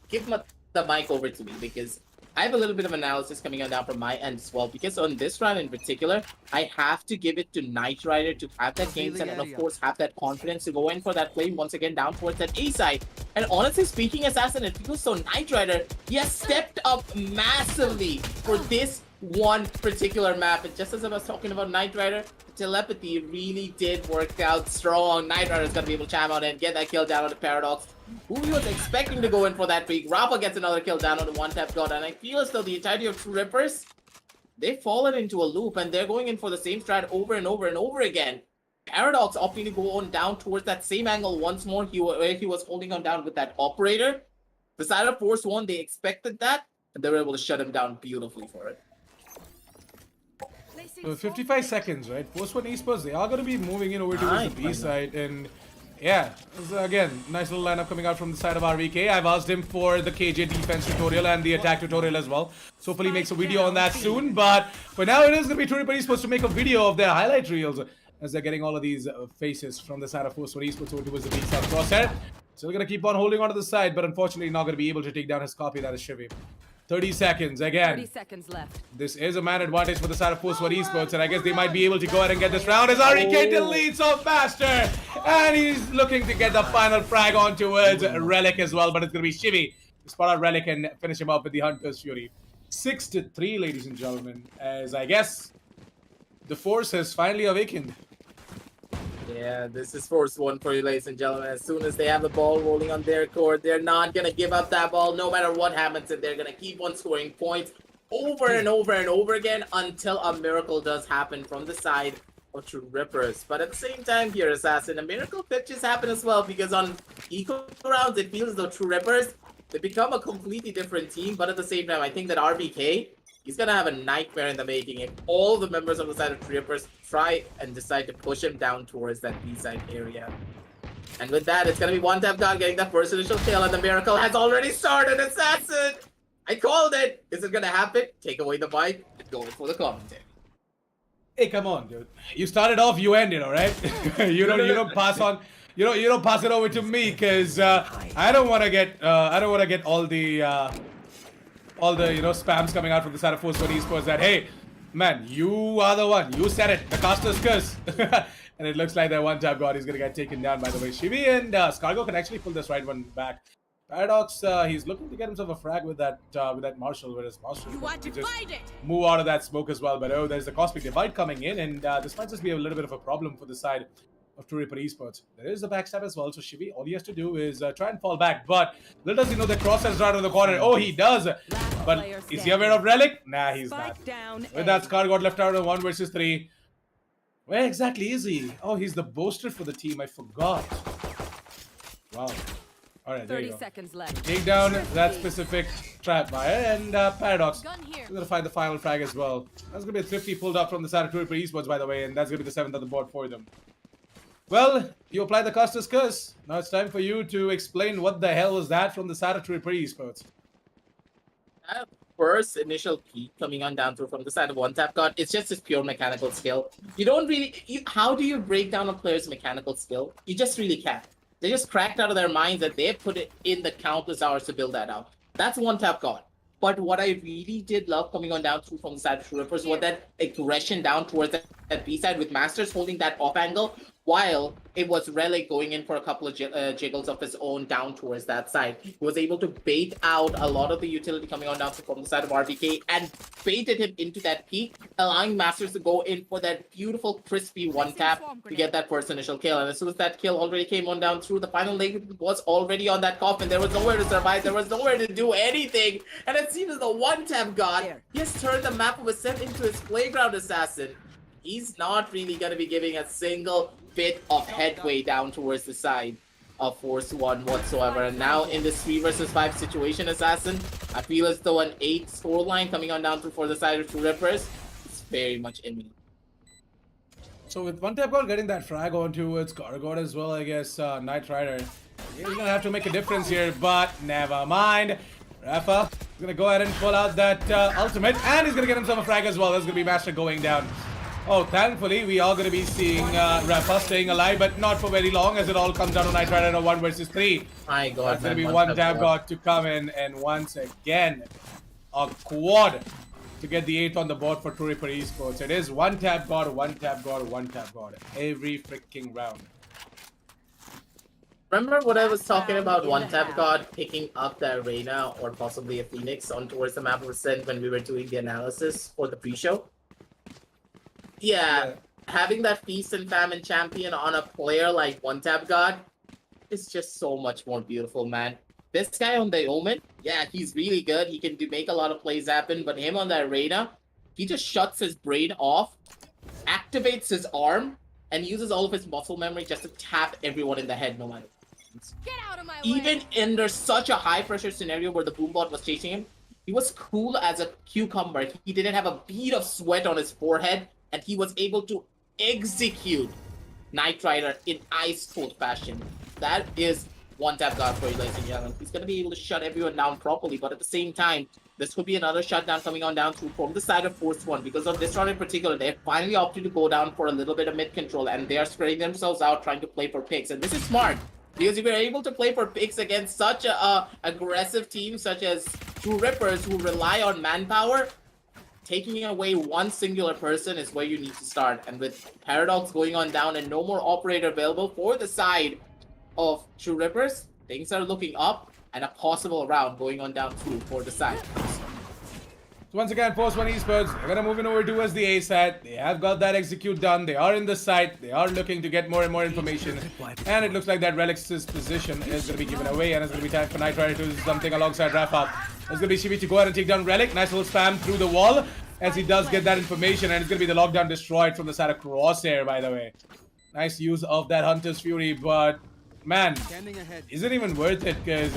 give the mic over to me, because I have a little bit of analysis coming on down from my end as well. Because on this round in particular, I have to give it to Knight Rider to have that game set and of course have that confidence to go in for that play once again down towards that A side. And honestly speaking, Assassin, it feels so Knight Rider, he has stepped up massively for this one particular map. And just as I was talking about Knight Rider, telepathy really did work out strong. Knight Rider is going to be able to chime out and get that kill down on the Paradox, who he was expecting to go in for that peak. Rappa gets another kill down on the one-tap god, and I feel as though the entirety of Truerippers, they've fallen into a loop, and they're going in for the same strat over and over and over again. Paradox opting to go on down towards that same angle once more, where he was holding on down with that operator. The side of Force One, they expected that, and they were able to shut him down beautifully for it. 55 seconds, right? Force One Esports, they are going to be moving in over towards the B side, and yeah, again, nice little lineup coming out from the side of RVK. I've asked him for the KJ defense tutorial and the attack tutorial as well. So hopefully he makes a video on that soon. But for now, it is going to be Truerippers supposed to make a video of their highlight reels as they're getting all of these faces from the side of Force One Esports over towards the B side. Crosshair still going to keep on holding onto the side, but unfortunately not going to be able to take down his copy. That is Shivi. 30 seconds again. 30 seconds left. This is a man advantage for the side of Force One Esports, and I guess they might be able to go ahead and get this round as REK deletes off faster, and he's looking to get the final frag on towards Relic as well, but it's going to be Shivi to spot out Relic and finish him up with the Hunter's Fury. 6-3, ladies and gentlemen, as I guess the Force has finally awakened. Yeah, this is Force One for you, ladies and gentlemen. As soon as they have the ball rolling on their court, they're not going to give up that ball no matter what happens, and they're going to keep on scoring points over and over and over again until a miracle does happen from the side of Truerippers. But at the same time here, Assassin, a miracle could just happen as well, because on equal rounds, it feels as though Truerippers, they become a completely different team. But at the same time, I think that RBK, he's going to have a nightmare in the making if all the members on the side of Truerippers try and decide to push him down towards that B-side area. And with that, it's going to be one-tap god getting that first initial kill, and the miracle has already started. Assassin! I called it! Is it going to happen? Take away the mic and go for the commentary. Hey, come on, dude. You started off, you ended, all right? you don't pass on. You don't pass it over to me, because I don't want to get all the spams coming out from the side of Force One Esports that, hey, man, you are the one. You said it. The caster's curse. And it looks like that one-tap god is going to get taken down, by the way. Shivi and Scargo can actually pull this right one back. Paradox, he's looking to get himself a frag with that Marshall, whereas Marshall can just move out of that smoke as well. But oh, there's the Cosmic Divide coming in, and this might just be a little bit of a problem for the side of Truerippers Esports. There is the backstab as well, so Shivi, all he has to do is try and fall back. But little does he know that Cross has right on the corner. Oh, he does. But is he aware of Relic? Nah, he's not. With that, Scar got left out on 1 versus 3. Where exactly is he? Oh, he's the boaster for the team. I forgot. Wow. All right, there you go. 30 seconds left. Take down that specific trap wire, and Paradox is going to find the final frag as well. That's going to be a thrifty pulled up from the side of Truerippers Esports, by the way, and that's going to be the 7th on the board for them. Well, you apply the caster's curse. Now it's time for you to explain what the hell was that from the side of Truerippers Esports. First initial peak coming on down through from the side of one-tap god, it's just this pure mechanical skill. You don't really... how do you break down a player's mechanical skill? You just really can't. They just cracked out of their minds that they put it in the countless hours to build that out. That's one-tap god. But what I really did love coming on down through from the side of Truerippers was that aggression down towards that B-side with Masters holding that off angle, while it was Relic going in for a couple of jiggles of his own down towards that side. He was able to bait out a lot of the utility coming on down from the side of RBK and baited him into that peak, allowing Masters to go in for that beautiful crispy one-tap to get that first initial kill. And as soon as that kill already came on down through, the final leg was already on that coffin. There was nowhere to survive. There was nowhere to do anything. And it seems as the one-tap god, he has turned the map of Ascent into his playground, Assassin. He's not really going to be giving a single bit of headway down towards the side of Force One whatsoever. And now in this 3 versus 5 situation, Assassin, I feel as though an 8 scoreline coming on down for the side of Truerippers is very much imminent. So with one-tap god getting that frag onto its Gargod as well, I guess Knight Rider, he's going to have to make a difference here, but never mind. Rafa He's gonna go ahead and pull out that ultimate, and he's gonna get himself a frag as well. That's gonna be Master going down. Oh, thankfully, we are gonna be seeing Rafa staying alive, but not for very long, as it all comes down to Knight Rider 1 versus 3. My God, That's gonna man, be one tap god to come in, and once again, a quad to get the 8th on the board for Trueripper Esports. It is one tap god, one tap god, one tap god every freaking round. Remember what I was talking about, one tap god picking up the arena or possibly a Phoenix on towards the map of Ascent when we were doing the analysis for the pre-show? Yeah, having that feast and famine champion on a player like one tap god is just so much more beautiful, man. This guy on the Omen, yeah, he's really good. He can make a lot of plays happen, but him on the arena, he just shuts his brain off, activates his arm, and uses all of his muscle memory just to tap everyone in the head no matter what. Get out of my way. Even under such a high pressure scenario where the boombot was chasing him, he was cool as a cucumber. He didn't have a bead of sweat on his forehead, and he was able to execute Knight Rider in ice cold fashion. That is one tap god for you, ladies and gentlemen. He's gonna be able to shut everyone down properly, but at the same time, this could be another shutdown coming on down through from the side of Force One, because of this round in particular, they finally opted to go down for a little bit of mid control, and they are spreading themselves out trying to play for picks. And this is smart, because if you're able to play for picks against such a aggressive team such as Truerippers, who rely on manpower, taking away one singular person is where you need to start. And with Paradox going on down and no more operator available for the side of Truerippers, things are looking up, and a possible round going on down through for the side. So once again, Force One Esports, they're gonna move in over towards the A side. They have got that execute done. They are in the site. They are looking to get more and more information. And it looks like that Relic's position is gonna be given away, and it's gonna be time for Knight Rider to do something alongside Rafa. It's gonna be Shivi to go ahead and take down Relic. Nice little spam through the wall as he does get that information, and it's gonna be the lockdown destroyed from the side of Crosshair, by the way. Nice use of that Hunter's Fury, but man, is it even worth it? Because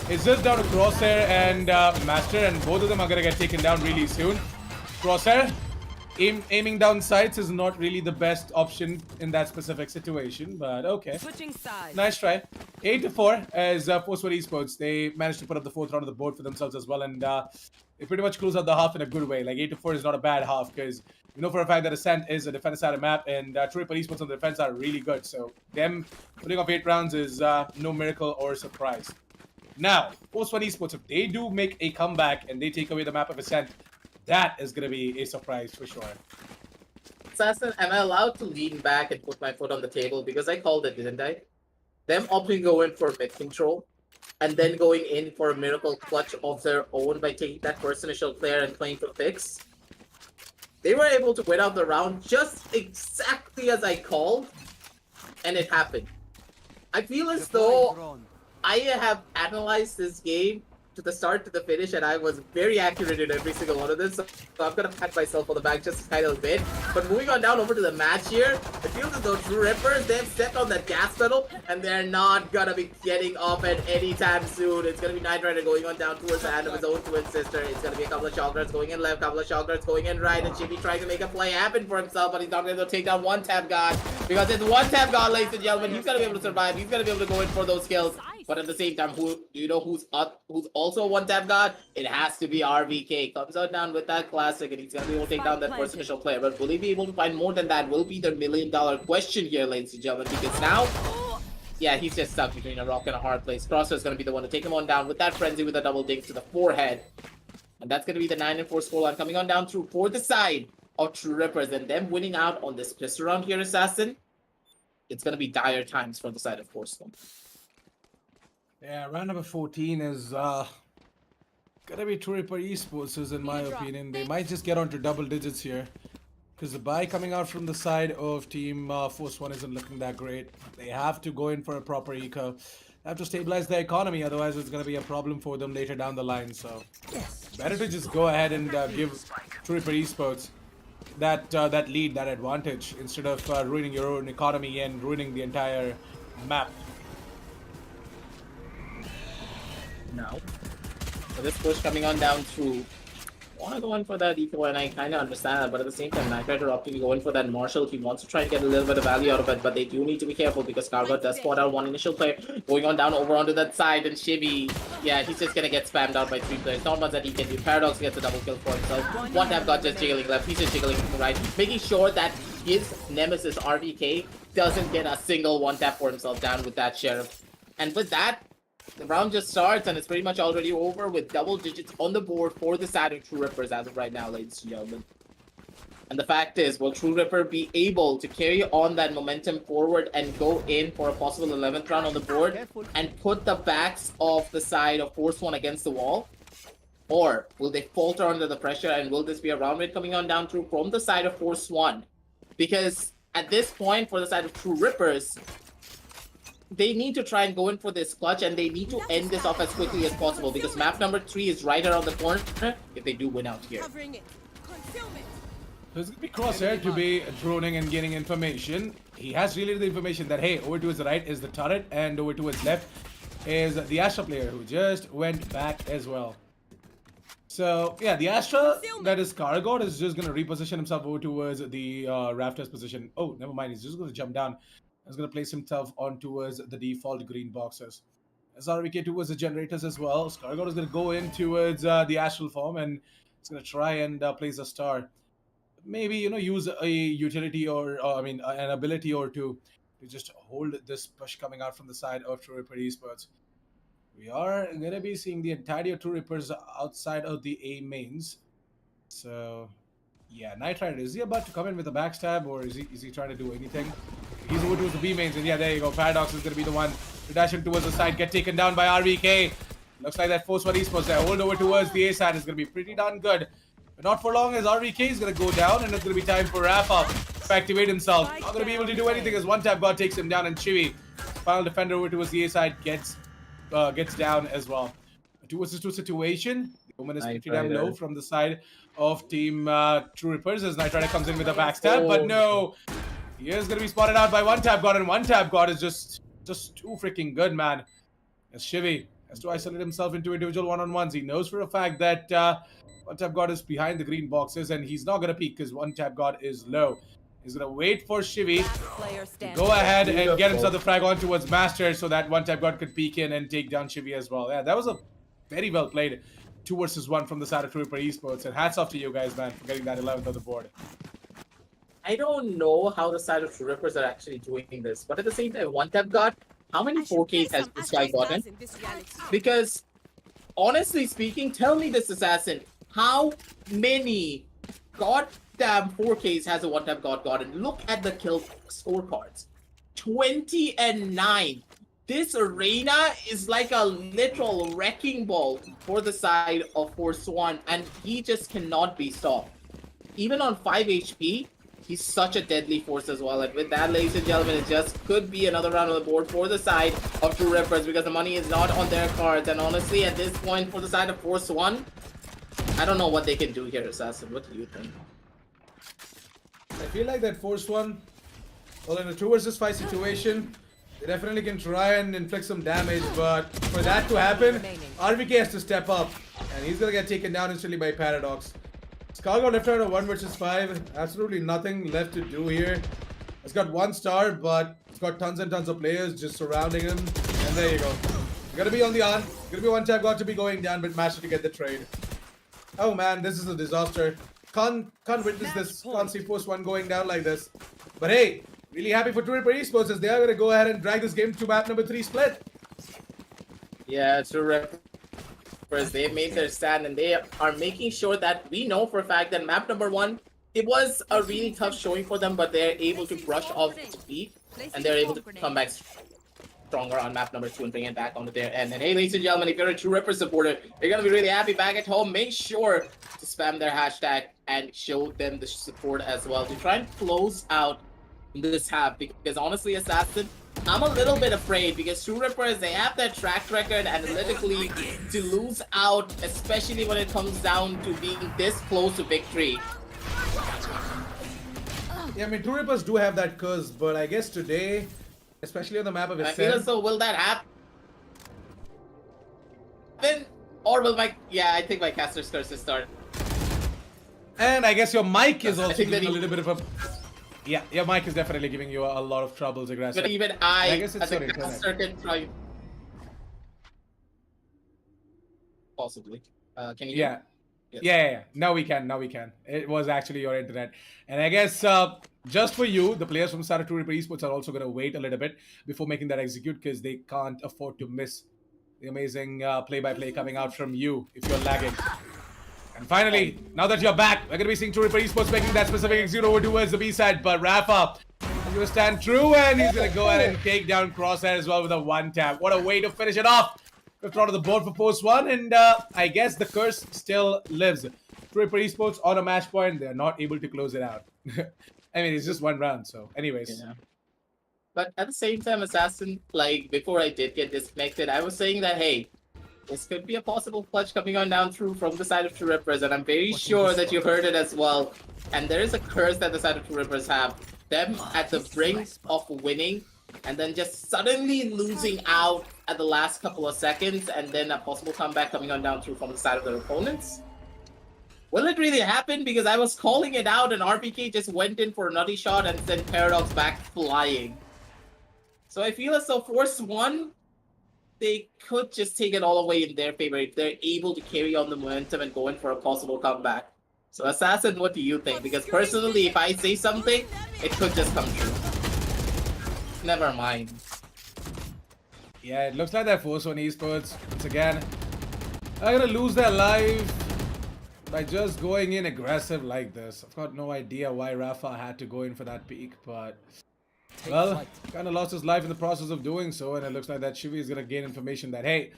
it's just down to Crosshair and Master, and both of them are gonna get taken down really soon. Crosshair aiming down sights is not really the best option in that specific situation, but okay. Switching sides. Nice try. 8-4 as Force One Esports. They managed to put up the 4th round of the board for themselves as well, and they pretty much close out the half in a good way. Like 8-4 is not a bad half, because we know for a fact that Ascent is a defense side of map, and Truerippers Esports on the defense are really good. So them putting off 8 rounds is no miracle or surprise. Now, Force One Esports, if they do make a comeback and they take away the map of Ascent, that is going to be a surprise for sure. Assassin, am I allowed to lean back and put my foot on the table? Because I called it, didn't I? Them opting to go in for mid control, and then going in for a miracle clutch of their own by taking that first initial player and playing for picks. They were able to win out the round just exactly as I called, and it happened. I feel as though I have analyzed this game to the start to the finish, and I was very accurate in every single one of them, so I'm gonna pat myself on the back just a tiny bit. But moving on down over to the match here, it feels as though Truerippers, they've stepped on that gas pedal, and they're not gonna be getting off at any time soon. It's gonna be Knight Rider going on down towards the hand of his own twin sister. It's gonna be a couple of shotguns going in left, couple of shotguns going in right, and Chibi trying to make a play happen for himself, but he's not gonna be able to take down one tap god, because it's one tap god, ladies and gentlemen. He's gonna be able to survive. He's gonna be able to go in for those kills. But at the same time, who do you know who's also a one-tap god? It has to be RVK. Comes out down with that classic, and he's gonna be able to take down that first initial player. But will he be able to find more than that? Will be the million-dollar question here, ladies and gentlemen. Because now, yeah, he's just stuck between a rock and a hard place. Crosshair is gonna be the one to take him on down with that frenzy with a double dink to the forehead, and that's gonna be the 9-4 scoreline coming on down through for the side of Truerippers, and them winning out on this pistol round here, Assassin. It's gonna be dire times for the side of Force One. Yeah, round number 14 is gonna be Trueripper Esports, in my opinion. They might just get onto double digits here, because the buy coming out from the side of Team Force One isn't looking that great. They have to go in for a proper eco. They have to stabilize their economy, otherwise it's gonna be a problem for them later down the line. So better to just go ahead and give Trueripper Esports that lead, that advantage, instead of ruining your own economy and ruining the entire map. Now, so this push coming on down through want to go in for that eco, and I kind of understand that, but at the same time, Nightcrawler opting to go in for that Marshall. He wants to try and get a little bit of value out of it, but they do need to be careful because Scargot does spot out one initial player going on down over onto that side, and Shivy, yeah, he's just gonna get spammed out by 3 players. Not much that he can do. Paradox gets a double kill for himself. One tap got just jiggling left. He's just jiggling to the right, making sure that his nemesis RVK doesn't get a single one tap for himself down with that Sheriff. And with that, the round just starts, and it's pretty much already over with double digits on the board for the side of Truerippers as of right now, ladies and gentlemen. And the fact is, will Trueripper be able to carry on that momentum forward and go in for a possible 11th round on the board and put the backs of the side of Force One against the wall? Or will they falter under the pressure, and will this be a round rate coming on down through from the side of Force One? Because at this point, for the side of Truerippers, they need to try and go in for this clutch, and they need to end this off as quickly as possible because map number 3 is right around the corner if they do win out here. So it's going to be Crosshair to be droning and getting information. He has relayed the information that, hey, over to his right is the turret, and over to his left is the Astra player who just went back as well. So, yeah, the Astra, that is Scargot, is just going to reposition himself over towards the Rafters position. Oh, never mind, he's just going to jump down. He's going to place himself on towards the default green boxes. SRVK towards the generators as well. Scargot is going to go in towards the astral form, and he's going to try and place a star. Maybe, you know, use a utility or an ability or two to just hold this push coming out from the side of Trueripper Esports. We are going to be seeing the entirety of Truerippers outside of the A mains. So, yeah, Knight Rider, is he about to come in with a backstab, or is he trying to do anything? He's over towards the B mains, and yeah, there you go. Paradox is going to be the one to dash him towards the side, get taken down by RVK. Looks like that Force One Esports there. Hold over towards the A side is going to be pretty darn good. But not for long, as RVK is going to go down, and it's going to be time for Rafa to activate himself. Not going to be able to do anything as one tap god takes him down, and Chibi, final defender over towards the A side, gets down as well. A 2-2 situation. The moment is pretty damn low from the side of Team Truerippers as Knight Rider comes in with a backstab, but no. He is going to be spotted out by one tap god, and one tap god is just too freaking good, man. As Shivy has to isolate himself into individual one-on-ones. He knows for a fact that one tap god is behind the green boxes, and he's not going to peek because one tap god is low. He's going to wait for Shivy to go ahead and get himself the frag on towards Master so that one tap god could peek in and take down Shivy as well. Yeah, that was a very well played 2 versus 1 from the side of Trueripper Esports, and hats off to you guys, man, for getting that 11th on the board. I don't know how the side of Truerippers are actually doing this, but at the same time, one tap god, how many 4Ks has this guy gotten? Because, honestly speaking, tell me this assassin, how many goddamn 4Ks has a one tap god gotten? Look at the kill scorecards. 20 and 9. This arena is like a literal wrecking ball for the side of Force One, and he just cannot be stopped. Even on 5 HP, he's such a deadly force as well. And with that, ladies and gentlemen, it just could be another round on the board for the side of Truerippers because the money is not on their cards. And honestly, at this point, for the side of Force One, I don't know what they can do here, Assassin. What do you think? I feel like that Force One, well, in a 2 versus 5 situation, they definitely can try and inflict some damage, but for that to happen, RVK has to step up, and he's gonna get taken down instantly by Paradox. Scargot left out of 1 versus 5, absolutely nothing left to do here. It's got 1 star, but it's got tons and tons of players just surrounding him, and there you go. You're gonna be on the on, gonna be one tap got to be going down, but Master to get the trade. Oh man, this is a disaster. Can't witness this, can't see Force One going down like this. But hey, really happy for Trueripper Esports as they are going to go ahead and drag this game to map number 3 split. Yeah, Truerippers, they made their stand, and they are making sure that we know for a fact that map number 1, it was a really tough showing for them, but they're able to brush off defeat, and they're able to come back stronger on map number 2 and bring it back onto their end. And hey, ladies and gentlemen, if you're a Trueripper supporter, you're going to be really happy back at home. Make sure to spam their hashtag and show them the support as well to try and close out this half, because honestly, Assassin, I'm a little bit afraid because Truerippers, they have that track record analytically to lose out, especially when it comes down to being this close to victory. Yeah, I mean, Truerippers do have that curse, but I guess today, especially on the map of Ascent, I feel as though, will that happen? Or will my... Yeah, I think my caster's curse is started. And I guess your mic is I also think that giving a little bit of a... Yeah, your mic is definitely giving you a lot of troubles, aggressive. But even I guess it's as a your internet. caster, can try. Possibly. Can you? Yeah. Yes. Yeah. Now we can. It was actually your internet. And I guess just for you, the players from Truerippers Esports are also going to wait a little bit before making that execute because they can't afford to miss the amazing play-by-play coming out from you if you're lagging. And finally, now that you're back, we're going to be seeing Truerippers Esports making that specific execute over towards the B side. But Rafa is going to stand true and he's going to go ahead and take down Crosshair as well with a one tap. What a way to finish it off. Fifth round of the board for Post 1, and I guess the curse still lives. Truerippers Esports on a match point, they're not able to close it out. I mean, it's just one round, so anyways. Yeah. But at the same time, Assassin, like, before I did get disconnected, I was saying that, hey, this could be a possible clutch coming on down through from the side of Truerippers, and I'm very sure that you heard it as well. And there is a curse that the side of Truerippers have. Them at the brink of winning, and then just suddenly losing out at the last couple of seconds, and then a possible comeback coming on down through from the side of their opponents. Will it really happen? Because I was calling it out, and RPK just went in for a nutty shot and sent Paradox back flying. So I feel as though Force 1, they could just take it all away in their favor if they're able to carry on the momentum and go in for a possible comeback. So Assassin, what do you think? Because personally, if I say something, it could just come true. Never mind. Yeah, it looks like that Force 1 Esports, once again, are going to lose their life by just going in aggressive like this. I've got no idea why Rafa had to go in for that peak, but... Well, kind of lost his life in the process of doing so, and it looks like that Shivi is going to gain information that, hey,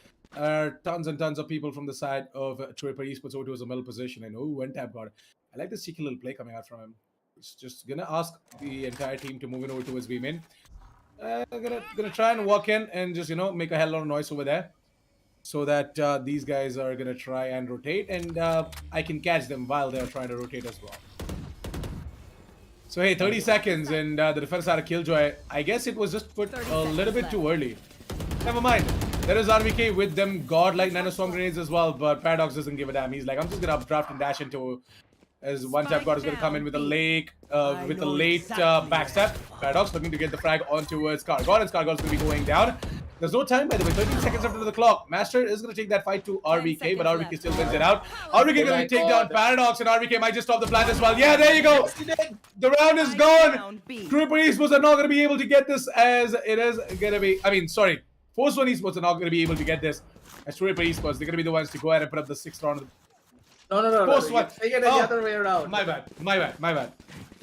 tons and tons of people from the side of Truerippers Esports over to his middle position, and one tap got it. I like this cheeky little play coming out from him. He's just going to ask the entire team to move in over towards B-Main. Gonna try and walk in and just, make a hell lot of noise over there. So that these guys are going to try and rotate, and I can catch them while they're trying to rotate as well. So hey, 30 seconds and the defense had a Killjoy. I guess it was just put a little bit too early. Never mind. There is RVK with them godlike nanostorm grenades as well, but Paradox doesn't give a damn. He's like, I'm just gonna updraft and dash into, as one tap god is gonna come in with a late backstep. Paradox looking to get the frag on towards Scargod, and Scargod is gonna be going down. There's no time, by the way. 13 seconds after the clock. Master is going to take that fight to RVK, but RVK still wins it out. RVK going to take down Paradox, and RVK might just stop the plant as well. Yeah, there you go. The round is gone. Truerippers Esports are not going to be able to get this as it is going to be... Force 1 Esports are not going to be able to get this as Truerippers Esports. They're going to be the ones to go ahead and put up the 6th round. No. Force 1. Take it the other way around. My bad.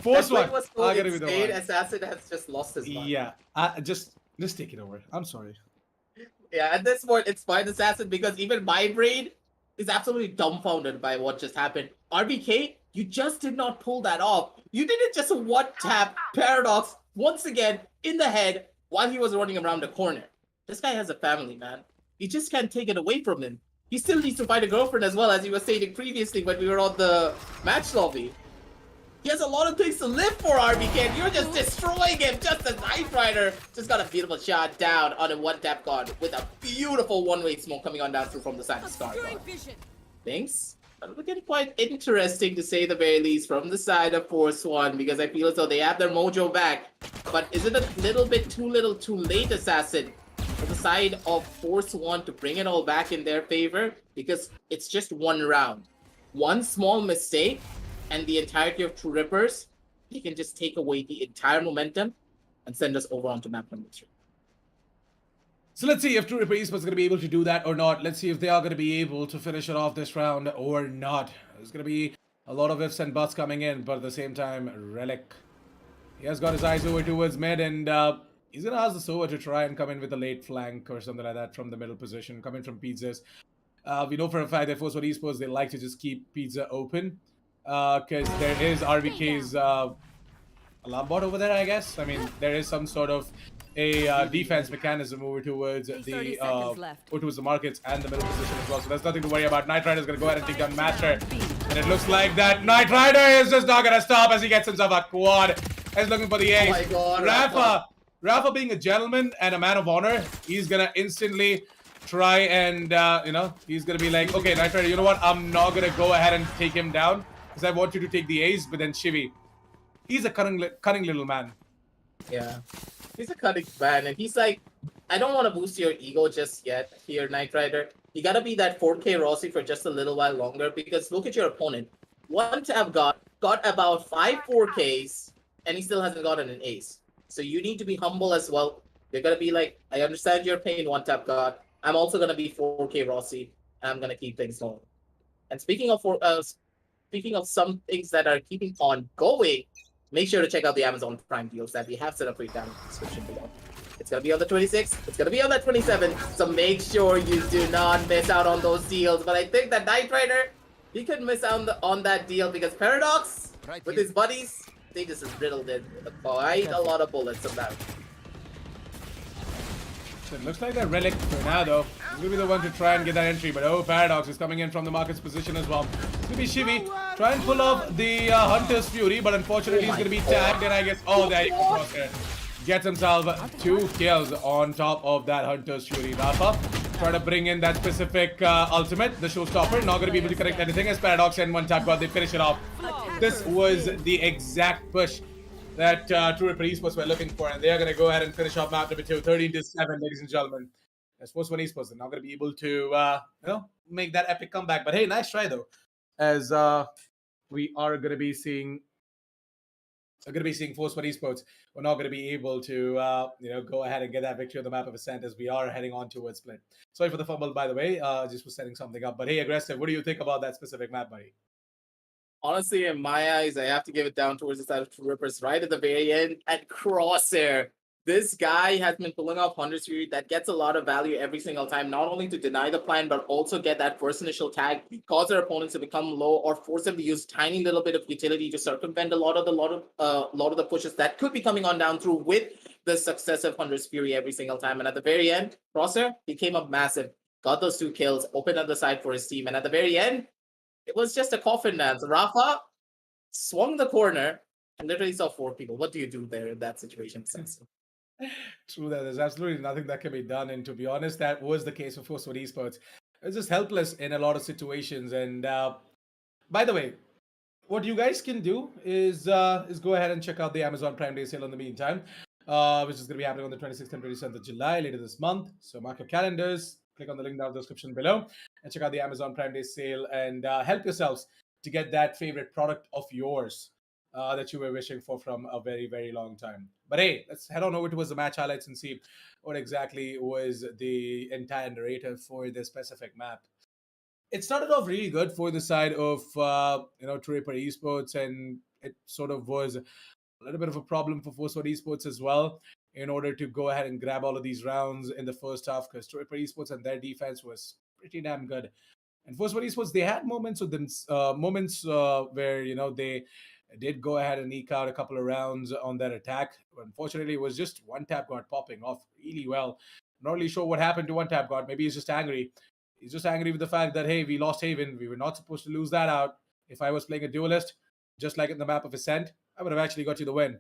Force 1 are going to be the one. Assassin has just lost his mind. Yeah, just take it over. I'm sorry. Yeah, at this point, it's fine, Assassin, because even my brain is absolutely dumbfounded by what just happened. RBK, you just did not pull that off. You didn't just one-tap Paradox once again in the head while he was running around the corner. This guy has a family, man. You just can't take it away from him. He still needs to find a girlfriend as well, as he was stating previously when we were on the match lobby. He has a lot of things to live for, RBK, and you're just destroying him just as Knight Rider just got a beautiful shot down on a one-tap guard with a beautiful one-way smoke coming on down through from the side of Scar. Things are looking quite interesting, to say the very least, from the side of Force 1, because I feel as though they have their mojo back. But is it a little bit too little too late, Assassin, for the side of Force 1 to bring it all back in their favor? Because it's just one round. One small mistake, and the entirety of Truerippers, they can just take away the entire momentum and send us over onto map number 3. So let's see if Truerippers Esports is going to be able to do that or not. Let's see if they are going to be able to finish it off this round or not. There's going to be a lot of ifs and buts coming in, but at the same time, Relic, he has got his eyes over towards mid, and he's going to ask the Sova to try and come in with a late flank or something like that from the middle position, coming from Pizzas. We know for a fact that Force 1 Esports, they like to just keep Pizza open. Because there is RVK's alarm bot over there, I guess. I mean, there is some sort of a defense mechanism over towards the markets and the middle position as well. So there's nothing to worry about. Knight Rider is going to go ahead and take down Master. And it looks like that Knight Rider is just not going to stop as he gets himself a quad. He's looking for the ace. Oh my God, Rafa being a gentleman and a man of honor, he's going to instantly try and, he's going to be like, okay, Knight Rider, you know what? I'm not going to go ahead and take him down. because I want you to take the ace, but then Shivi, he's a cunning little man. Yeah. He's a cunning man, and he's like, I don't want to boost your ego just yet here, Knight Rider. You gotta be that 4K Rossi for just a little while longer, because look at your opponent. One tab got about 5 4Ks, and he still hasn't gotten an ace. So you need to be humble as well. You're gonna be like, I understand your pain, one tap God. I'm also gonna be 4K Rossi, and I'm gonna keep things going. And speaking of some things that are keeping on going, make sure to check out the Amazon Prime deals that we have set up for you down in the description below. It's going to be on the 26th. It's going to be on the 27th. So make sure you do not miss out on those deals. But I think that Knight Rider, he could miss out on that deal because Paradox, with his buddies, they just riddled it with quite a lot of bullets on that. So it looks like that Relic for now, though. He's going to be the one to try and get that entry. But oh, Paradox is coming in from the market's position as well. It's going to be Shivi. Try and pull off the Hunter's Fury. But unfortunately, he's going to be tagged. And I guess, oh, there you go. Gets himself 2 kills on top of that Hunter's Fury. Rafa trying to bring in that specific ultimate, the showstopper. Not going to be able to connect anything as Paradox and one tap God. They finish it off. This was the exact push that Truerippers Esports were looking for, and they are going to go ahead and finish off map number 2, 13-7, ladies and gentlemen. As Force 1 Esports are not going to be able to, make that epic comeback. But hey, nice try though, as we are going to be seeing. Force 1 Esports. We're not going to be able to, go ahead and get that victory on the map of Ascent as we are heading on towards Split. Sorry for the fumble, by the way. Just was setting something up. But hey, Aggressive, what do you think about that specific map, buddy? Honestly, in my eyes, I have to give it down towards the side of Truerippers right at the very end. And Crosshair, this guy has been pulling off Hunter's Fury that gets a lot of value every single time, not only to deny the plan, but also get that first initial tag, cause their opponents to become low, or force them to use tiny little bit of utility to circumvent a lot of the pushes that could be coming on down through with the successive Hunter's Fury every single time. And at the very end, Crosshair, he came up massive, got those 2 kills, opened up the side for his team, and at the very end, it was just a coffin dance. Rafa swung the corner and literally saw 4 people. What do you do there in that situation? True that. There's absolutely nothing that can be done. And to be honest, that was the case for Force 1 Esports. It's just helpless in a lot of situations. And by the way, what you guys can do is go ahead and check out the Amazon Prime Day sale in the meantime, which is going to be happening on the 26th and 27th of July later this month. So mark your calendars. Click on the link down in the description below and check out the Amazon Prime Day sale and help yourselves to get that favorite product of yours that you were wishing for from a very, very long time. But hey, let's head on over towards the match highlights and see what exactly was the entire narrative for this specific map. It started off really good for the side of Truerippers Esports, and it sort of was a little bit of a problem for Force 1 Esports as well, in order to go ahead and grab all of these rounds in the first half, because Truerippers Esports and their defense was pretty damn good. And Force 1 Esports, they had moments with them, where they did go ahead and eke out a couple of rounds on that attack. But unfortunately, it was just one tap God popping off really well. Not really sure what happened to one tap God. Maybe he's just angry. He's just angry with the fact that, hey, we lost Haven. We were not supposed to lose that out. If I was playing a duelist, just like in the map of Ascent, I would have actually got you the win.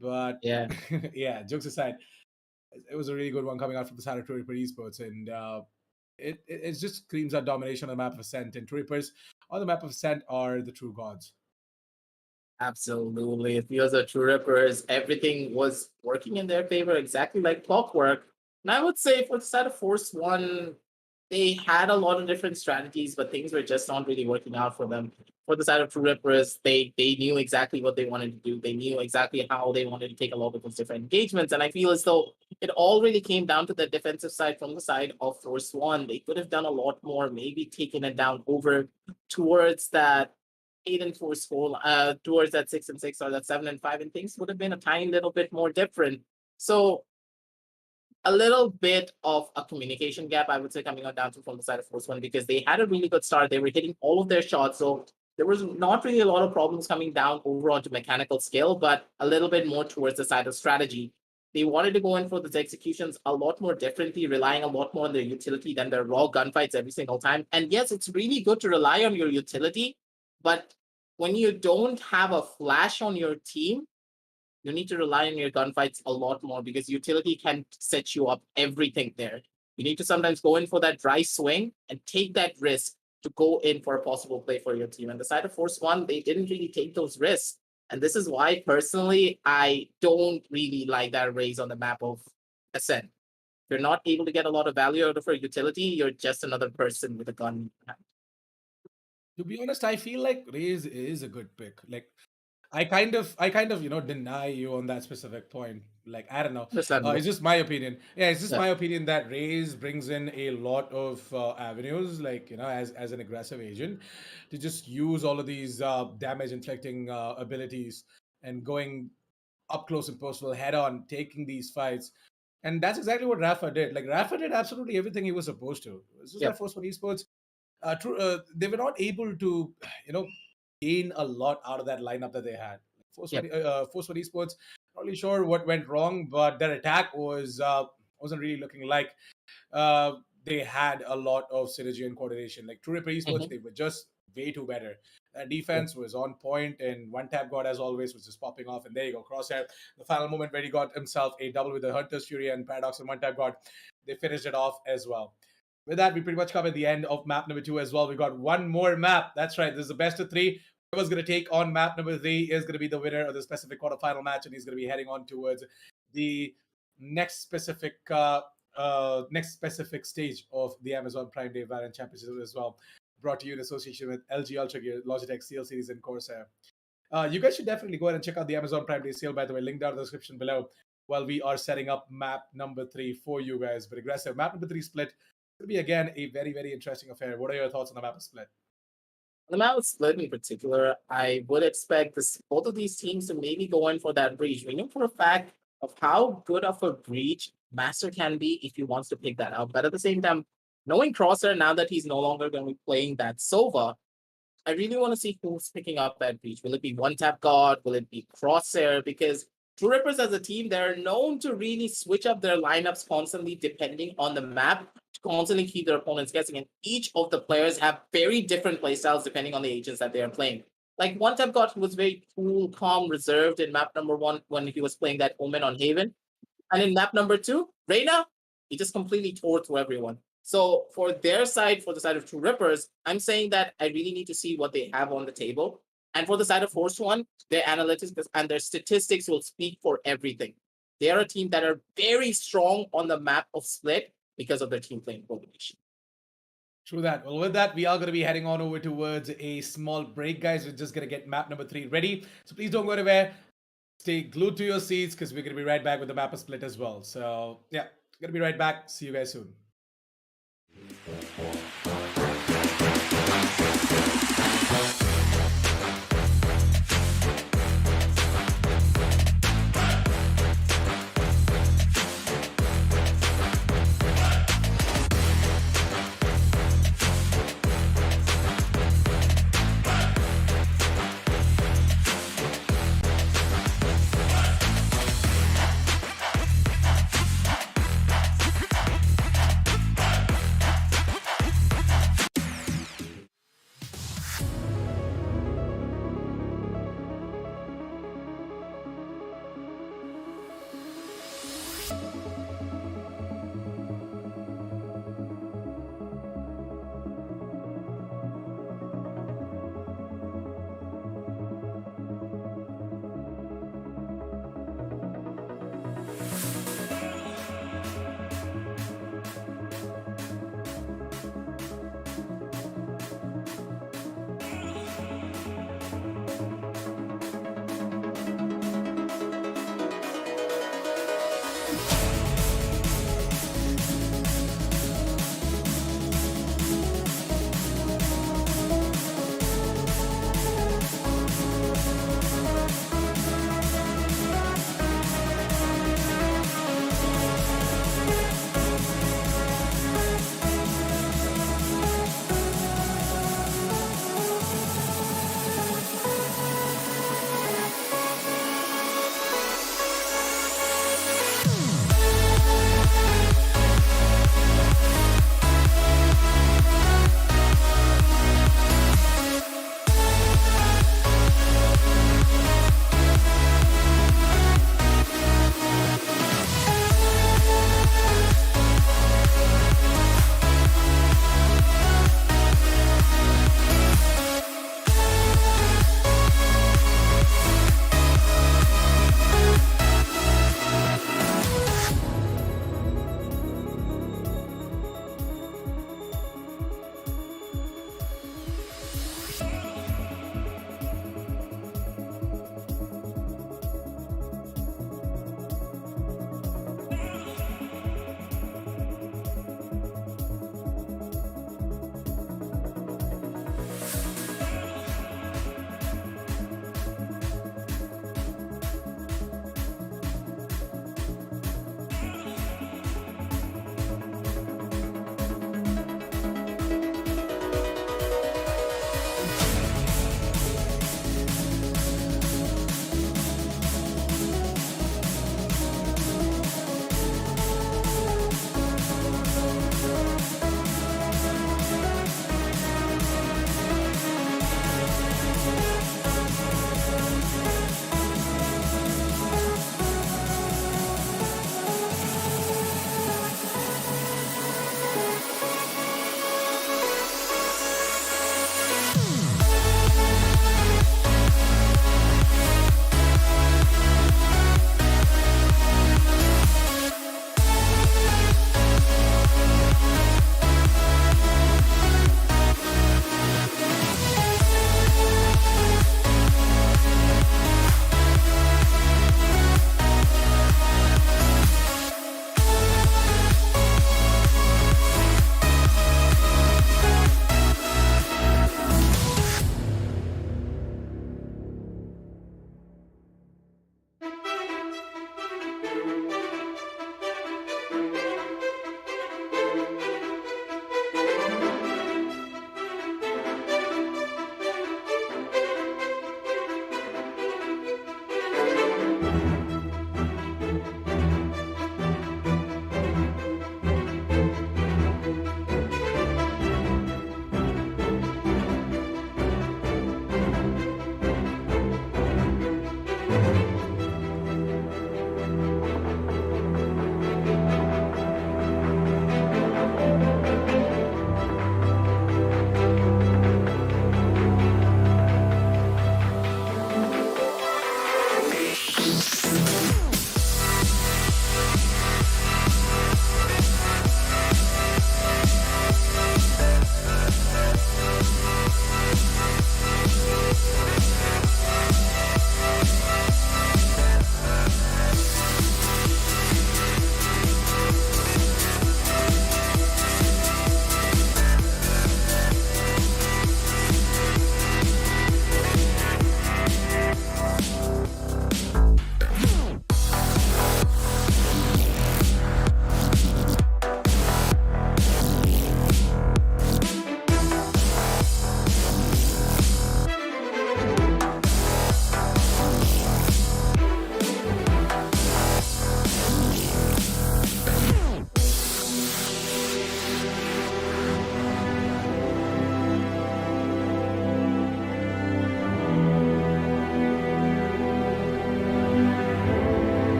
But yeah, yeah, jokes aside, it was a really good one coming out from the side of Truerippers Esports, and it just screams out domination on the map of Ascent. And Truerippers on the map of Ascent are the true gods. Absolutely. It feels like Truerippers, everything was working in their favor exactly like clockwork. And I would say for the side of Force 1, they had a lot of different strategies, but things were just not really working out for them. For the side of Truerippers, they knew exactly what they wanted to do. They knew exactly how they wanted to take a lot of those different engagements. And I feel as though it all really came down to the defensive side from the side of Force 1. They could have done a lot more, maybe taken it down over towards that 8-4 score, towards that 6-6 or that 7-5, and things would have been a tiny little bit more different. So a little bit of a communication gap, I would say, coming on down to from the side of Force 1, because they had a really good start. They were hitting all of their shots. So there was not really a lot of problems coming down over onto mechanical skill, but a little bit more towards the side of strategy. They wanted to go in for those executions a lot more differently, relying a lot more on their utility than their raw gunfights every single time. And yes, it's really good to rely on your utility, but when you don't have a flash on your team, you need to rely on your gunfights a lot more, because utility can set you up everything there. You need to sometimes go in for that dry swing and take that risk to go in for a possible play for your team. And the side of Force One, they didn't really take those risks. And this is why, personally, I don't really like that raise on the map of Ascent. If you're not able to get a lot of value out of her utility, you're just another person with a gun in your hand. To be honest, I feel like Raze is a good pick. Like I kind of deny you on that specific point. Like I don't know, Understandable. it's just my opinion. Yeah, it's just Yeah. my opinion that Raze brings in a lot of avenues, like as an aggressive agent, to just use all of these damage inflicting abilities and going up close and personal, head on, taking these fights. And that's exactly what Rafa did. Like Rafa did absolutely everything he was supposed to. It's just Yeah. that Force for Esports, they were not able to, you know, gain a lot out of that lineup that they had. Yeah. Force for Esports, not really sure what went wrong, but their attack wasn't really looking like uh, they had a lot of synergy and coordination. Like Truerippers Esports, Mhm. they were just way too better. Their Yeah. defense was on point, and one tap god, as always, was just popping off. And there you go, Crosshair. The final moment where he got himself a double with the Hunter's Fury and Paradox and one tap god, they finished it off as well. With that, we pretty much covered the end of map number 2 as well. We got one more map. That's right. This is the best of 3. Whoever's going to take on map number 3 is going to be the winner of the specific quarterfinal match, and he's going to be heading on towards the next specific stage of the Amazon Prime Day Valorant Championship as well. Brought to you in association with LG Ultragear, Logitech, Steelseries, and Corsair. You guys should definitely go ahead and check out the Amazon Prime Day sale, by the way. Link down in the description below while we are setting up map number 3 for you guys. But aggressive. Map number 3 split. It's going to be, again, a very, very interesting affair. What are your thoughts on the map of split? The map split in particular, I would expect both of these teams to maybe go in for that breach. We know for a fact of how good of a breach Master can be if he wants to pick that out. But at the same time, knowing Crosshair now that he's no longer going to be playing that Sova, I really want to see who's picking up that breach. Will it be One Tap God? Will it be Crosshair? Because Truerippers as a team, they're known to really switch up their lineups constantly depending on the map to constantly keep their opponents guessing. And each of the players have very different playstyles depending on the agents that they are playing. Like One Tap God was very cool, calm, reserved in map number 1 when he was playing that Omen on Haven. And in map number 2, Reyna, he just completely tore through everyone. So for their side, for the side of Truerippers, I'm saying that I really need to see what they have on the table. And for the side of Force One, their analytics and their statistics will speak for everything. They are a team that are very strong on the map of split because of their team playing coordination. True that. Well, with that, we are going to be heading on over towards a small break, guys. We're just going to get map number 3 ready. So please don't go anywhere. Stay glued to your seats because we're going to be right back with the map of split as well. So, yeah, going to be right back. See you guys soon.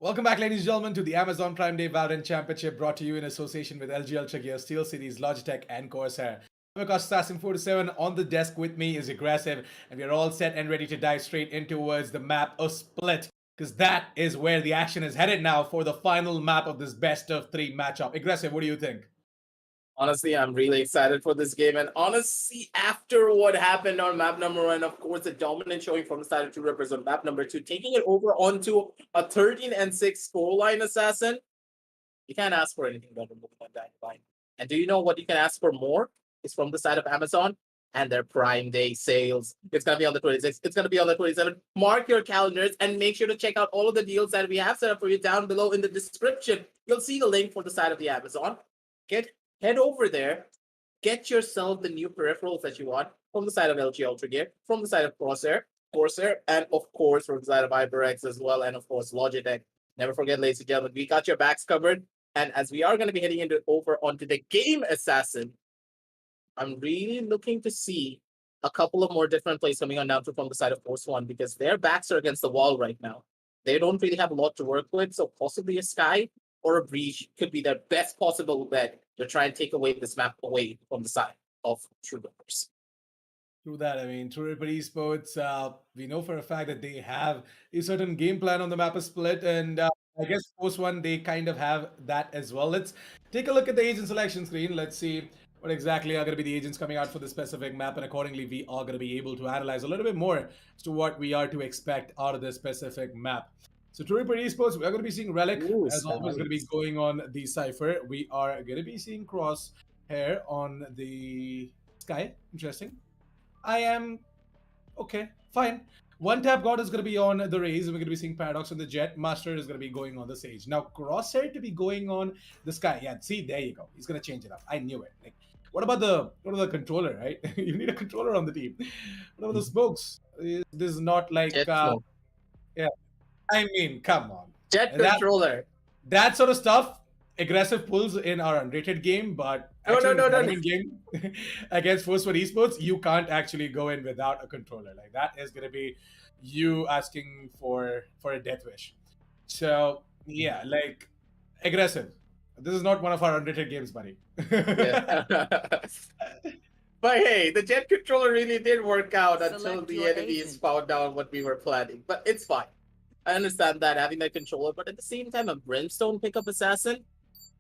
Welcome back, ladies and gentlemen, to the Amazon Prime Day Valorant Championship, brought to you in association with LG Ultragear, SteelSeries, Logitech, and Corsair. I'm Assassin 47. On the desk with me is Aggressive, and we are all set and ready to dive straight in towards the map of Split, because that is where the action is headed now for the final map of this best of 3 matchup. Aggressive, what do you think? Honestly, I'm really excited for this game. And honestly, after what happened on map number 1, of course, the dominant showing from the side of Truerippers on map number 2, taking it over onto a 13-6 scoreline, Assassin, you can't ask for anything better than that line. And do you know what you can ask for more? Is from the side of Amazon and their Prime Day sales. It's going to be on the 26th. It's going to be on the 27th. Mark your calendars and make sure to check out all of the deals that we have set up for you down below in the description. You'll see the link for the side of the Amazon. Head over there, get yourself the new peripherals that you want from the side of LG Ultragear, from the side of Corsair, and of course from the side of HyperX as well, and of course Logitech. Never forget, ladies and gentlemen, we got your backs covered. And as we are going to be heading over onto the game, Assassin, I'm really looking to see a couple of more different plays coming on down from the side of Force One, because their backs are against the wall right now. They don't really have a lot to work with, so possibly a Sky or a Breach could be their best possible bet to try and take away this map away from the side of Truerippers. True that. I mean, Trueripper Esports, we know for a fact that they have a certain game plan on the map of Split, and I guess Force One, they kind of have that as well. Let's take a look at the agent selection screen. Let's see what exactly are going to be the agents coming out for the specific map, and accordingly, we are going to be able to analyze a little bit more as to what we are to expect out of this specific map. So Trueripper Esports, we are going to be seeing Relic, as always, going to be going on the Cypher. We are going to be seeing Crosshair on the Sky. Interesting. I am... okay, fine. One Tap God is going to be on the Raze, and we're going to be seeing Paradox on the Jet. Master is going to be going on the Sage. Now, Crosshair to be going on the Sky. Yeah, see, there you go. He's going to change it up. I knew it. Like, what about the controller, right? You need a controller on the team. What about the smokes? This is not like... yeah. I mean, come on. Jet controller. That sort of stuff, Aggressive pulls in our unrated game, but no. game against Force One Esports, you can't actually go in without a controller. Like, that is going to be you asking for a death wish. So, yeah, like, Aggressive. This is not one of our unrated games, buddy. Yeah. But hey, the Jet controller really did work out until the enemies found out what we were planning. But it's fine. I understand that, having that controller, but at the same time, a Brimstone pickup Assassin,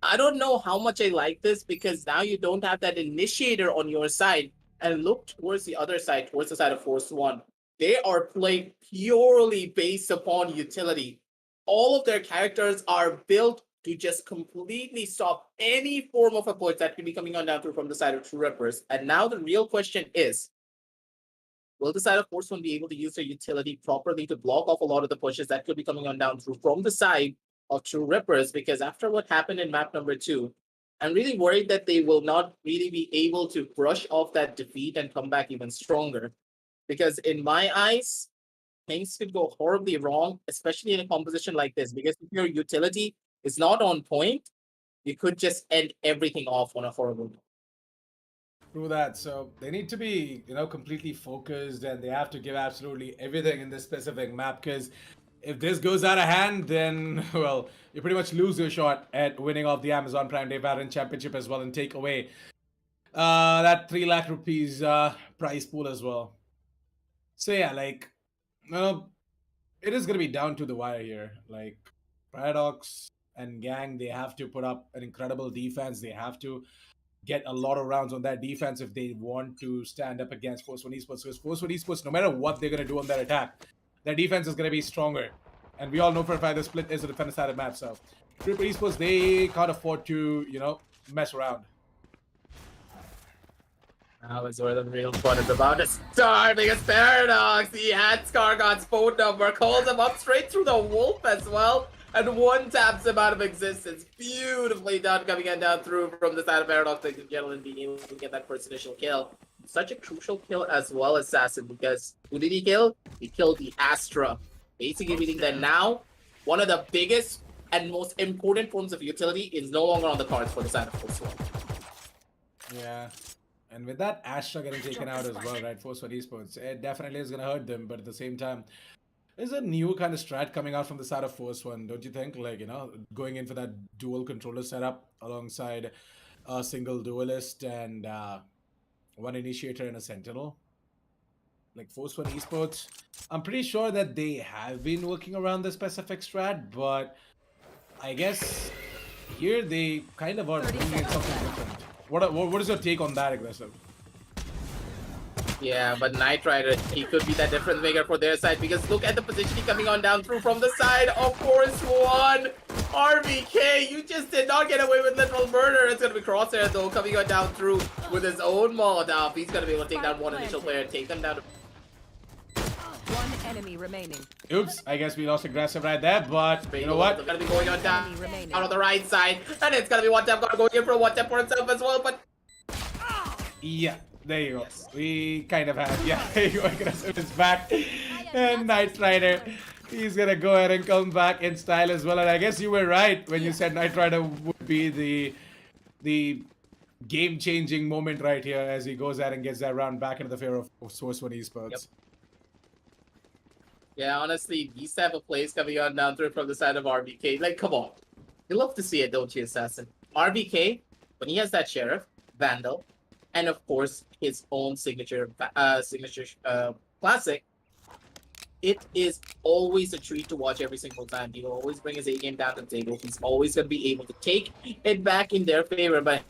I don't know how much I like this, because now you don't have that initiator on your side. And look towards the other side, towards the side of Force One. They are playing purely based upon utility. All of their characters are built to just completely stop any form of approach that could be coming on down through from the side of Truerippers. And now the real question is, will the side of Force One be able to use their utility properly to block off a lot of the pushes that could be coming on down through from the side of Truerippers? Because after what happened in map number 2, I'm really worried that they will not really be able to brush off that defeat and come back even stronger. Because in my eyes, things could go horribly wrong, especially in a composition like this. Because if your utility is not on point, you could just end everything off on a horrible note. True that. So they need to be, completely focused, and they have to give absolutely everything in this specific map, because if this goes out of hand, then, well, you pretty much lose your shot at winning off the Amazon Prime Day Valorant Championship as well, and take away that 3 lakh rupees prize pool as well. So yeah, like, it is gonna be down to the wire here. Like, Paradox and Gang, they have to put up an incredible defense. They have to get a lot of rounds on that defense if they want to stand up against Force One Esports. Because Force One Esports, no matter what they're gonna do on their attack, their defense is gonna be stronger. And we all know for a fact the split is a defender-sided map. So Truerippers Esports, they can't afford to, mess around. Now is where the real fun is about to start because Paradox, he had Skargod's phone number, calls him up straight through the wolf as well, and one taps him out of existence. Beautifully done coming in down through from the side of Paradox, ladies and gentlemen, being able to get that first initial kill. Such a crucial kill as well, Assassin, because who did he kill? He killed the Astra. Basically meaning that now, one of the biggest and most important forms of utility is no longer on the cards for the side of Force One. Yeah. And with that Astra getting taken out as well, right, Force One Esports, it definitely is going to hurt them. But at the same time, there's a new kind of strat coming out from the side of Force One, don't you think? Like, going in for that dual controller setup alongside a single duelist and one initiator and a sentinel. Like Force One Esports, I'm pretty sure that they have been working around this specific strat, but I guess here they kind of are bringing in something different. What is your take on that, Aggressive? Yeah, but Knight Rider, he could be that difference maker for their side because look at the positioning coming on down through from the side of Force One. RBK, you just did not get away with literal murder. It's going to be Crosshair though coming on down through with his own Molotov. He's going to be able to take down one initial player and take them down to... One enemy remaining. Oops, I guess we lost Aggressive right there, but you know what? They're going to be going on down out on the right side, and it's going to be one tap going in for a one tap for himself as well, but... Yeah, there you go. Yes. We kind of have, yeah, there you go. Aggressive is back. And Knight Rider, he's going to go ahead and come back in style as well. And I guess you were right when you said Knight Rider would be the game-changing moment right here as he goes out and gets that round back into the favor of Force One Esports. Yep. Yeah, honestly, these type of plays coming on down through from the side of RBK. Like, come on. You love to see it, don't you, Assassin? RBK, when he has that Sheriff, Vandal, and of course, his own signature classic, it is always a treat to watch every single time. He will always bring his A-game down to the table. He's always going to be able to take it back in their favor. But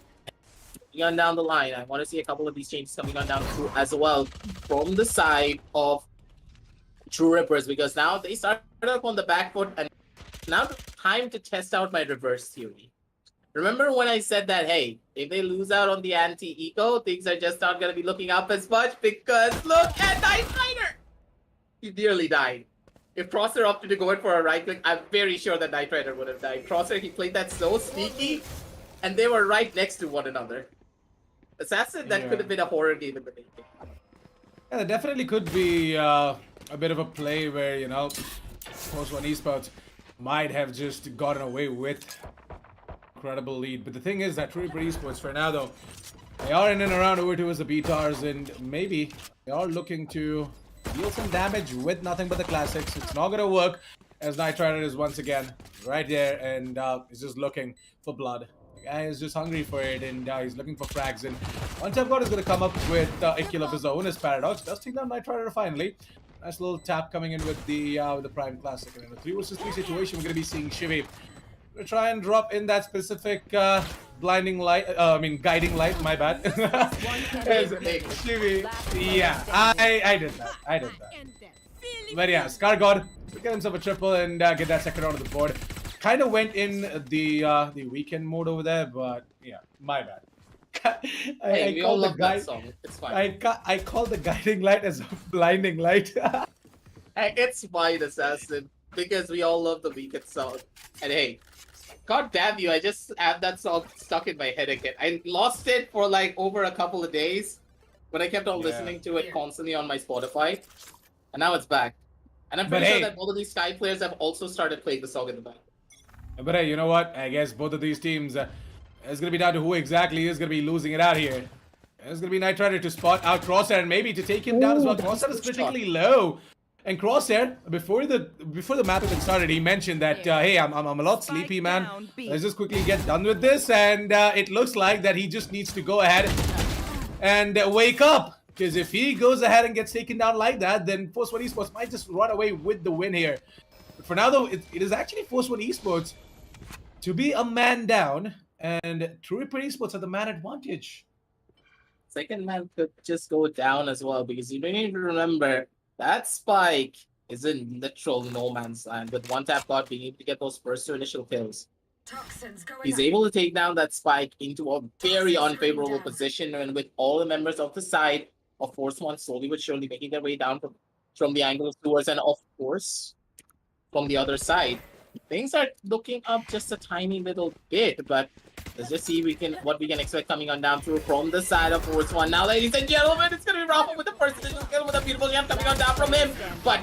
on down the line, I want to see a couple of these changes coming on down through as well from the side of Truerippers, because now they started up on the back foot, and now the time to test out my reverse theory. Remember when I said that, hey, if they lose out on the anti-eco, things are just not going to be looking up as much, because look at Knight Rider! He nearly died. If Crosshair opted to go in for a right click, I'm very sure that Knight Rider would have died. Crosshair, he played that so sneaky, and they were right next to one another. Assassin, that could have been a horror game in the making. Yeah, there definitely could be a bit of a play where, Force One Esports might have just gotten away with incredible lead. But the thing is that Truerippers Esports, for now though, they are in and around over towards the BTARs, and maybe they are looking to deal some damage with nothing but the classics. It's not gonna work, as Knight Rider is once again right there, and is just looking for blood. The guy is just hungry for it, and he's looking for frags. And one tap God is gonna come up with a kill of his own as Paradox does take down Knight Rider finally. Nice little tap coming in with the Prime Classic. And in a 3 versus 3 situation, we're gonna be seeing Shivy. We're gonna try and drop in that specific guiding light, my bad. Shivy, yeah, I did that. But yeah, Skargod get himself a triple and get that second round of the board. Kind of went in the weekend mode over there, but yeah, my bad. I call the that song. It's fine. I call the guiding light as a blinding light. Hey, it's fine, Assassin, because we all love the weekend song. And hey, god damn you, I just have that song stuck in my head again. I lost it for like over a couple of days, but I kept on listening to it constantly on my Spotify, and now it's back. And I'm pretty sure that both of these Sky players have also started playing the song in the back. But hey, you know what? I guess both of these teams, it's going to be down to who exactly is going to be losing it out here. It's going to be Knight Rider to spot out Crosshair and maybe to take him down as well. Crosshair is critically low. And Crosshair, before the map even started, he mentioned that, hey, I'm a lot sleepy, man. Let's just quickly get done with this. And it looks like that he just needs to go ahead and wake up. Because if he goes ahead and gets taken down like that, then Force One Esports might just run away with the win here. But for now, though, it is actually Force One Esports to be a man down, and Truerippers Esports have the man advantage. Second man could just go down as well, because you need to remember that Spike is in literal no man's land, with one tap god being able to get those first two initial kills. He's able to take down that Spike into a very unfavorable position, and with all the members of the side of Force One slowly but surely making their way down from the angle of Tours, and of course from the other side, things are looking up just a tiny little bit. But let's just see what we can expect coming on down through from the side of Force One. Now, ladies and gentlemen, it's gonna be Rafa with the first initial kill with a beautiful jump coming on down from him. But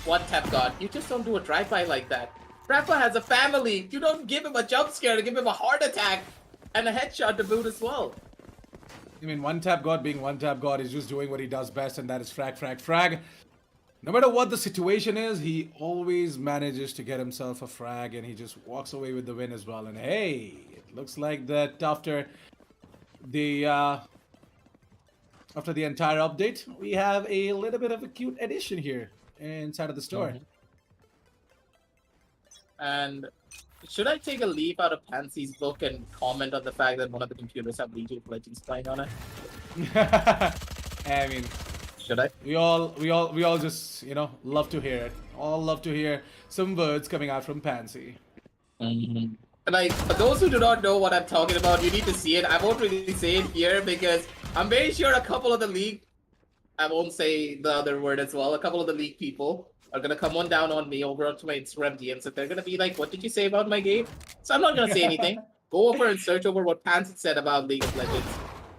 one tap god, you just don't do a drive-by like that. Rafa has a family. You don't give him a jump scare to give him a heart attack and a headshot to boot as well. I mean, one tap god being one tap god is just doing what he does best, and that is frag, frag, frag. No matter what the situation is, he always manages to get himself a frag, and he just walks away with the win as well. And hey, it looks like that after the entire update, we have a little bit of a cute addition here inside of the store. And should I take a leaf out of Pansy's book and comment on the fact that one of the computers have League of Legends playing on it? I mean, should I? We all just, you know, love to hear it. All love to hear some words coming out from Pansy. And like, for those who do not know what I'm talking about, you need to see it. I won't really say it here because I'm very sure a couple of the League, I won't say the other word as well, a couple of the League people are gonna come on down on me over onto my Instagram DMs, and they're gonna be like, what did you say about my game? So I'm not gonna say anything. Go over and search over what Pansy said about League of Legends.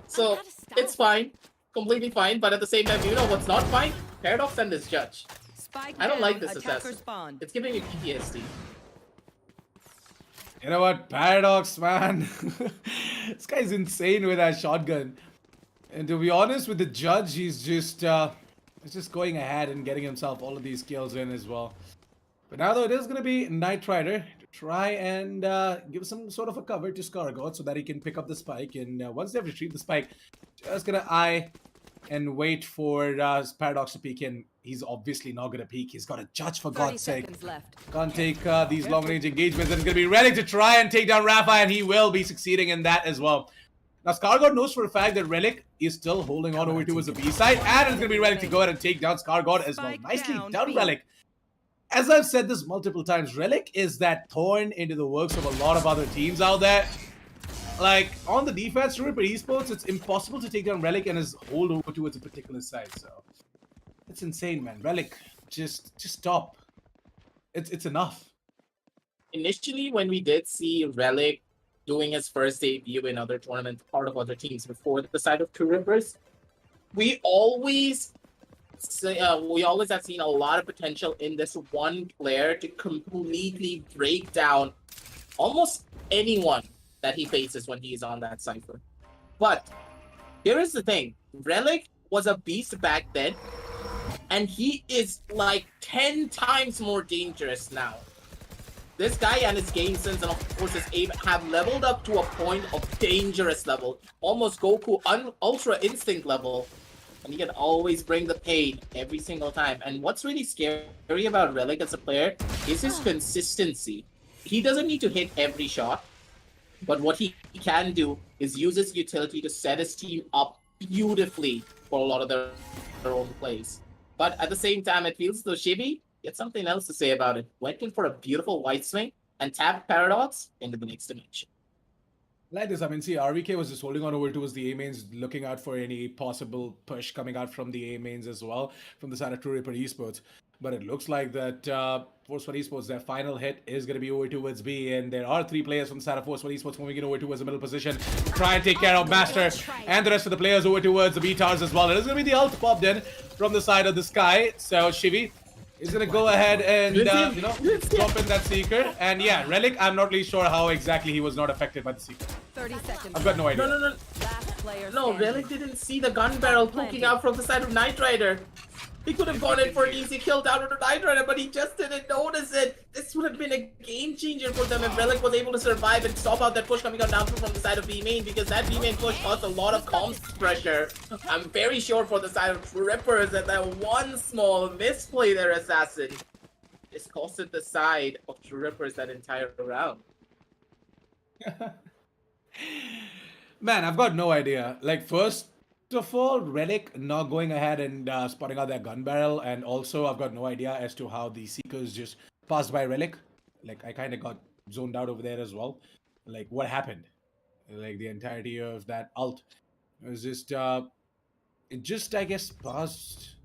So it's fine. Completely fine, but at the same time, you know what's not fine? Paradox and this judge. I don't like this assassin. It's giving me PTSD. You know what? Paradox, man. This guy's insane with that shotgun. And to be honest with the judge, he's just going ahead and getting himself all of these kills in as well. But now, though, it is going to be Knight Rider to try and give some sort of a cover to Scargod so that he can pick up the spike. And once they've retrieved the spike, just going to eye and wait for Paradox to peek in. He's obviously not going to peek. He's got a judge, for God's sake. Can't take these long-range engagements, and is going to be ready to try and take down Rafa, and he will be succeeding in that as well. Now, Scargod knows for a fact that Relic is still holding on over towards the B side, and is going to be ready to go ahead and take down Scargod as well. Nicely done, Relic. As I've said this multiple times, Relic is that thorn into the works of a lot of other teams out there. Like, on the defense, Truerippers Esports, it's impossible to take down Relic and his hold over towards a particular side, so... It's insane, man. Relic, just stop. It's enough. Initially, when we did see Relic doing his first debut in other tournaments, part of other teams before the side of Truerippers, we always have seen a lot of potential in this one player to completely break down almost anyone that he faces when he is on that cipher. But here is the thing. Relic was a beast back then, and he is like 10 times more dangerous now. This guy and his game sense and of course his aim have leveled up to a point of dangerous level. Almost Goku Ultra Instinct level. And he can always bring the pain every single time. And what's really scary about Relic as a player is his consistency. He doesn't need to hit every shot. But what he can do is use his utility to set his team up beautifully for a lot of their own plays. But at the same time, it feels though Shibi gets something else to say about it. Went in for a beautiful white swing and tapped Paradox into the next dimension. Like this, I mean, see, RVK was just holding on over towards the A mains, looking out for any possible push coming out from the A mains as well, from the side of Truerippers Esports. But it looks like that Force One Esports, their final hit is going to be over towards B, and there are 3 players from the side of Force One Esports moving in over towards the middle position to try and take care of Master and the rest of the players over towards the B towers as well. It is going to be the ult popped in from the side of the sky, so Shivi is going to go ahead and, drop in that Seeker. And yeah, Relic, I'm not really sure how exactly he was not affected by the Seeker. 30 seconds. I've got no idea. No, Relic didn't see the gun barrel poking out from the side of Knight Rider. He could have gone in for an easy kill down on the Night Rider, but he just didn't notice it. This would have been a game changer for them if Relic was able to survive and stop out that push coming out down from the side of B main, because that B main push caused a lot of comms pressure. I'm very sure for the side of Truerippers that one small misplay there, Assassin, just costed the side of Truerippers that entire round. Man, I've got no idea. Like, first of all, Relic not going ahead and spotting out their gun barrel, and also I've got no idea as to how the Seekers just passed by Relic. Like, I kind of got zoned out over there as well. Like, what happened? Like, the entirety of that ult was just, it just, I guess, passed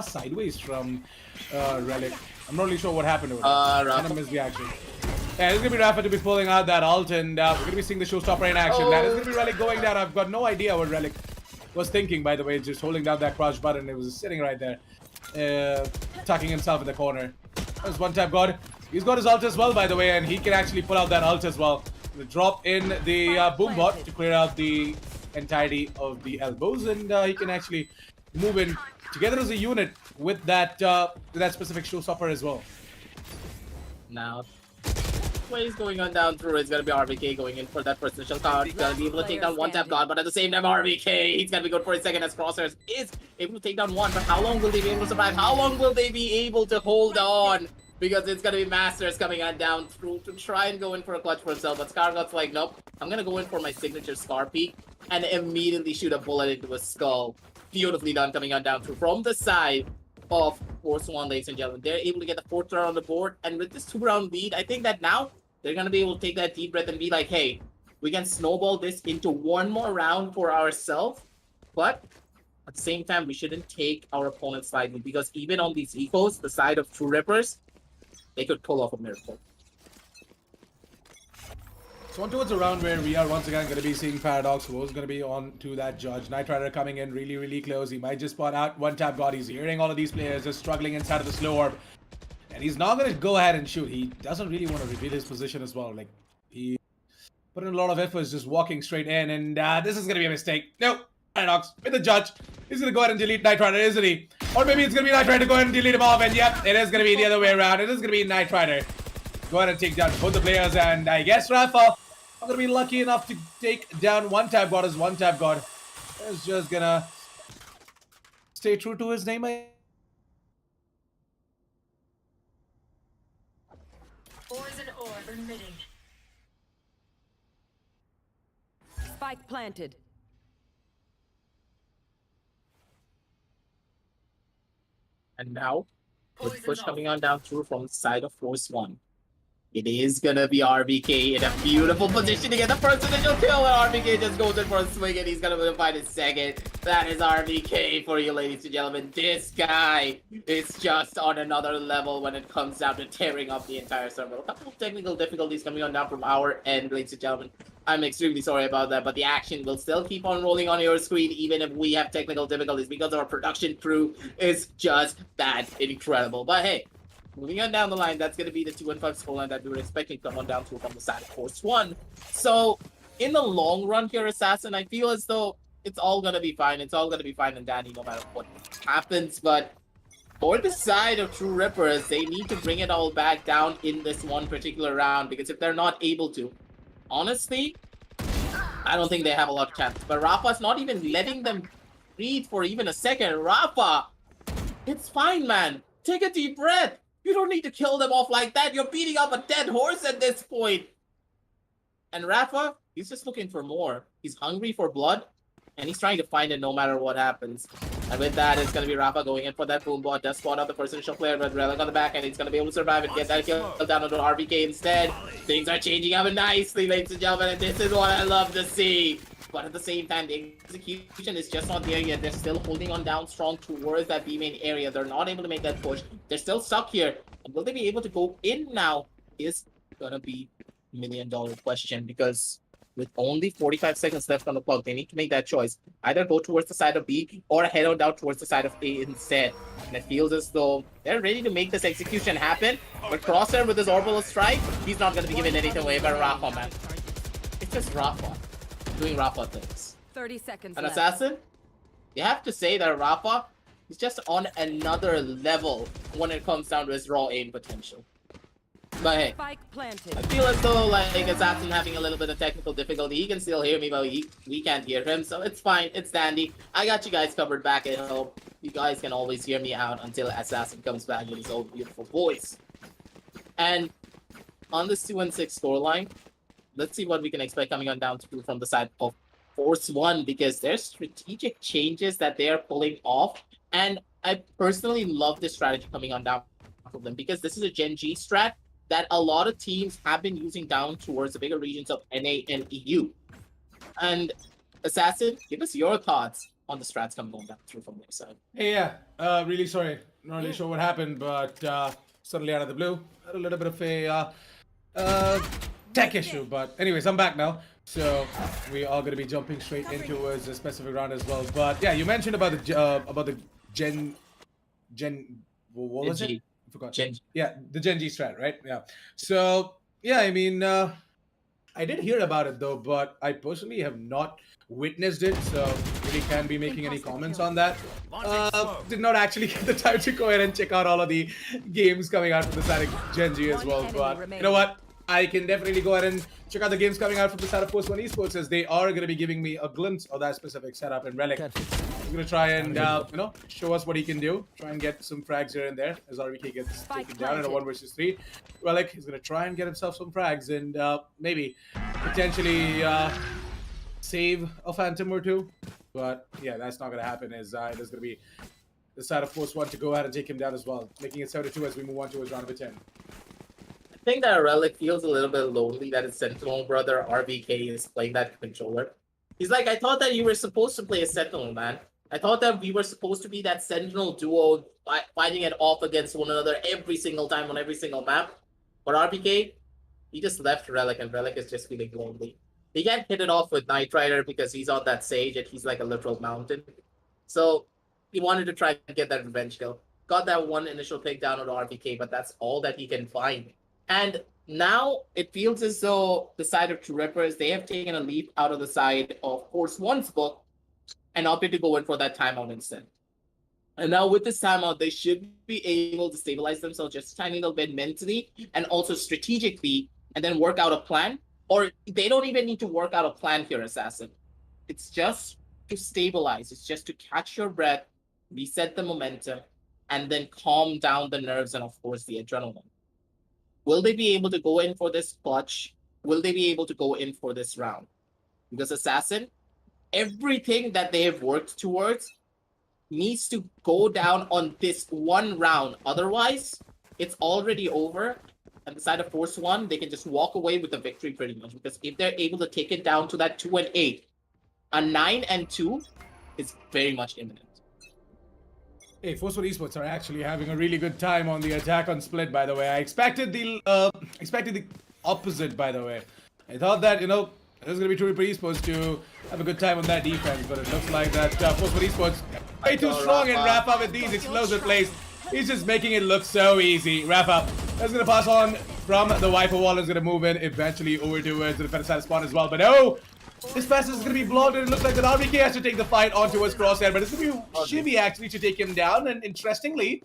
sideways from Relic. I'm not really sure what happened over there. Kind of missed the action. Yeah, it's gonna be Rafa to be pulling out that ult, and we're gonna be seeing the showstopper in action. That is gonna be Relic going down. I've got no idea what Relic was thinking, by the way, just holding down that crouch button. It was sitting right there, tucking himself in the corner. There's one tap god. He's got his ult as well, by the way, and he can actually pull out that ult as well. The drop in the boom bot to clear out the entirety of the elbows, and he can actually move in together as a unit with that specific showstopper as well. Now, what is going on down through? It's gonna be RBK going in for that presidential card. He's gonna be able to take down one tap god, but at the same time, RBK, he's gonna be good for a second as Crosshairs is able to take down one. But how long will they be able to survive? How long will they be able to hold on? Because it's gonna be Masters coming on down through to try and go in for a clutch for himself. But Scargot's like, nope, I'm gonna go in for my signature Scar Peek and immediately shoot a bullet into his skull. Beautifully done coming on down through from the side of F1LS, ladies and gentlemen. They're able to get the 4th round on the board, and with this 2-round lead, I think that now they're going to be able to take that deep breath and be like, hey, we can snowball this into one more round for ourselves, but at the same time, we shouldn't take our opponents lightly, because even on these ecos, the side of Truerippers, they could pull off a miracle. So on towards a round where we are once again going to be seeing Paradox, who's going to be on to that judge. Knight Rider coming in really, really close. He might just spot out one tap god. He's hearing all of these players just struggling inside of the slow orb. And he's not going to go ahead and shoot. He doesn't really want to reveal his position as well. Like, he put in a lot of efforts just walking straight in. And this is going to be a mistake. No, Paradox with the judge. He's going to go ahead and delete Knight Rider, isn't he? Or maybe it's going to be Knight Rider to go ahead and delete him off. And yep, it is going to be the other way around. It is going to be Knight Rider. Go ahead and take down both the players. And I guess Rafa, I'm going to be lucky enough to take down one tap god as one tap god. He's just going to stay true to his name. Poison orb emitting. Spike planted. And now, with push coming on down through from the side of F1LS. It is gonna be RBK in a beautiful position to get the first initial kill, and RBK just goes in for a swing, and he's gonna find his second. That is RBK for you, ladies and gentlemen. This guy is just on another level when it comes down to tearing up the entire server. A couple of technical difficulties coming on down from our end, ladies and gentlemen. I'm extremely sorry about that, but the action will still keep on rolling on your screen even if we have technical difficulties, because our production crew is just that incredible. But hey, moving on down the line, that's going to be the 2-5 scoreline that we were expecting to come on down to from the side of F1LS. So, in the long run here, Assassin, I feel as though it's all going to be fine. It's all going to be fine and dandy no matter what happens. But for the side of Truerippers, they need to bring it all back down in this one particular round, because if they're not able to, honestly, I don't think they have a lot of chance. But Rafa's not even letting them breathe for even a second. Rafa, it's fine, man. Take a deep breath. You don't need to kill them off like that. You're beating up a dead horse at this point. And Rafa, he's just looking for more. He's hungry for blood, and he's trying to find it no matter what happens. And with that, it's going to be Rafa going in for that boom bot. Does spot out the first initial player, but Relic on the back, and he's going to be able to survive and get that kill down onto RBK instead. Things are changing up nicely, ladies and gentlemen, and this is what I love to see. But at the same time, the execution is just not there yet. They're still holding on down strong towards that B main area. They're not able to make that push. They're still stuck here. And will they be able to go in now is gonna be $1 million question, because with only 45 seconds left on the clock, they need to make that choice. Either go towards the side of B or head on down towards the side of A instead. And it feels as though they're ready to make this execution happen. But Crosshair with his orbital strike, he's not gonna be giving anything away. But Rafa, man, it's just Rafa doing Rafa things. 30 seconds An left. assassin? you have to say that Rafa is just on another level when it comes down to his raw aim potential. But hey, Spike planted. I feel as though like Assassin having a little bit of technical difficulty. He can still hear me, but we can't hear him, so it's fine. It's dandy. I got you guys covered back at home. You guys can always hear me out until Assassin comes back with his old beautiful voice. And on this 2-6 scoreline, let's see what we can expect coming on down to from the side of Force One, because there's strategic changes that they are pulling off, and I personally love this strategy coming on down from them because this is a Gen G strat that a lot of teams have been using down towards the bigger regions of NA and EU. And Assassin, give us your thoughts on the strats coming on down through from their side. Hey, really sorry. Not really sure what happened, but suddenly out of the blue, had a little bit of a tech issue. But anyways, I'm back now. So we are going to be jumping straight into towards a specific round as well. But yeah, you mentioned about the Gen what was it? I forgot. Yeah, the Gen G strat, right? Yeah. So yeah, I mean, I did hear about it though, but I personally have not witnessed it, so really can't be making any comments on that. Did not actually get the time to go ahead and check out all of the games coming out from the side of Gen G as well. But you know what? I can definitely go ahead and check out the games coming out from the side of Force One Esports, as they are going to be giving me a glimpse of that specific setup in Relic. He's going to try and show us what he can do, try and get some frags here and there as RBK gets taken down in a 1 versus 3. Relic is going to try and get himself some frags and maybe potentially save a Phantom or two. But yeah, that's not going to happen, as there's going to be the side of Force One to go ahead and take him down as well, making it 7-2 as we move on towards round number 10. I think that Relic feels a little bit lonely that his Sentinel brother RBK is playing that controller. He's like, I thought that you were supposed to play a Sentinel, man. I thought that we were supposed to be that Sentinel duo fighting it off against one another every single time on every single map. But RBK, he just left Relic, and Relic is just feeling lonely. He can't hit it off with Knight Rider because he's on that Sage and he's like a literal mountain. So he wanted to try and get that revenge kill. Got that one initial takedown on RBK, but that's all that he can find. And now it feels as though the side of Truerippers, they have taken a leap out of the side of Force One's book and opted to go in for that timeout instead. And now with this timeout, they should be able to stabilize themselves just a tiny little bit mentally and also strategically, and then work out a plan. Or they don't even need to work out a plan here, Assassin. It's just to stabilize. It's just to catch your breath, reset the momentum, and then calm down the nerves and, of course, the adrenaline. Will they be able to go in for this clutch? Will they be able to go in for this round? Because Assassin, everything that they have worked towards needs to go down on this one round. Otherwise, it's already over. And the side of Force One, they can just walk away with the victory pretty much. Because if they're able to take it down to that 2-8, a 9-2 is very much imminent. Hey, Force One Esports are actually having a really good time on the attack on split, by the way. I expected the opposite, by the way. I thought that, it was going to be Truerippers Esports to have a good time on that defense, but it looks like that Force One Esports way too strong in Rafa with these explosive plays. He's just making it look so easy. Rafa is going to pass on from the Viper wall, is going to move in eventually over towards the defense side spawn as well, but no! This pass is going to be blocked, and it looks like that RBK has to take the fight on towards Crosshair, but it's going to be Shivy actually to take him down, and interestingly,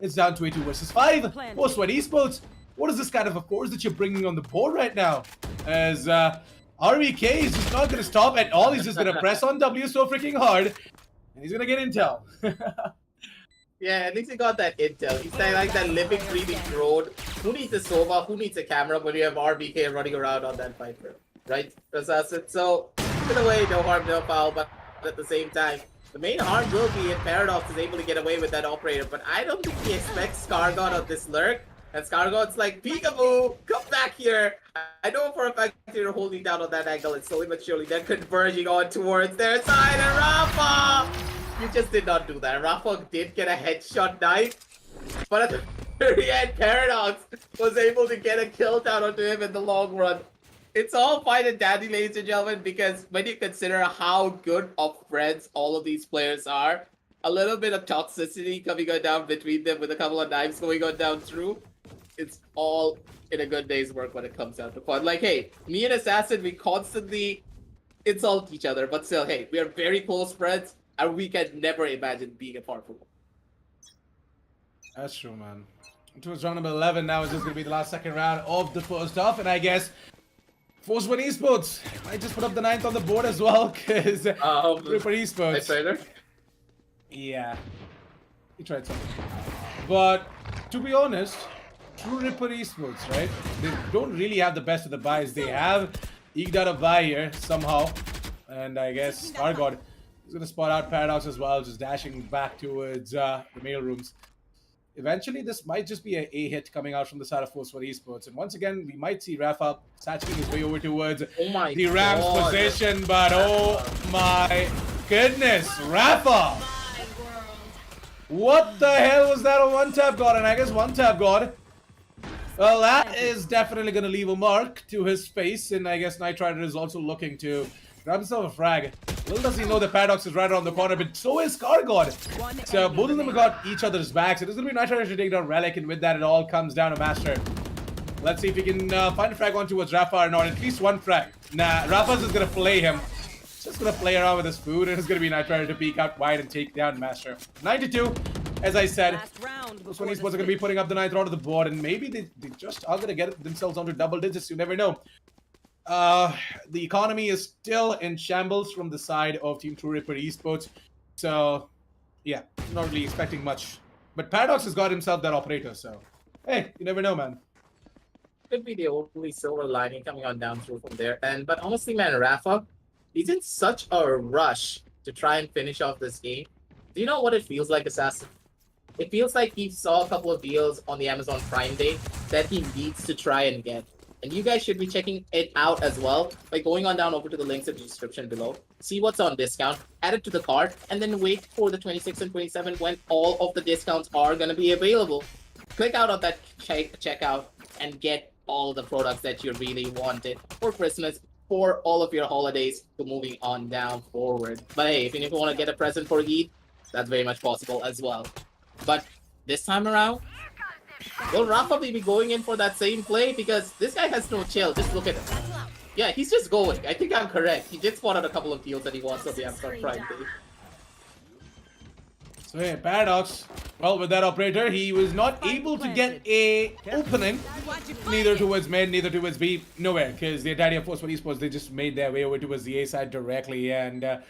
it's down to a 2 versus 5. Force One Esports, what is this kind of a force that you're bringing on the board right now? As RBK is just not going to stop at all, he's just going to press on W so freaking hard, and he's going to get intel. Yeah, at least he got that intel. He's like that living, breathing drone. Who needs a Sova? Who needs a camera when you have RBK running around on that Viper? Right, Assassin? So, in a way, no harm, no foul, but at the same time, the main harm will be if Paradox is able to get away with that operator, but I don't think he expects Scargot on this lurk, and Scargot's like, Peekaboo, come back here! I know for a fact you're holding down on that angle, and slowly but surely they're converging on towards their side, and Rafa! You just did not do that. Rafa did get a headshot knife, but at the very end, Paradox was able to get a kill down onto him in the long run. It's all fine and dandy, ladies and gentlemen, because when you consider how good of friends all of these players are, a little bit of toxicity coming on down between them with a couple of knives going on down through, it's all in a good day's work when it comes down to fun. Like, hey, me and Assassin, we constantly insult each other, but still, hey, we are very close friends. and we can never imagine being a part of it. That's true, man. It was round number 11. Now it's just going to be the last second round of the first half. And I guess Force 1 Esports might just put up the 9th on the board as well. Because Trooper Esports. Yeah. He tried something. But to be honest, Truerippers Esports, right? They don't really have the best of the buys. They have eked out a buy here somehow. And I guess Stargod is going to spot out Paradox as well, just dashing back towards the mail rooms. Eventually, this might just be a hit coming out from the side of Force 1 Esports. And once again, we might see Rafa satching his way over towards the Rams position. But oh my goodness, Rafa! What the hell was that a one-tap god? And I guess one-tap god. Well, that is definitely going to leave a mark to his face. And I guess Knight Rider is also looking to grab himself a frag. Little does he know the Paradox is right around the corner, but so is Scargod. So both of them have got each other's backs. It is going to be Knight Rider to take down Relic, and with that, it all comes down to Master. Let's see if he can find a frag on towards Rafa or not. At least one frag. Nah, Rafa's just going to play him. Just going to play around with his food, and it's going to be Knight Rider to peek out wide and take down Master. 92, as I said. Those 20 sports are going to be putting up the 9th round of the board, and maybe they just are going to get themselves onto double digits. You never know. The economy is still in shambles from the side of Team Truerippers Esports. So, yeah, not really expecting much. But Paradox has got himself that operator, so hey, you never know, man. Could be the only silver lining coming on down through from there. But honestly, man, Rafa, he's in such a rush to try and finish off this game. Do you know what it feels like, Assassin? It feels like he saw a couple of deals on the Amazon Prime Day that he needs to try and get. And you guys should be checking it out as well by going on down over to the links in the description below. See what's on discount, add it to the cart, and then wait for the 26th and 27th when all of the discounts are going to be available. Click out on that checkout and get all the products that you really wanted for Christmas, for all of your holidays, to moving on down forward. But hey, if you want to get a present for Eid, that's very much possible as well. But this time around, will Rafa be going in for that same play? Because this guy has no chill. Just look at him. Yeah, he's just going. I think I'm correct. He did spot out a couple of deals that he wants on the Amazon Prime Day. So hey, Paradox, well, with that operator, he was not able to get a opening, neither towards mid, neither towards B, nowhere, because the entirety of Force 1 Esports, they just made their way over towards the A side directly, and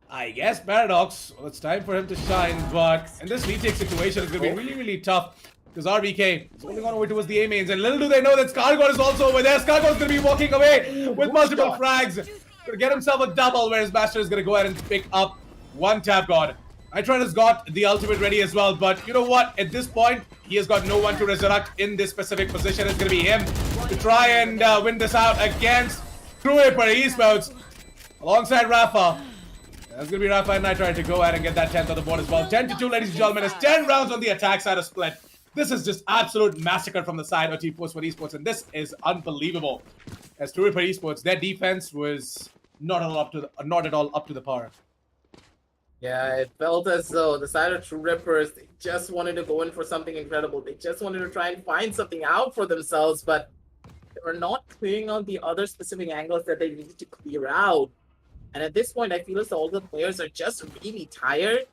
I guess Paradox, well, it's time for him to shine, but in this retake situation, it's going to be really, really tough. Because RBK is holding on over towards the A mains, and little do they know that Scargod is also over there. Scargod is going to be walking away with multiple frags. Going to get himself a double, whereas Master is going to go ahead and pick up one tap god. Knight Rider's got the ultimate ready as well, but you know what? At this point, he has got no one to resurrect in this specific position. It's going to be him to try and win this out against Truerippers Esports alongside Rafa. That's going to be Rafa and Knight Rider to go ahead and get that 10th on the board as well. 10-2, ladies and gentlemen, as 10 rounds on the attack side of split. This is just absolute massacre from the side of Team Force 1 Esports, and this is unbelievable. As Truerippers Esports, their defense was not at all up to the par. Yeah, it felt as though the side of Truerippers, they just wanted to go in for something incredible. They just wanted to try and find something out for themselves, but they were not clearing out the other specific angles that they needed to clear out. And at this point, I feel as though all the players are just really tired.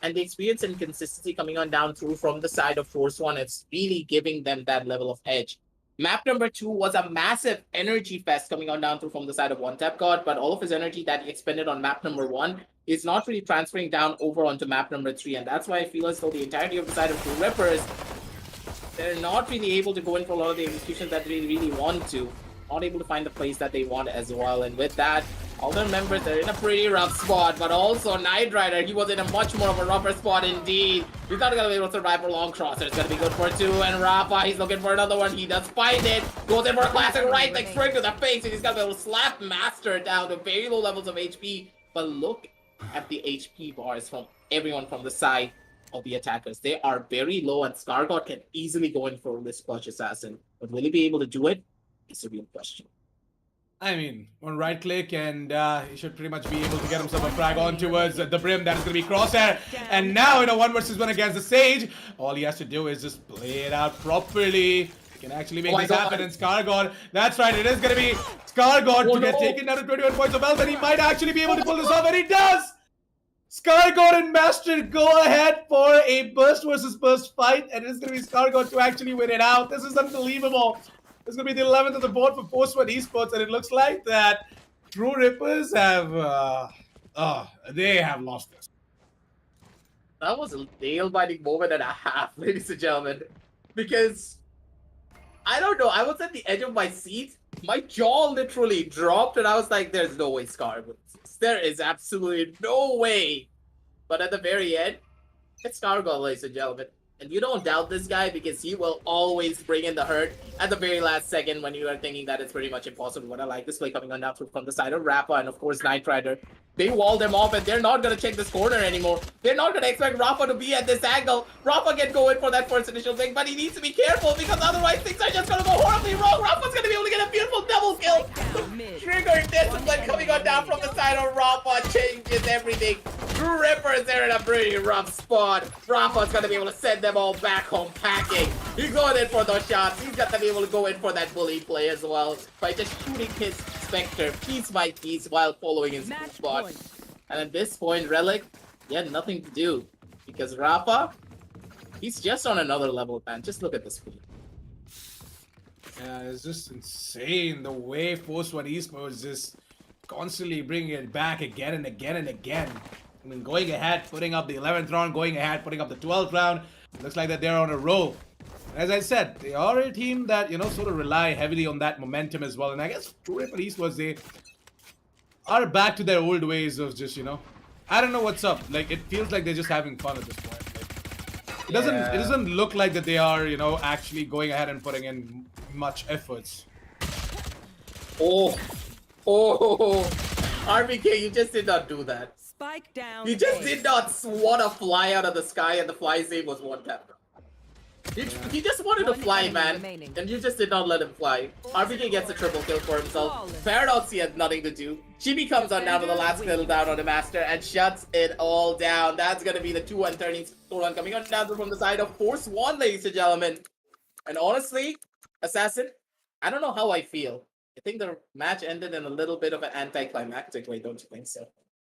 And the experience and consistency coming on down through from the side of Force 1, it's really giving them that level of edge. Map number 2 was a massive energy fest coming on down through from the side of One Tap God, but all of his energy that he expended on map number 1 is not really transferring down over onto map number 3. And that's why I feel as though the entirety of the side of Truerippers, they're not really able to go in for a lot of the executions that they really want to. Not able to find the place that they want as well. And with that, all the members are in a pretty rough spot, but also Knight Rider, he was in a much more of a rougher spot indeed. He's not gonna be able to survive for long crosser. It's gonna be good for 2, and Rafa, he's looking for another one. He does find it, goes in for a classic right leg straight to the face, and he's gonna be able to slap Master down to very low levels of HP. But look at the HP bars from everyone from the side of the attackers. They are very low, and Scargod can easily go in for this clutch assassin. But will he be able to do it? It's a real question. I mean, one right click and he should pretty much be able to get himself a frag on towards the brim. That is going to be Crosshair. And now in a 1 versus 1 against the Sage, all he has to do is just play it out properly. He can actually make this happen. And Scargod, that's right, it is going to be Scargod to get taken down to 21 points of health, and he might actually be able to pull this off, and he does! Scargod and Master go ahead for a burst versus burst fight, and it's going to be Scargod to actually win it out. This is unbelievable. This is going to be the 11th of the board for Force One Esports, and it looks like that Truerippers they have lost this. That was a nail-biting moment and a half, ladies and gentlemen. Because, I don't know, I was at the edge of my seat. My jaw literally dropped, and I was like, there's no way Scar wins this. There is absolutely no way. But at the very end, it's Scargol, ladies and gentlemen. And you don't doubt this guy because he will always bring in the hurt at the very last second when you are thinking that it's pretty much impossible. What I like this play coming on now from the side of Rappa and of course Knight Rider. They wall them off and they're not going to check this corner anymore. They're not going to expect Rappa to be at this angle. Rappa can go in for that first initial thing, but he needs to be careful because otherwise things are just going to go horribly wrong. Rappa's going to be able to get a beautiful double kill. Trigger discipline coming on down from the side of Rappa changes everything. Truerippers are in a pretty rough spot. Rappa's going to be able to send them all back home packing. He's going in for those shots. He's got to be able to go in for that bully play as well by just shooting his Spectre piece by piece while following his spot. And at this point, Relic, he had nothing to do because Rappa, he's just on another level, man. Just look at this speed. Yeah, it's just insane the way Force One Esports just constantly bringing it back again and again and again. I mean, going ahead, putting up the 11th round, going ahead, putting up the 12th round. Looks like that they're on a roll. As I said, they are a team that, sort of rely heavily on that momentum as well. And I guess Truerippers Esports, they are back to their old ways of just, I don't know what's up. Like, it feels like they're just having fun at this point. Like, it doesn't look like that they are, actually going ahead and putting in much efforts. Oh, RBK, you just did not do that. Spike down. You just did not want to fly out of the sky and the fly save was one tap. He just wanted to fly, man, and you just did not let him fly. RBK gets a triple kill for himself. Paradox, he has nothing to do. Chibi comes on down to the last kill down on the Master and shuts it all down. That's going to be the 2-1-13 score coming on down from the side of Force One, ladies and gentlemen. And honestly, Assassin, I don't know how I feel. I think the match ended in a little bit of an anticlimactic way, don't you think so?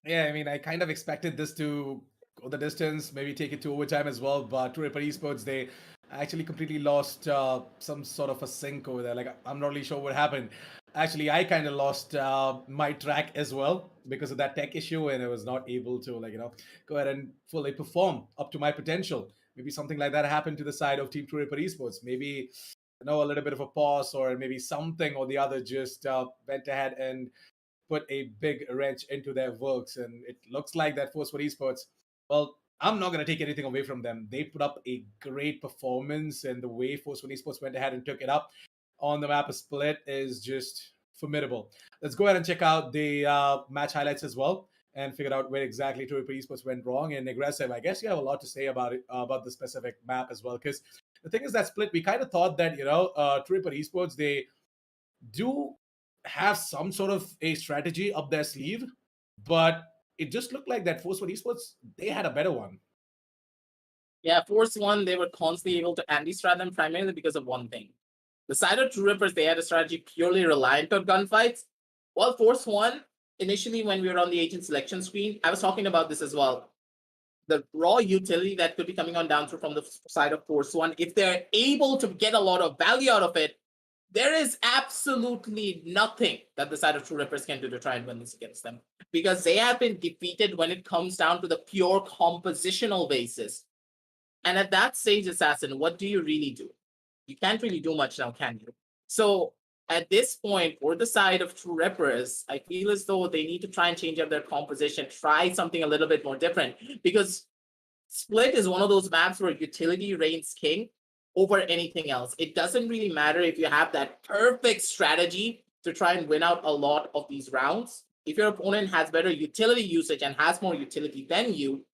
Yeah, I mean, I kind of expected this to go the distance, maybe take it to overtime as well, but Truerippers Esports, they actually completely lost some sort of a sync over there. Like, I'm not really sure what happened. Actually, I kind of lost my track as well because of that tech issue, and I was not able to, go ahead and fully perform up to my potential. Maybe something like that happened to the side of Team Truerippers Esports. Maybe, a little bit of a pause or maybe something or the other just went ahead and put a big wrench into their works. And it looks like that Force One Esports, well, I'm not going to take anything away from them. They put up a great performance, and the way Force One Esports went ahead and took it up on the map of Split is just formidable. Let's go ahead and check out the match highlights as well and figure out where exactly Truerippers Esports went wrong. And Aggressive, I guess you have a lot to say about it, about the specific map as well, because the thing is that Split, we kind of thought that, Truerippers Esports, they do have some sort of a strategy up their sleeve, but it just looked like that Force One Esports, they had a better one. Yeah, Force One, they were constantly able to anti-strat them primarily because of one thing. The side of Truerippers, they had a strategy purely reliant on gunfights. While Force One, initially when we were on the agent selection screen, I was talking about this as well. The raw utility that could be coming on down through from the side of Force One, if they're able to get a lot of value out of it, there is absolutely nothing that the side of Truerippers can do to try and win this against them. Because they have been defeated when it comes down to the pure compositional basis. And at that stage, Assassin, what do you really do? You can't really do much now, can you? So at this point, for the side of Truerippers, I feel as though they need to try and change up their composition, try something a little bit more different. Because Split is one of those maps where utility reigns king over anything else. It doesn't really matter if you have that perfect strategy to try and win out a lot of these rounds. If your opponent has better utility usage and has more utility than you,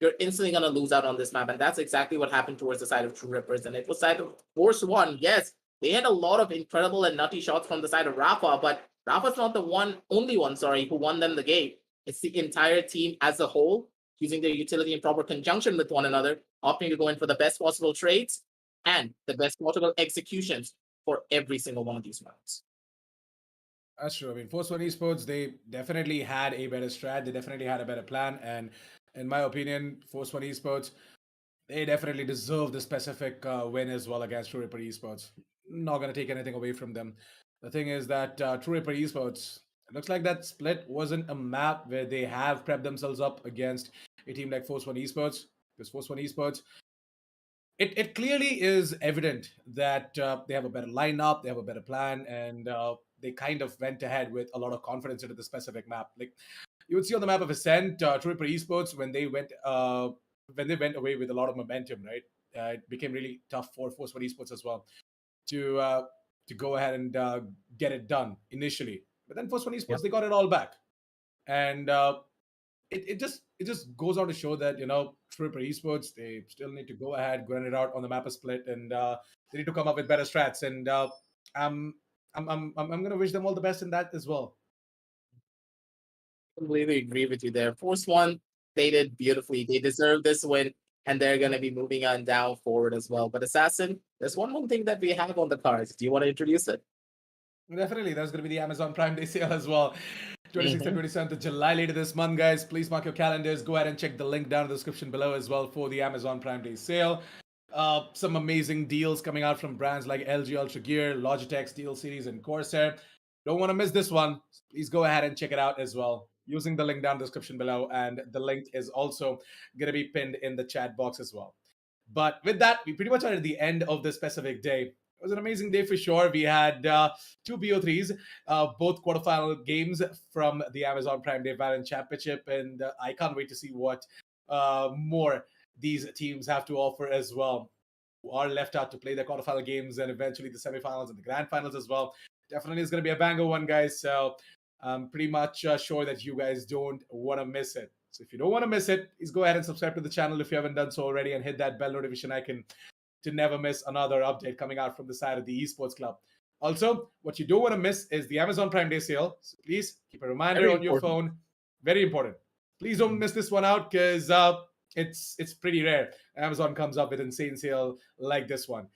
you're instantly going to lose out on this map. And that's exactly what happened towards the side of Truerippers. And it was side of Force One. Yes, they had a lot of incredible and nutty shots from the side of Rafa, but Rafa's not the only one, who won them the game. It's the entire team as a whole, using their utility in proper conjunction with one another, opting to go in for the best possible trades and the best possible executions for every single one of these rounds. That's true. I mean, Force One Esports, they definitely had a better strat. They definitely had a better plan. And in my opinion, Force One Esports, they definitely deserve the specific win as well against Trueripper Esports. Not going to take anything away from them. The thing is that Trueripper Esports, it looks like that split wasn't a map where they have prepped themselves up against a team like Force One Esports. Because Force One Esports, it clearly is evident that they have a better lineup, they have a better plan, and they kind of went ahead with a lot of confidence into the specific map. Like you would see on the map of Ascent, Truerippers Esports when they went away with a lot of momentum, right? It became really tough for Force One Esports as well to go ahead and get it done initially. But then Force One Esports, they got it all back, and it just goes on to show that Tripper Esports, they still need to go ahead, grind it out on the map of split, and they need to come up with better strats. And I'm I'm gonna wish them all the best in that as well. Completely agree with you there. Force One, they did beautifully. They deserve this win, and they're going to be moving on down forward as well. But Assassin, there's one more thing that we have on the cards. Do you want to introduce it? Definitely, there's going to be the Amazon Prime Day sale as well. 26th and 27th of July later this month, guys. Please mark your calendars. Go ahead and check the link down in the description below as well for the Amazon Prime Day sale. Some amazing deals coming out from brands like LG Ultragear, Logitech, Steelseries, and Corsair. Don't want to miss this one. Please go ahead and check it out as well using the link down in the description below. And the link is also going to be pinned in the chat box as well. But with that, we pretty much are at the end of this specific day. It was an amazing day for sure. We had two BO3s, both quarterfinal games from the Amazon Prime Day Valorant Championship, and I can't wait to see what more these teams have to offer as well. Who are left out to play their quarterfinal games and eventually the semifinals and the grand finals as well. Definitely is going to be a banger one, guys. So I'm pretty much sure that you guys don't want to miss it. So if you don't want to miss it, please go ahead and subscribe to the channel if you haven't done so already and hit that bell notification icon to never miss another update coming out from the side of the Esports Club. Also, what you don't want to miss is the Amazon Prime Day sale. So please keep a reminder on your phone. Very important. Please don't miss this one out because it's pretty rare. Amazon comes up with insane sale like this one.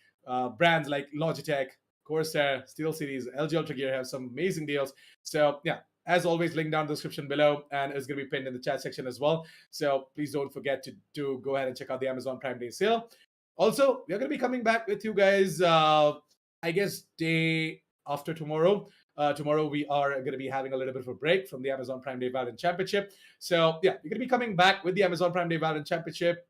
Brands like Logitech, Corsair, SteelSeries, LG Ultragear have some amazing deals. So yeah, as always, link down in the description below, and it's going to be pinned in the chat section as well. So please don't forget to go ahead and check out the Amazon Prime Day sale. Also, we're going to be coming back with you guys, I guess, day after tomorrow. Tomorrow, we are going to be having a little bit of a break from the Amazon Prime Day Valorant Championship. So, yeah, we're going to be coming back with the Amazon Prime Day Valorant Championship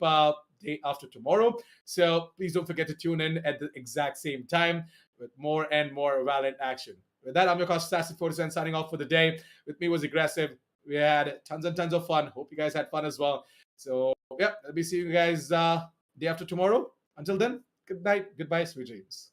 day after tomorrow. So, please don't forget to tune in at the exact same time with more and more Valorant action. With that, I'm your host, Steelseries, signing off for the day. With me was Aggressive. We had tons and tons of fun. Hope you guys had fun as well. So, yeah, I'll be seeing you guys day after tomorrow. Until then, good night, goodbye, sweet dreams.